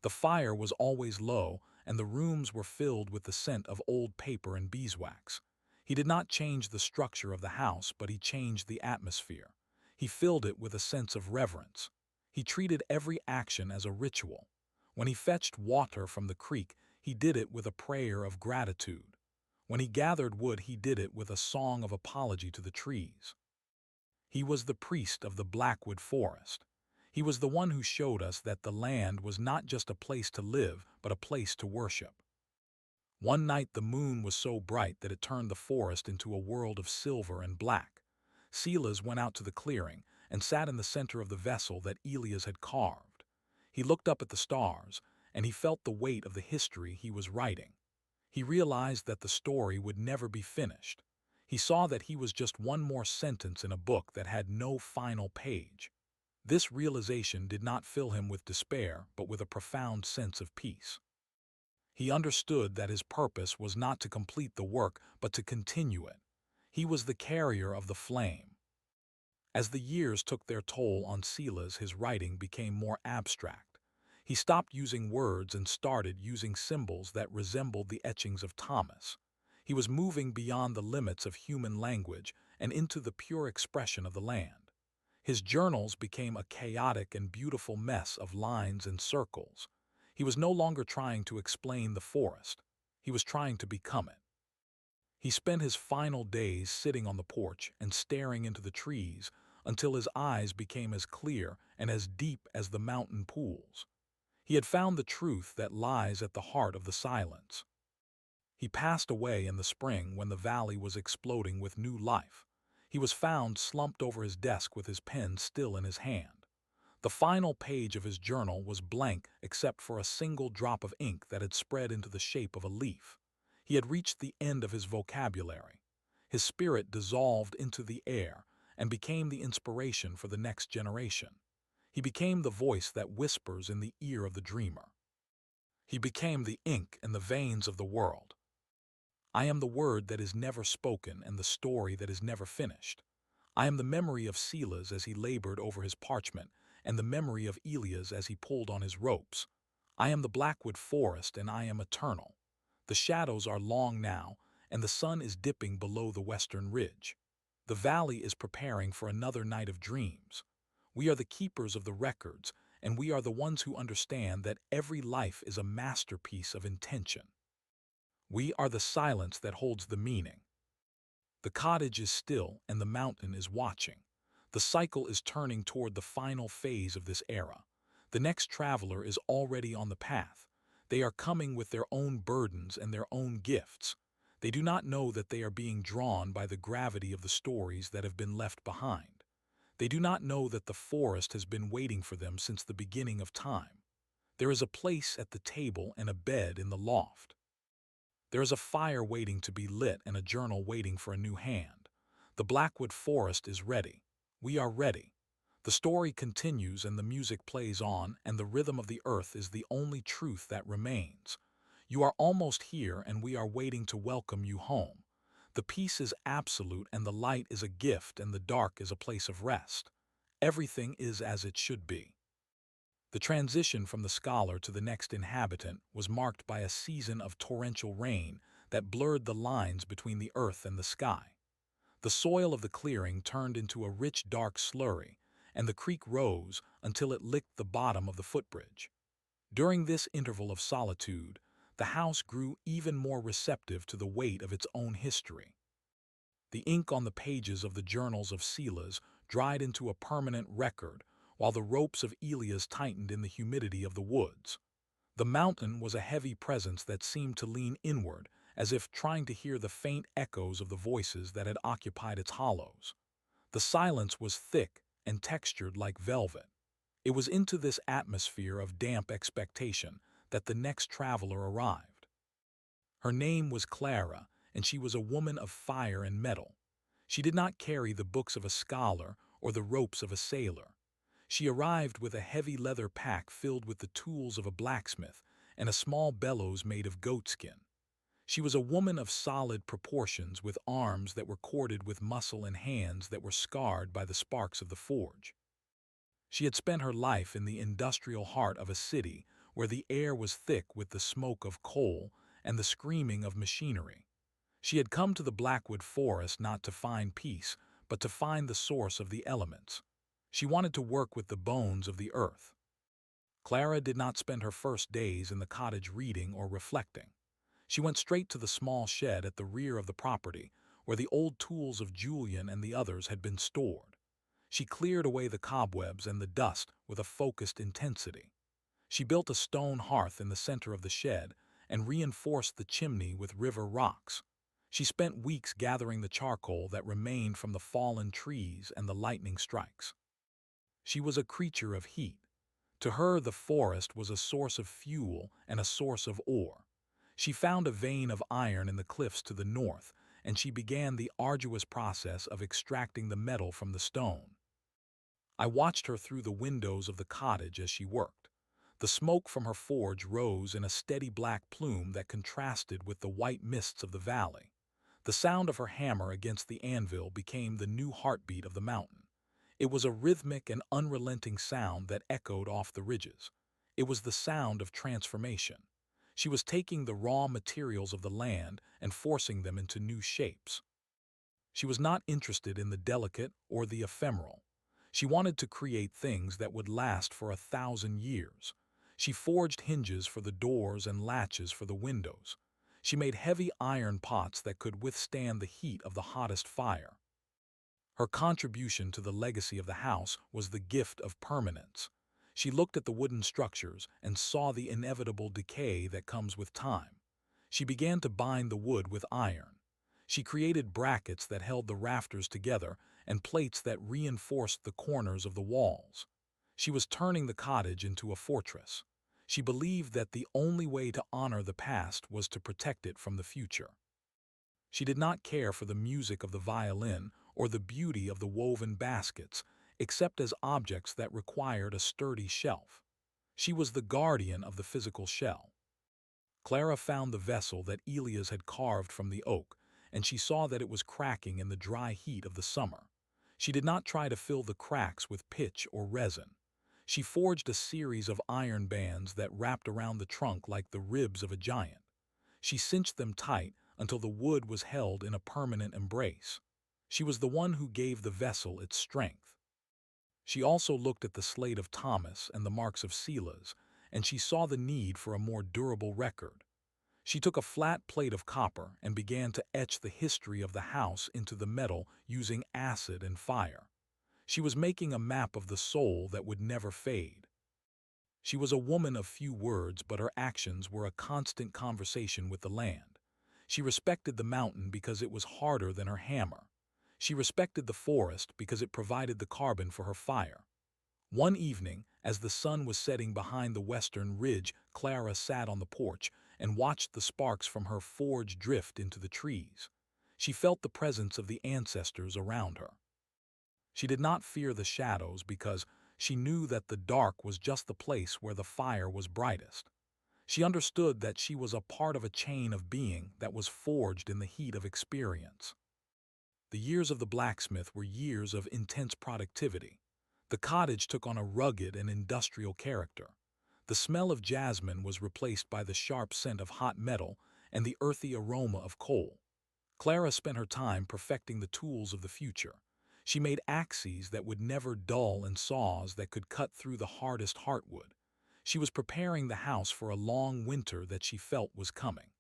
S1: The fire was always low, and the rooms were filled with the scent of old paper and beeswax. He did not change the structure of the house, but he changed the atmosphere. He filled it with a sense of reverence. He treated every action as a ritual. When he fetched water from the creek, he did it with a prayer of gratitude. When he gathered wood, he did it with a song of apology to the trees. He was the priest of the Blackwood Forest. He was the one who showed us that the land was not just a place to live, but a place to worship. One night the moon was so bright that it turned the forest into a world of silver and black. Silas went out to the clearing, and sat in the center of the vessel that Elias had carved. He looked up at the stars, and he felt the weight of the history he was writing. He realized that the story would never be finished. He saw that he was just one more sentence in a book that had no final page. This realization did not fill him with despair, but with a profound sense of peace. He understood that his purpose was not to complete the work, but to continue it. He was the carrier of the flame. As the years took their toll on Silas, his writing became more abstract. He stopped using words and started using symbols that resembled the etchings of Thomas. He was moving beyond the limits of human language and into the pure expression of the land. His journals became a chaotic and beautiful mess of lines and circles. He was no longer trying to explain the forest. He was trying to become it. He spent his final days sitting on the porch and staring into the trees until his eyes became as clear and as deep as the mountain pools. He had found the truth that lies at the heart of the silence. He passed away in the spring when the valley was exploding with new life. He was found slumped over his desk with his pen still in his hand. The final page of his journal was blank except for a single drop of ink that had spread into the shape of a leaf. He had reached the end of his vocabulary. His spirit dissolved into the air and became the inspiration for the next generation. He became the voice that whispers in the ear of the dreamer. He became the ink in the veins of the world. I am the word that is never spoken and the story that is never finished. I am the memory of Silas as he labored over his parchment, and the memory of Elias as he pulled on his ropes. I am the Blackwood Forest, and I am eternal. The shadows are long now, and the sun is dipping below the western ridge. The valley is preparing for another night of dreams. We are the keepers of the records, and we are the ones who understand that every life is a masterpiece of intention. We are the silence that holds the meaning. The cottage is still, and the mountain is watching. The cycle is turning toward the final phase of this era. The next traveler is already on the path. They are coming with their own burdens and their own gifts. They do not know that they are being drawn by the gravity of the stories that have been left behind. They do not know that the forest has been waiting for them since the beginning of time. There is a place at the table and a bed in the loft. There is a fire waiting to be lit and a journal waiting for a new hand. The Blackwood Forest is ready. We are ready. The story continues and the music plays on, and the rhythm of the earth is the only truth that remains. You are almost here, and we are waiting to welcome you home. The peace is absolute, and the light is a gift, and the dark is a place of rest. Everything is as it should be. The transition from the scholar to the next inhabitant was marked by a season of torrential rain that blurred the lines between the earth and the sky. The soil of the clearing turned into a rich dark slurry, and the creek rose until it licked the bottom of the footbridge. During this interval of solitude, the house grew even more receptive to the weight of its own history. The ink on the pages of the journals of Silas dried into a permanent record, while the ropes of Elias tightened in the humidity of the woods. The mountain was a heavy presence that seemed to lean inward, as if trying to hear the faint echoes of the voices that had occupied its hollows. The silence was thick and textured like velvet. It was into this atmosphere of damp expectation that the next traveler arrived. Her name was Clara, and she was a woman of fire and metal. She did not carry the books of a scholar or the ropes of a sailor. She arrived with a heavy leather pack filled with the tools of a blacksmith and a small bellows made of goatskin. She was a woman of solid proportions with arms that were corded with muscle and hands that were scarred by the sparks of the forge. She had spent her life in the industrial heart of a city where the air was thick with the smoke of coal and the screaming of machinery. She had come to the Blackwood Forest not to find peace, but to find the source of the elements. She wanted to work with the bones of the earth. Clara did not spend her first days in the cottage reading or reflecting. She went straight to the small shed at the rear of the property, where the old tools of Julian and the others had been stored. She cleared away the cobwebs and the dust with a focused intensity. She built a stone hearth in the center of the shed and reinforced the chimney with river rocks. She spent weeks gathering the charcoal that remained from the fallen trees and the lightning strikes. She was a creature of heat. To her, the forest was a source of fuel and a source of ore. She found a vein of iron in the cliffs to the north, and she began the arduous process of extracting the metal from the stone. I watched her through the windows of the cottage as she worked. The smoke from her forge rose in a steady black plume that contrasted with the white mists of the valley. The sound of her hammer against the anvil became the new heartbeat of the mountain. It was a rhythmic and unrelenting sound that echoed off the ridges. It was the sound of transformation. She was taking the raw materials of the land and forcing them into new shapes. She was not interested in the delicate or the ephemeral. She wanted to create things that would last for 1,000 years. She forged hinges for the doors and latches for the windows. She made heavy iron pots that could withstand the heat of the hottest fire. Her contribution to the legacy of the house was the gift of permanence. She looked at the wooden structures and saw the inevitable decay that comes with time. She began to bind the wood with iron. She created brackets that held the rafters together and plates that reinforced the corners of the walls. She was turning the cottage into a fortress. She believed that the only way to honor the past was to protect it from the future. She did not care for the music of the violin or the beauty of the woven baskets, except as objects that required a sturdy shelf. She was the guardian of the physical shell. Clara found the vessel that Elias had carved from the oak, and she saw that it was cracking in the dry heat of the summer. She did not try to fill the cracks with pitch or resin. She forged a series of iron bands that wrapped around the trunk like the ribs of a giant. She cinched them tight until the wood was held in a permanent embrace. She was the one who gave the vessel its strength. She also looked at the slate of Thomas and the marks of Silas, and she saw the need for a more durable record. She took a flat plate of copper and began to etch the history of the house into the metal using acid and fire. She was making a map of the soul that would never fade. She was a woman of few words, but her actions were a constant conversation with the land. She respected the mountain because it was harder than her hammer. She respected the forest because it provided the carbon for her fire. One evening, as the sun was setting behind the western ridge, Clara sat on the porch and watched the sparks from her forge drift into the trees. She felt the presence of the ancestors around her. She did not fear the shadows because she knew that the dark was just the place where the fire was brightest. She understood that she was a part of a chain of being that was forged in the heat of experience. The years of the blacksmith were years of intense productivity. The cottage took on a rugged and industrial character. The smell of jasmine was replaced by the sharp scent of hot metal and the earthy aroma of coal. Clara spent her time perfecting the tools of the future. She made axes that would never dull and saws that could cut through the hardest heartwood. She was preparing the house for a long winter that she felt was coming.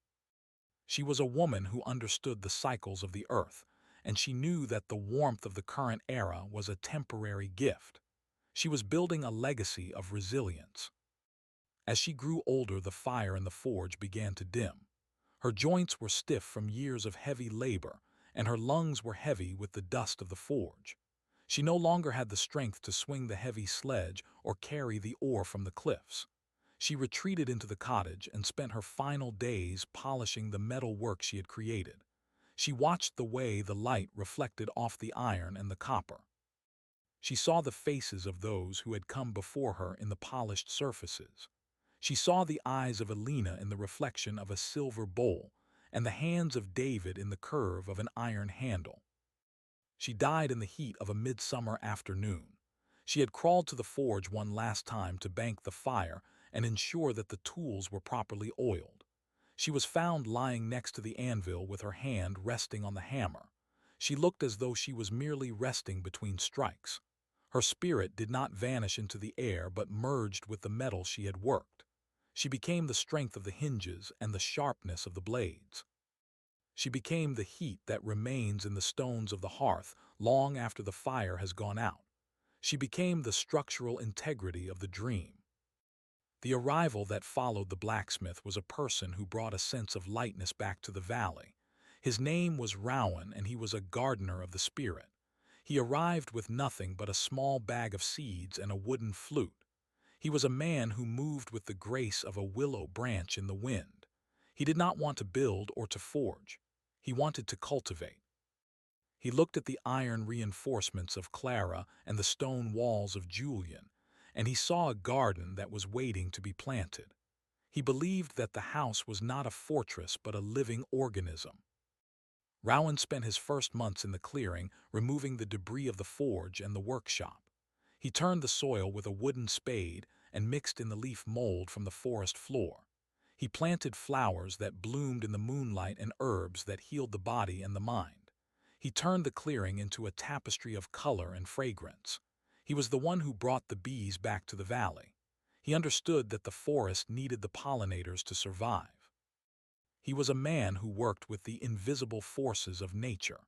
S1: She was a woman who understood the cycles of the earth, and she knew that the warmth of the current era was a temporary gift. She was building a legacy of resilience. As she grew older, the fire in the forge began to dim. Her joints were stiff from years of heavy labor, and her lungs were heavy with the dust of the forge. She no longer had the strength to swing the heavy sledge or carry the ore from the cliffs. She retreated into the cottage and spent her final days polishing the metal work she had created. She watched the way the light reflected off the iron and the copper. She saw the faces of those who had come before her in the polished surfaces. She saw the eyes of Elena in the reflection of a silver bowl, and the hands of David in the curve of an iron handle. She died in the heat of a midsummer afternoon. She had crawled to the forge one last time to bank the fire and ensure that the tools were properly oiled. She was found lying next to the anvil with her hand resting on the hammer. She looked as though she was merely resting between strikes. Her spirit did not vanish into the air but merged with the metal she had worked. She became the strength of the hinges and the sharpness of the blades. She became the heat that remains in the stones of the hearth long after the fire has gone out. She became the structural integrity of the dream. The arrival that followed the blacksmith was a person who brought a sense of lightness back to the valley. His name was Rowan, and he was a gardener of the spirit. He arrived with nothing but a small bag of seeds and a wooden flute. He was a man who moved with the grace of a willow branch in the wind. He did not want to build or to forge. He wanted to cultivate. He looked at the iron reinforcements of Clara and the stone walls of Julian, and he saw a garden that was waiting to be planted. He believed that the house was not a fortress but a living organism. Rowan spent his first months in the clearing, removing the debris of the forge and the workshop. He turned the soil with a wooden spade and mixed in the leaf mold from the forest floor. He planted flowers that bloomed in the moonlight and herbs that healed the body and the mind. He turned the clearing into a tapestry of color and fragrance. He was the one who brought the bees back to the valley. He understood that the forest needed the pollinators to survive. He was a man who worked with the invisible forces of nature.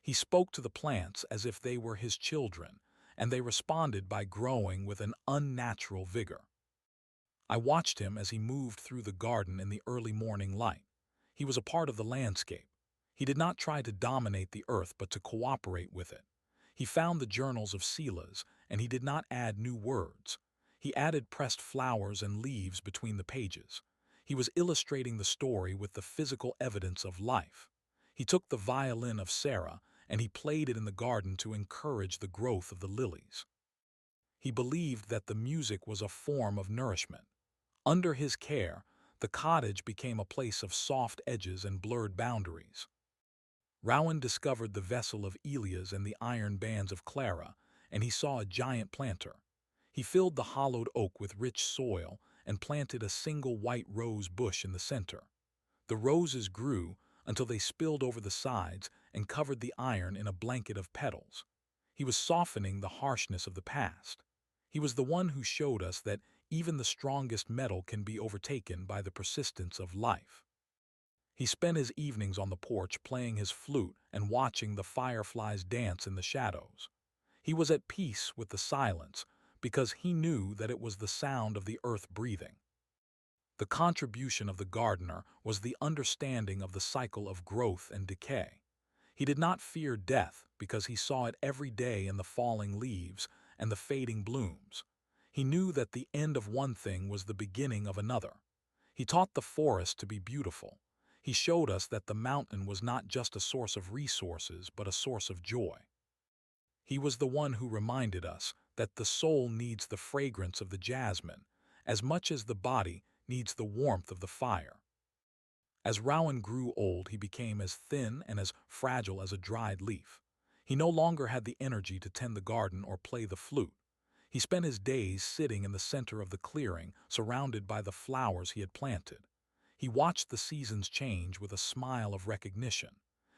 S1: He spoke to the plants as if they were his children, and they responded by growing with an unnatural vigor. I watched him as he moved through the garden in the early morning light. He was a part of the landscape. He did not try to dominate the earth but to cooperate with it. He found the journals of Silas, and he did not add new words. He added pressed flowers and leaves between the pages. He was illustrating the story with the physical evidence of life. He took the violin of Sarah, and he played it in the garden to encourage the growth of the lilies. He believed that the music was a form of nourishment. Under his care, the cottage became a place of soft edges and blurred boundaries. Rowan discovered the vessel of Elias and the iron bands of Clara, and he saw a giant planter. He filled the hollowed oak with rich soil and planted a single white rose bush in the center. The roses grew until they spilled over the sides and covered the iron in a blanket of petals. He was softening the harshness of the past. He was the one who showed us that even the strongest metal can be overtaken by the persistence of life. He spent his evenings on the porch playing his flute and watching the fireflies dance in the shadows. He was at peace with the silence because he knew that it was the sound of the earth breathing. The contribution of the gardener was the understanding of the cycle of growth and decay. He did not fear death because he saw it every day in the falling leaves and the fading blooms. He knew that the end of one thing was the beginning of another. He taught the forest to be beautiful. He showed us that the mountain was not just a source of resources but a source of joy. He was the one who reminded us that the soul needs the fragrance of the jasmine as much as the body needs the warmth of the fire. As Rowan grew old, he became as thin and as fragile as a dried leaf. He no longer had the energy to tend the garden or play the flute. He spent his days sitting in the center of the clearing, surrounded by the flowers he had planted. He watched the seasons change with a smile of recognition.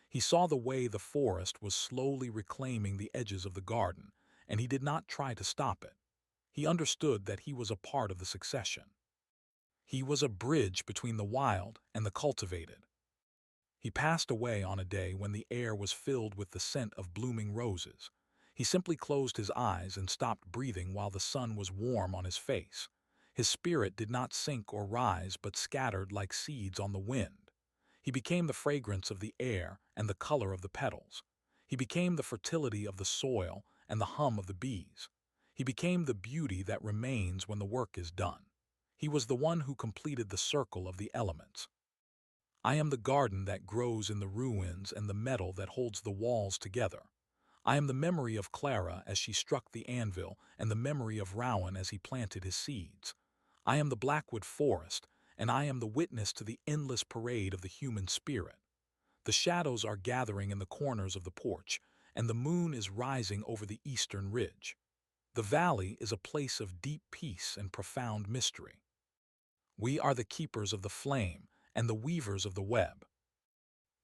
S1: He saw the way the forest was slowly reclaiming the edges of the garden, and he did not try to stop it. He understood that he was a part of the succession. He was a bridge between the wild and the cultivated. He passed away on a day when the air was filled with the scent of blooming roses. He simply closed his eyes and stopped breathing while the sun was warm on his face. His spirit did not sink or rise but scattered like seeds on the wind. He became the fragrance of the air and the color of the petals. He became the fertility of the soil and the hum of the bees. He became the beauty that remains when the work is done. He was the one who completed the circle of the elements. I am the garden that grows in the ruins and the metal that holds the walls together. I am the memory of Clara as she struck the anvil and the memory of Rowan as he planted his seeds. I am the Blackwood forest, and I am the witness to the endless parade of the human spirit. The shadows are gathering in the corners of the porch, and the moon is rising over the eastern ridge. The valley is a place of deep peace and profound mystery. We are the keepers of the flame and the weavers of the web.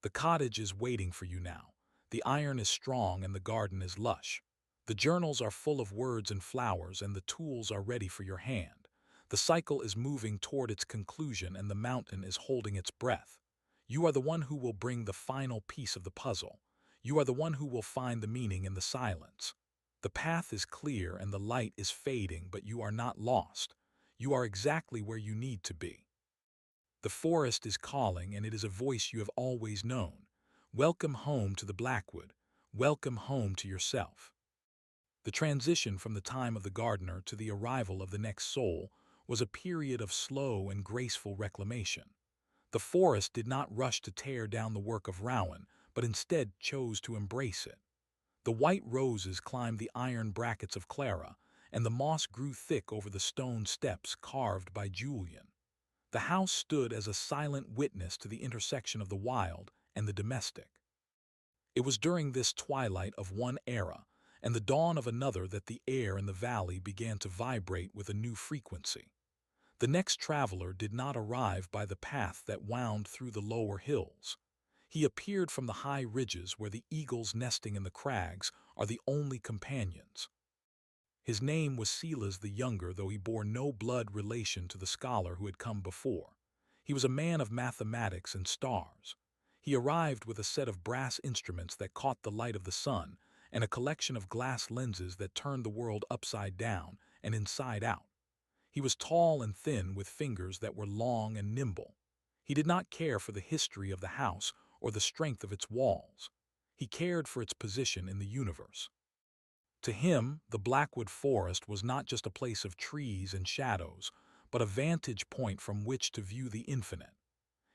S1: The cottage is waiting for you now. The iron is strong and the garden is lush. The journals are full of words and flowers and the tools are ready for your hand. The cycle is moving toward its conclusion and the mountain is holding its breath. You are the one who will bring the final piece of the puzzle. You are the one who will find the meaning in the silence. The path is clear and the light is fading, but you are not lost. You are exactly where you need to be. The forest is calling, and it is a voice you have always known. Welcome home to the Blackwood. Welcome home to yourself. The transition from the time of the gardener to the arrival of the next soul was a period of slow and graceful reclamation. The forest did not rush to tear down the work of Rowan, but instead chose to embrace it. The white roses climbed the iron brackets of Clara, and the moss grew thick over the stone steps carved by Julian. The house stood as a silent witness to the intersection of the wild and the domestic. It was during this twilight of one era and the dawn of another that the air in the valley began to vibrate with a new frequency. The next traveler did not arrive by the path that wound through the lower hills. He appeared from the high ridges where the eagles nesting in the crags are the only companions. His name was Silas the Younger, though he bore no blood relation to the scholar who had come before. He was a man of mathematics and stars. He arrived with a set of brass instruments that caught the light of the sun and a collection of glass lenses that turned the world upside down and inside out. He was tall and thin with fingers that were long and nimble. He did not care for the history of the house or the strength of its walls. He cared for its position in the universe. To him, the Blackwood Forest was not just a place of trees and shadows, but a vantage point from which to view the infinite.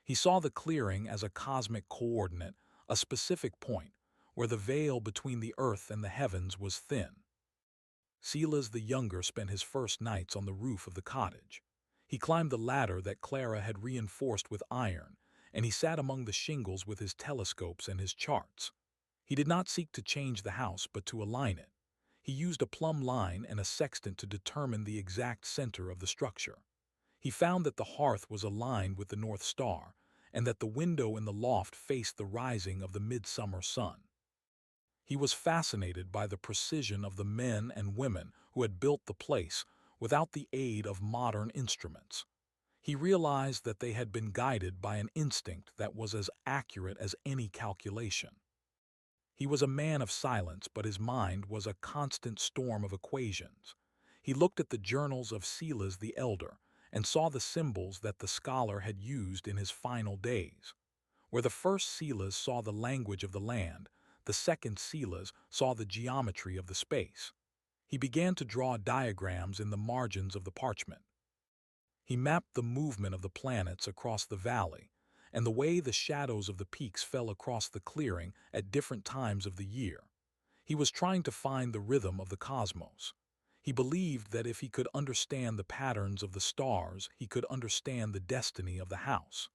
S1: He saw the clearing as a cosmic coordinate, a specific point, where the veil between the earth and the heavens was thin. Silas the Younger spent his first nights on the roof of the cottage. He climbed the ladder that Clara had reinforced with iron, and he sat among the shingles with his telescopes and his charts. He did not seek to change the house, but to align it. He used a plumb line and a sextant to determine the exact center of the structure. He found that the hearth was aligned with the North Star, and that the window in the loft faced the rising of the midsummer sun. He was fascinated by the precision of the men and women who had built the place without the aid of modern instruments. He realized that they had been guided by an instinct that was as accurate as any calculation. He was a man of silence, but his mind was a constant storm of equations. He looked at the journals of Silas the Elder and saw the symbols that the scholar had used in his final days. Where the first Silas saw the language of the land, the second Silas saw the geometry of the space. He began to draw diagrams in the margins of the parchment. He mapped the movement of the planets across the valley, and the way the shadows of the peaks fell across the clearing at different times of the year. He was trying to find the rhythm of the cosmos. He believed that if he could understand the patterns of the stars, he could understand the destiny of the house.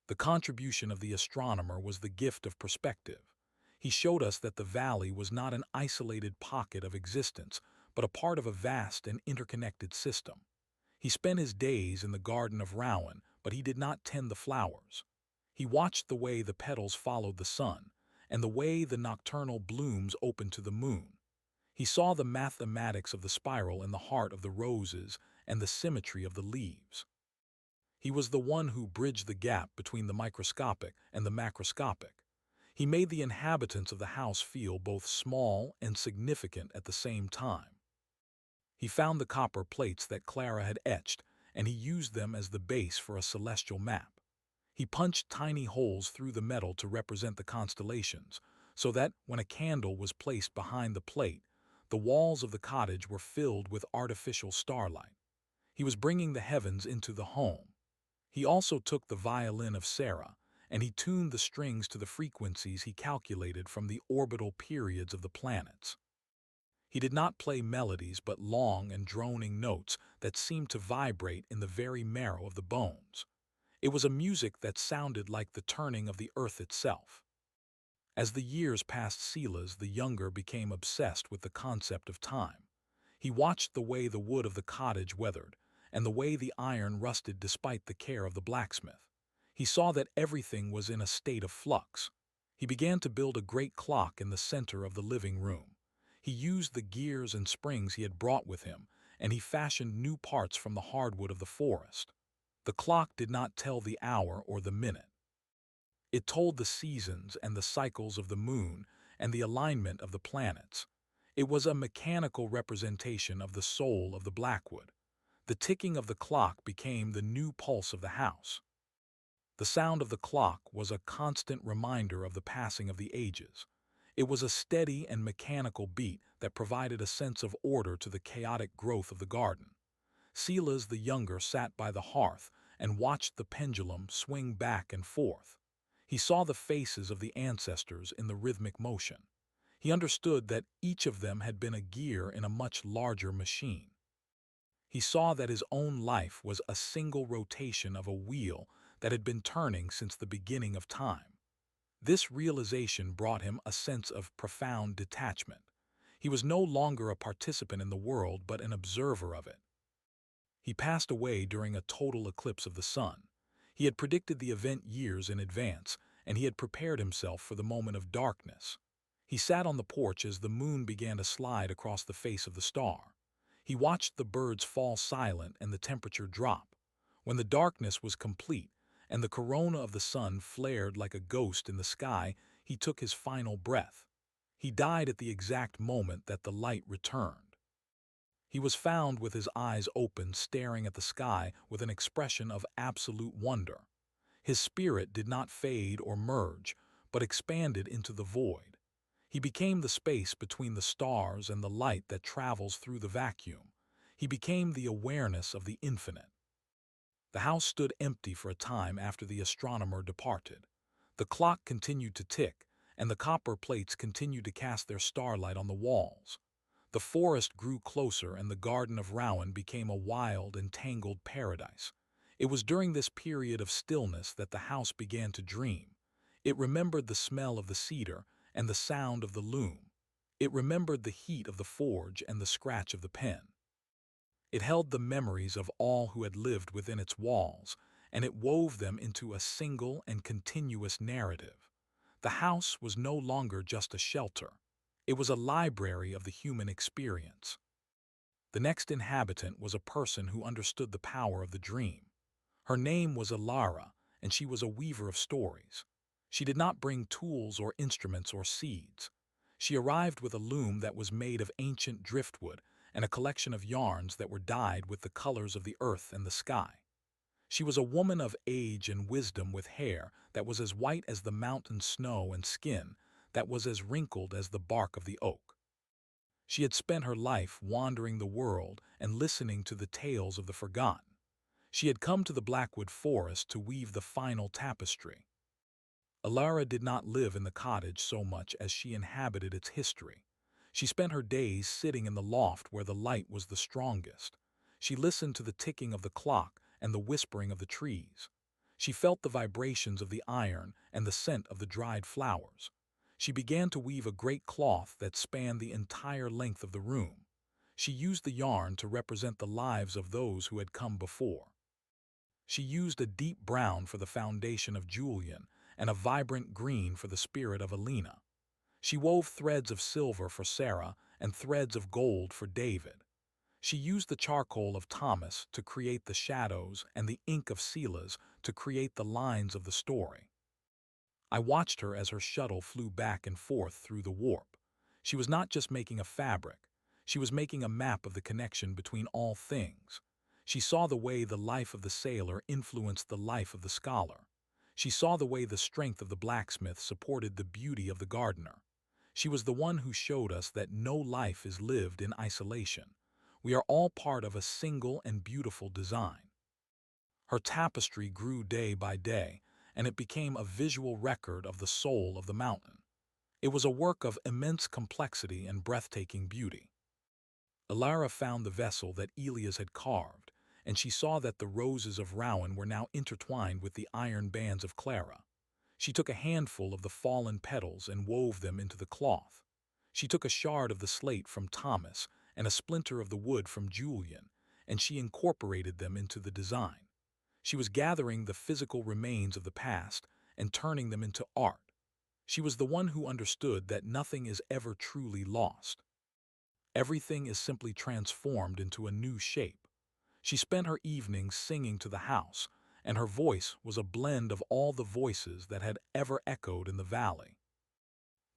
S1: The contribution of the astronomer was the gift of perspective. He showed us that the valley was not an isolated pocket of existence, but a part of a vast and interconnected system. He spent his days in the garden of Rowan, but he did not tend the flowers. He watched the way the petals followed the sun, and the way the nocturnal blooms opened to the moon. He saw the mathematics of the spiral in the heart of the roses and the symmetry of the leaves. He was the one who bridged the gap between the microscopic and the macroscopic. He made the inhabitants of the house feel both small and significant at the same time. He found the copper plates that Clara had etched, and he used them as the base for a celestial map. He punched tiny holes through the metal to represent the constellations, so that when a candle was placed behind the plate, the walls of the cottage were filled with artificial starlight. He was bringing the heavens into the home. He also took the violin of Sarah, and he tuned the strings to the frequencies he calculated from the orbital periods of the planets. He did not play melodies but long and droning notes that seemed to vibrate in the very marrow of the bones. It was a music that sounded like the turning of the earth itself. As the years passed, Silas the Younger became obsessed with the concept of time. He watched the way the wood of the cottage weathered, and the way the iron rusted despite the care of the blacksmith. He saw that everything was in a state of flux. He began to build a great clock in the center of the living room. He used the gears and springs he had brought with him, and he fashioned new parts from the hardwood of the forest. The clock did not tell the hour or the minute. It told the seasons and the cycles of the moon and the alignment of the planets. It was a mechanical representation of the soul of the Blackwood. The ticking of the clock became the new pulse of the house. The sound of the clock was a constant reminder of the passing of the ages. It was a steady and mechanical beat that provided a sense of order to the chaotic growth of the garden. Silas the younger sat by the hearth and watched the pendulum swing back and forth. He saw the faces of the ancestors in the rhythmic motion. He understood that each of them had been a gear in a much larger machine. He saw that his own life was a single rotation of a wheel that had been turning since the beginning of time. This realization brought him a sense of profound detachment. He was no longer a participant in the world but an observer of it. He passed away during a total eclipse of the sun. He had predicted the event years in advance, and he had prepared himself for the moment of darkness. He sat on the porch as the moon began to slide across the face of the star. He watched the birds fall silent and the temperature drop. When the darkness was complete and the corona of the sun flared like a ghost in the sky, he took his final breath. He died at the exact moment that the light returned. He was found with his eyes open, staring at the sky with an expression of absolute wonder. His spirit did not fade or merge, but expanded into the void. He became the space between the stars and the light that travels through the vacuum. He became the awareness of the infinite. The house stood empty for a time after the astronomer departed. The clock continued to tick, and the copper plates continued to cast their starlight on the walls. The forest grew closer and the Garden of Rowan became a wild and tangled paradise. It was during this period of stillness that the house began to dream. It remembered the smell of the cedar and the sound of the loom. It remembered the heat of the forge and the scratch of the pen. It held the memories of all who had lived within its walls, and it wove them into a single and continuous narrative. The house was no longer just a shelter. It was a library of the human experience. The next inhabitant was a person who understood the power of the dream. Her name was Alara, and she was a weaver of stories. She did not bring tools or instruments or seeds. She arrived with a loom that was made of ancient driftwood and a collection of yarns that were dyed with the colors of the earth and the sky. She was a woman of age and wisdom with hair that was as white as the mountain snow and skin that was as wrinkled as the bark of the oak. She had spent her life wandering the world and listening to the tales of the forgotten. She had come to the Blackwood Forest to weave the final tapestry. Alara did not live in the cottage so much as she inhabited its history. She spent her days sitting in the loft where the light was the strongest. She listened to the ticking of the clock and the whispering of the trees. She felt the vibrations of the iron and the scent of the dried flowers. She began to weave a great cloth that spanned the entire length of the room. She used the yarn to represent the lives of those who had come before. She used a deep brown for the foundation of Julian and a vibrant green for the spirit of Alina. She wove threads of silver for Sarah and threads of gold for David. She used the charcoal of Thomas to create the shadows and the ink of Silas to create the lines of the story. I watched her as her shuttle flew back and forth through the warp. She was not just making a fabric. She was making a map of the connection between all things. She saw the way the life of the sailor influenced the life of the scholar. She saw the way the strength of the blacksmith supported the beauty of the gardener. She was the one who showed us that no life is lived in isolation. We are all part of a single and beautiful design. Her tapestry grew day by day, and it became a visual record of the soul of the mountain. It was a work of immense complexity and breathtaking beauty. Alara found the vessel that Elias had carved, and she saw that the roses of Rowan were now intertwined with the iron bands of Clara. She took a handful of the fallen petals and wove them into the cloth. She took a shard of the slate from Thomas and a splinter of the wood from Julian, and she incorporated them into the design. She was gathering the physical remains of the past and turning them into art. She was the one who understood that nothing is ever truly lost. Everything is simply transformed into a new shape. She spent her evenings singing to the house, and her voice was a blend of all the voices that had ever echoed in the valley.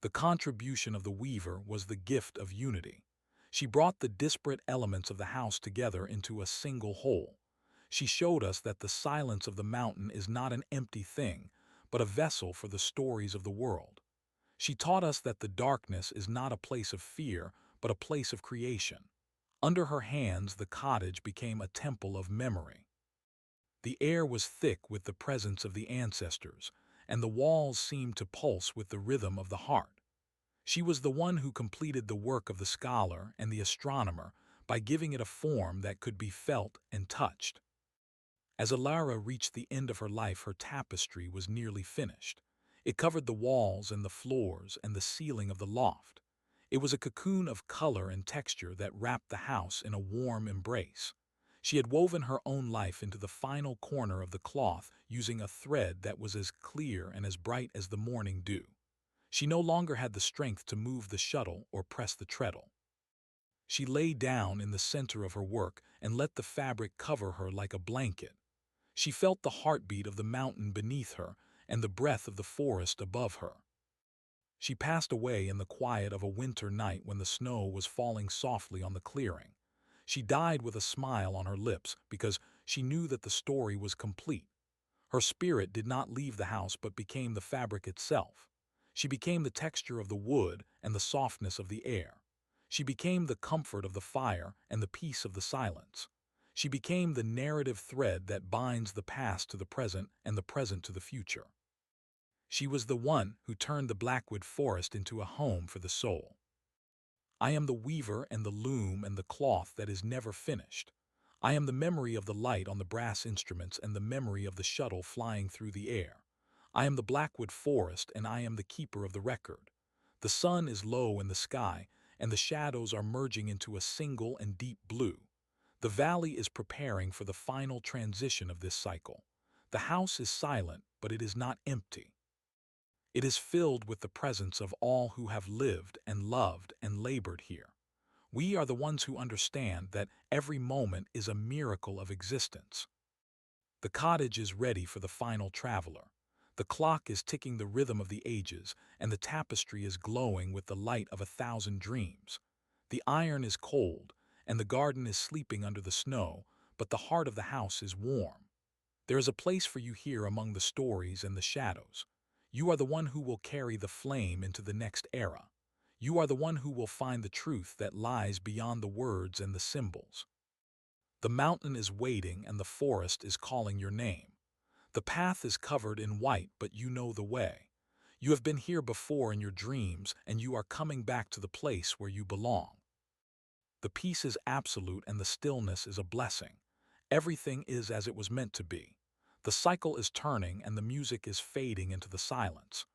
S1: The contribution of the weaver was the gift of unity. She brought the disparate elements of the house together into a single whole. She showed us that the silence of the mountain is not an empty thing, but a vessel for the stories of the world. She taught us that the darkness is not a place of fear, but a place of creation. Under her hands, the cottage became a temple of memory. The air was thick with the presence of the ancestors, and the walls seemed to pulse with the rhythm of the heart. She was the one who completed the work of the scholar and the astronomer by giving it a form that could be felt and touched. As Alara reached the end of her life, her tapestry was nearly finished. It covered the walls and the floors and the ceiling of the loft. It was a cocoon of color and texture that wrapped the house in a warm embrace. She had woven her own life into the final corner of the cloth using a thread that was as clear and as bright as the morning dew. She no longer had the strength to move the shuttle or press the treadle. She lay down in the center of her work and let the fabric cover her like a blanket. She felt the heartbeat of the mountain beneath her and the breath of the forest above her. She passed away in the quiet of a winter night when the snow was falling softly on the clearing. She died with a smile on her lips because she knew that the story was complete. Her spirit did not leave the house but became the fabric itself. She became the texture of the wood and the softness of the air. She became the comfort of the fire and the peace of the silence. She became the narrative thread that binds the past to the present and the present to the future. She was the one who turned the Blackwood Forest into a home for the soul. I am the weaver and the loom and the cloth that is never finished. I am the memory of the light on the brass instruments and the memory of the shuttle flying through the air. I am the Blackwood Forest and I am the keeper of the record. The sun is low in the sky and the shadows are merging into a single and deep blue. The valley is preparing for the final transition of this cycle. The house is silent, but it is not empty. It is filled with the presence of all who have lived and loved and labored here. We are the ones who understand that every moment is a miracle of existence. The cottage is ready for the final traveler. The clock is ticking the rhythm of the ages, and the tapestry is glowing with the light of 1,000 dreams. The iron is cold, and the garden is sleeping under the snow, but the heart of the house is warm. There is a place for you here among the stories and the shadows. You are the one who will carry the flame into the next era. You are the one who will find the truth that lies beyond the words and the symbols. The mountain is waiting and the forest is calling your name. The path is covered in white, but you know the way. You have been here before in your dreams, and you are coming back to the place where you belong. The peace is absolute and the stillness is a blessing. Everything is as it was meant to be. The cycle is turning and the music is fading into the silence.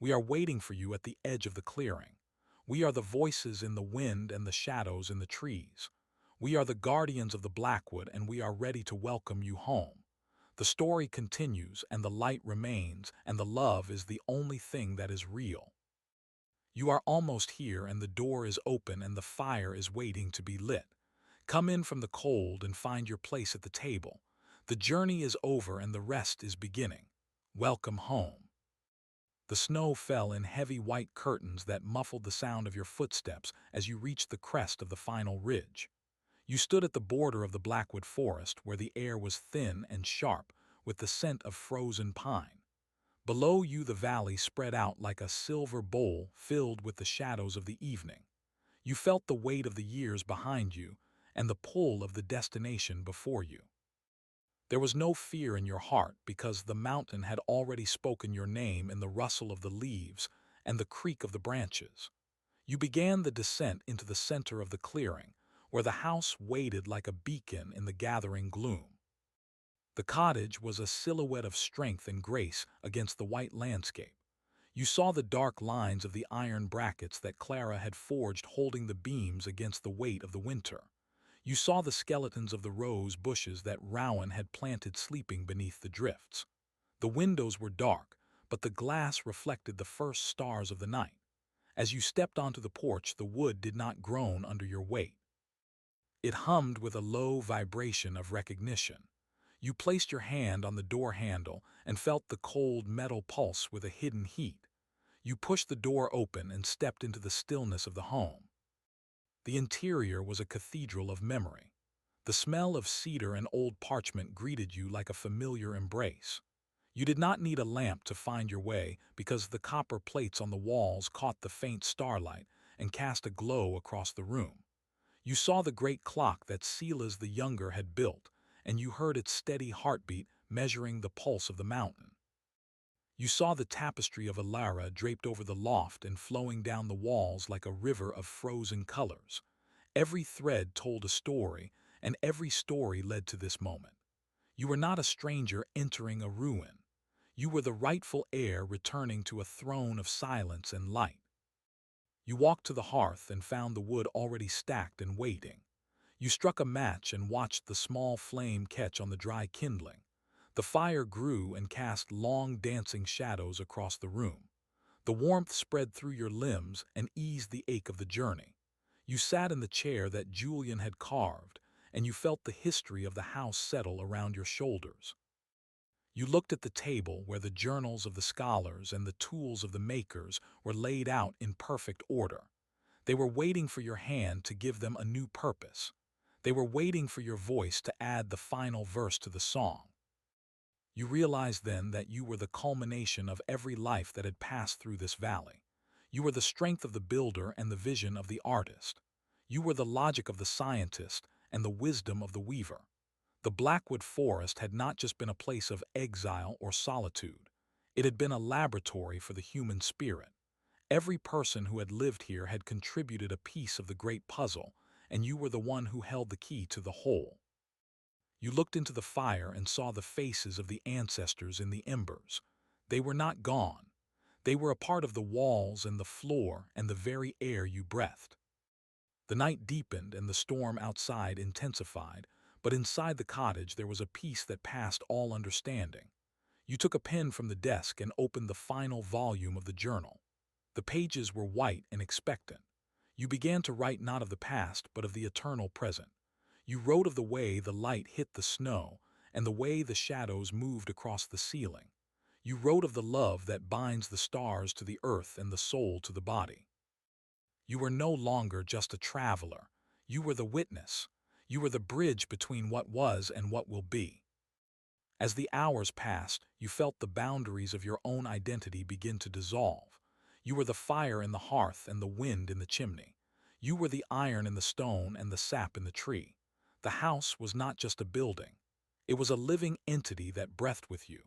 S1: We are waiting for you at the edge of the clearing. We are the voices in the wind and the shadows in the trees. We are the guardians of the Blackwood and we are ready to welcome you home. The story continues and the light remains and the love is the only thing that is real. You are almost here and the door is open and the fire is waiting to be lit. Come in from the cold and find your place at the table. The journey is over and the rest is beginning. Welcome home. The snow fell in heavy white curtains that muffled the sound of your footsteps as you reached the crest of the final ridge. You stood at the border of the Blackwood Forest where the air was thin and sharp with the scent of frozen pine. Below you the valley spread out like a silver bowl filled with the shadows of the evening. You felt the weight of the years behind you and the pull of the destination before you. There was no fear in your heart because the mountain had already spoken your name in the rustle of the leaves and the creak of the branches. You began the descent into the center of the clearing, where the house waited like a beacon in the gathering gloom. The cottage was a silhouette of strength and grace against the white landscape. You saw the dark lines of the iron brackets that Clara had forged holding the beams against the weight of the winter. You saw the skeletons of the rose bushes that Rowan had planted sleeping beneath the drifts. The windows were dark, but the glass reflected the first stars of the night. As you stepped onto the porch, the wood did not groan under your weight. It hummed with a low vibration of recognition. You placed your hand on the door handle and felt the cold metal pulse with a hidden heat. You pushed the door open and stepped into the stillness of the home. The interior was a cathedral of memory. The smell of cedar and old parchment greeted you like a familiar embrace. You did not need a lamp to find your way because the copper plates on the walls caught the faint starlight and cast a glow across the room. You saw the great clock that Silas the Younger had built, and you heard its steady heartbeat measuring the pulse of the mountain. You saw the tapestry of Alara draped over the loft and flowing down the walls like a river of frozen colors. Every thread told a story, and every story led to this moment. You were not a stranger entering a ruin. You were the rightful heir returning to a throne of silence and light. You walked to the hearth and found the wood already stacked and waiting. You struck a match and watched the small flame catch on the dry kindling. The fire grew and cast long dancing shadows across the room. The warmth spread through your limbs and eased the ache of the journey. You sat in the chair that Julian had carved, and you felt the history of the house settle around your shoulders. You looked at the table where the journals of the scholars and the tools of the makers were laid out in perfect order. They were waiting for your hand to give them a new purpose. They were waiting for your voice to add the final verse to the song. You realized then that you were the culmination of every life that had passed through this valley. You were the strength of the builder and the vision of the artist. You were the logic of the scientist and the wisdom of the weaver. The Blackwood Forest had not just been a place of exile or solitude. It had been a laboratory for the human spirit. Every person who had lived here had contributed a piece of the great puzzle, and you were the one who held the key to the whole. You looked into the fire and saw the faces of the ancestors in the embers. They were not gone. They were a part of the walls and the floor and the very air you breathed. The night deepened and the storm outside intensified, but inside the cottage there was a peace that passed all understanding. You took a pen from the desk and opened the final volume of the journal. The pages were white and expectant. You began to write not of the past, but of the eternal present. You wrote of the way the light hit the snow and the way the shadows moved across the ceiling. You wrote of the love that binds the stars to the earth and the soul to the body. You were no longer just a traveler. You were the witness. You were the bridge between what was and what will be. As the hours passed, you felt the boundaries of your own identity begin to dissolve. You were the fire in the hearth and the wind in the chimney. You were the iron in the stone and the sap in the tree. The house was not just a building. It was a living entity that breathed with you.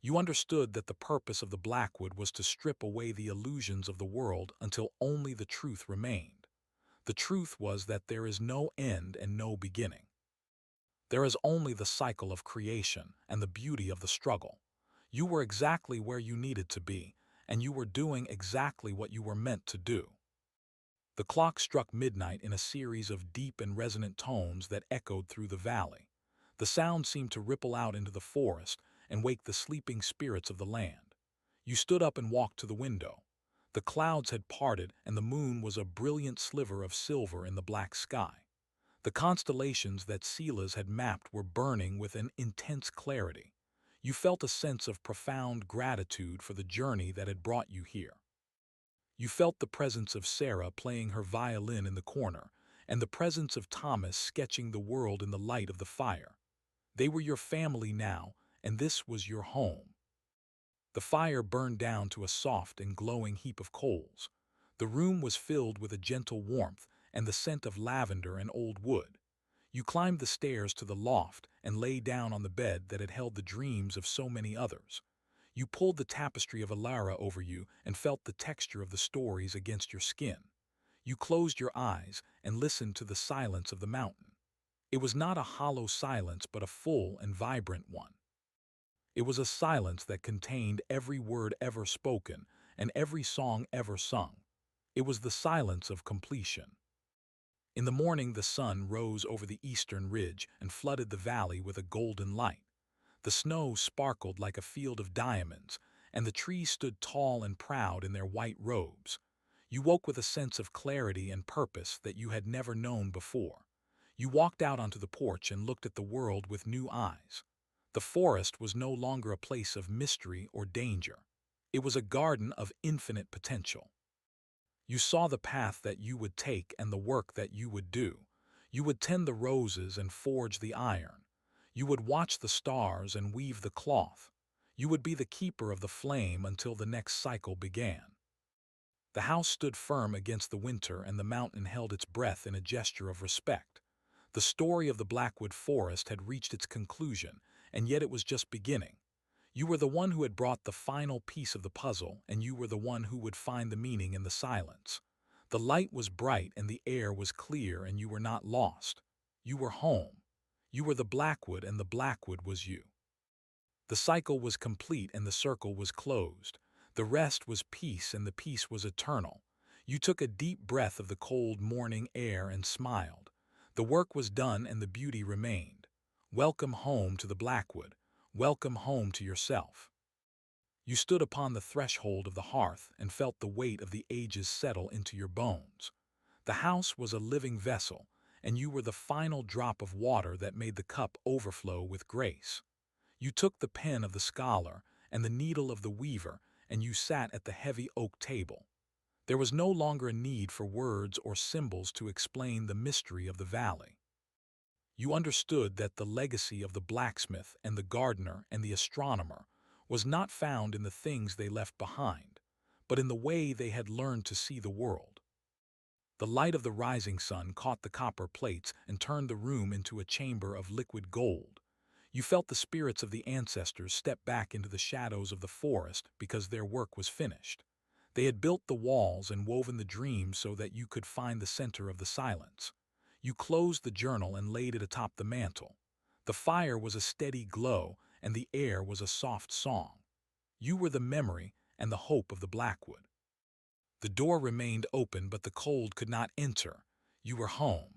S1: You understood that the purpose of the Blackwood was to strip away the illusions of the world until only the truth remained. The truth was that there is no end and no beginning. There is only the cycle of creation and the beauty of the struggle. You were exactly where you needed to be, and you were doing exactly what you were meant to do. The clock struck midnight in a series of deep and resonant tones that echoed through the valley. The sound seemed to ripple out into the forest and wake the sleeping spirits of the land. You stood up and walked to the window. The clouds had parted and the moon was a brilliant sliver of silver in the black sky. The constellations that Silas had mapped were burning with an intense clarity. You felt a sense of profound gratitude for the journey that had brought you here. You felt the presence of Sarah playing her violin in the corner, and the presence of Thomas sketching the world in the light of the fire. They were your family now, and this was your home. The fire burned down to a soft and glowing heap of coals. The room was filled with a gentle warmth and the scent of lavender and old wood. You climbed the stairs to the loft and lay down on the bed that had held the dreams of so many others. You pulled the tapestry of Alara over you and felt the texture of the stories against your skin. You closed your eyes and listened to the silence of the mountain. It was not a hollow silence but a full and vibrant one. It was a silence that contained every word ever spoken and every song ever sung. It was the silence of completion. In the morning the sun rose over the eastern ridge and flooded the valley with a golden light. The snow sparkled like a field of diamonds, and the trees stood tall and proud in their white robes. You woke with a sense of clarity and purpose that you had never known before. You walked out onto the porch and looked at the world with new eyes. The forest was no longer a place of mystery or danger. It was a garden of infinite potential. You saw the path that you would take and the work that you would do. You would tend the roses and forge the iron. You would watch the stars and weave the cloth. You would be the keeper of the flame until the next cycle began. The house stood firm against the winter, and the mountain held its breath in a gesture of respect. The story of the Blackwood Forest had reached its conclusion, and yet it was just beginning. You were the one who had brought the final piece of the puzzle, and you were the one who would find the meaning in the silence. The light was bright and the air was clear, and you were not lost. You were home. You were the Blackwood, and the Blackwood was you. The cycle was complete and the circle was closed. The rest was peace and the peace was eternal. You took a deep breath of the cold morning air and smiled. The work was done and the beauty remained. Welcome home to the Blackwood. Welcome home to yourself. You stood upon the threshold of the hearth and felt the weight of the ages settle into your bones. The house was a living vessel, and you were the final drop of water that made the cup overflow with grace. You took the pen of the scholar and the needle of the weaver, and you sat at the heavy oak table. There was no longer a need for words or symbols to explain the mystery of the valley. You understood that the legacy of the blacksmith and the gardener and the astronomer was not found in the things they left behind, but in the way they had learned to see the world. The light of the rising sun caught the copper plates and turned the room into a chamber of liquid gold. You felt the spirits of the ancestors step back into the shadows of the forest because their work was finished. They had built the walls and woven the dreams so that you could find the center of the silence. You closed the journal and laid it atop the mantel. The fire was a steady glow, and the air was a soft song. You were the memory and the hope of the Blackwood. The door remained open, but the cold could not enter. You were home.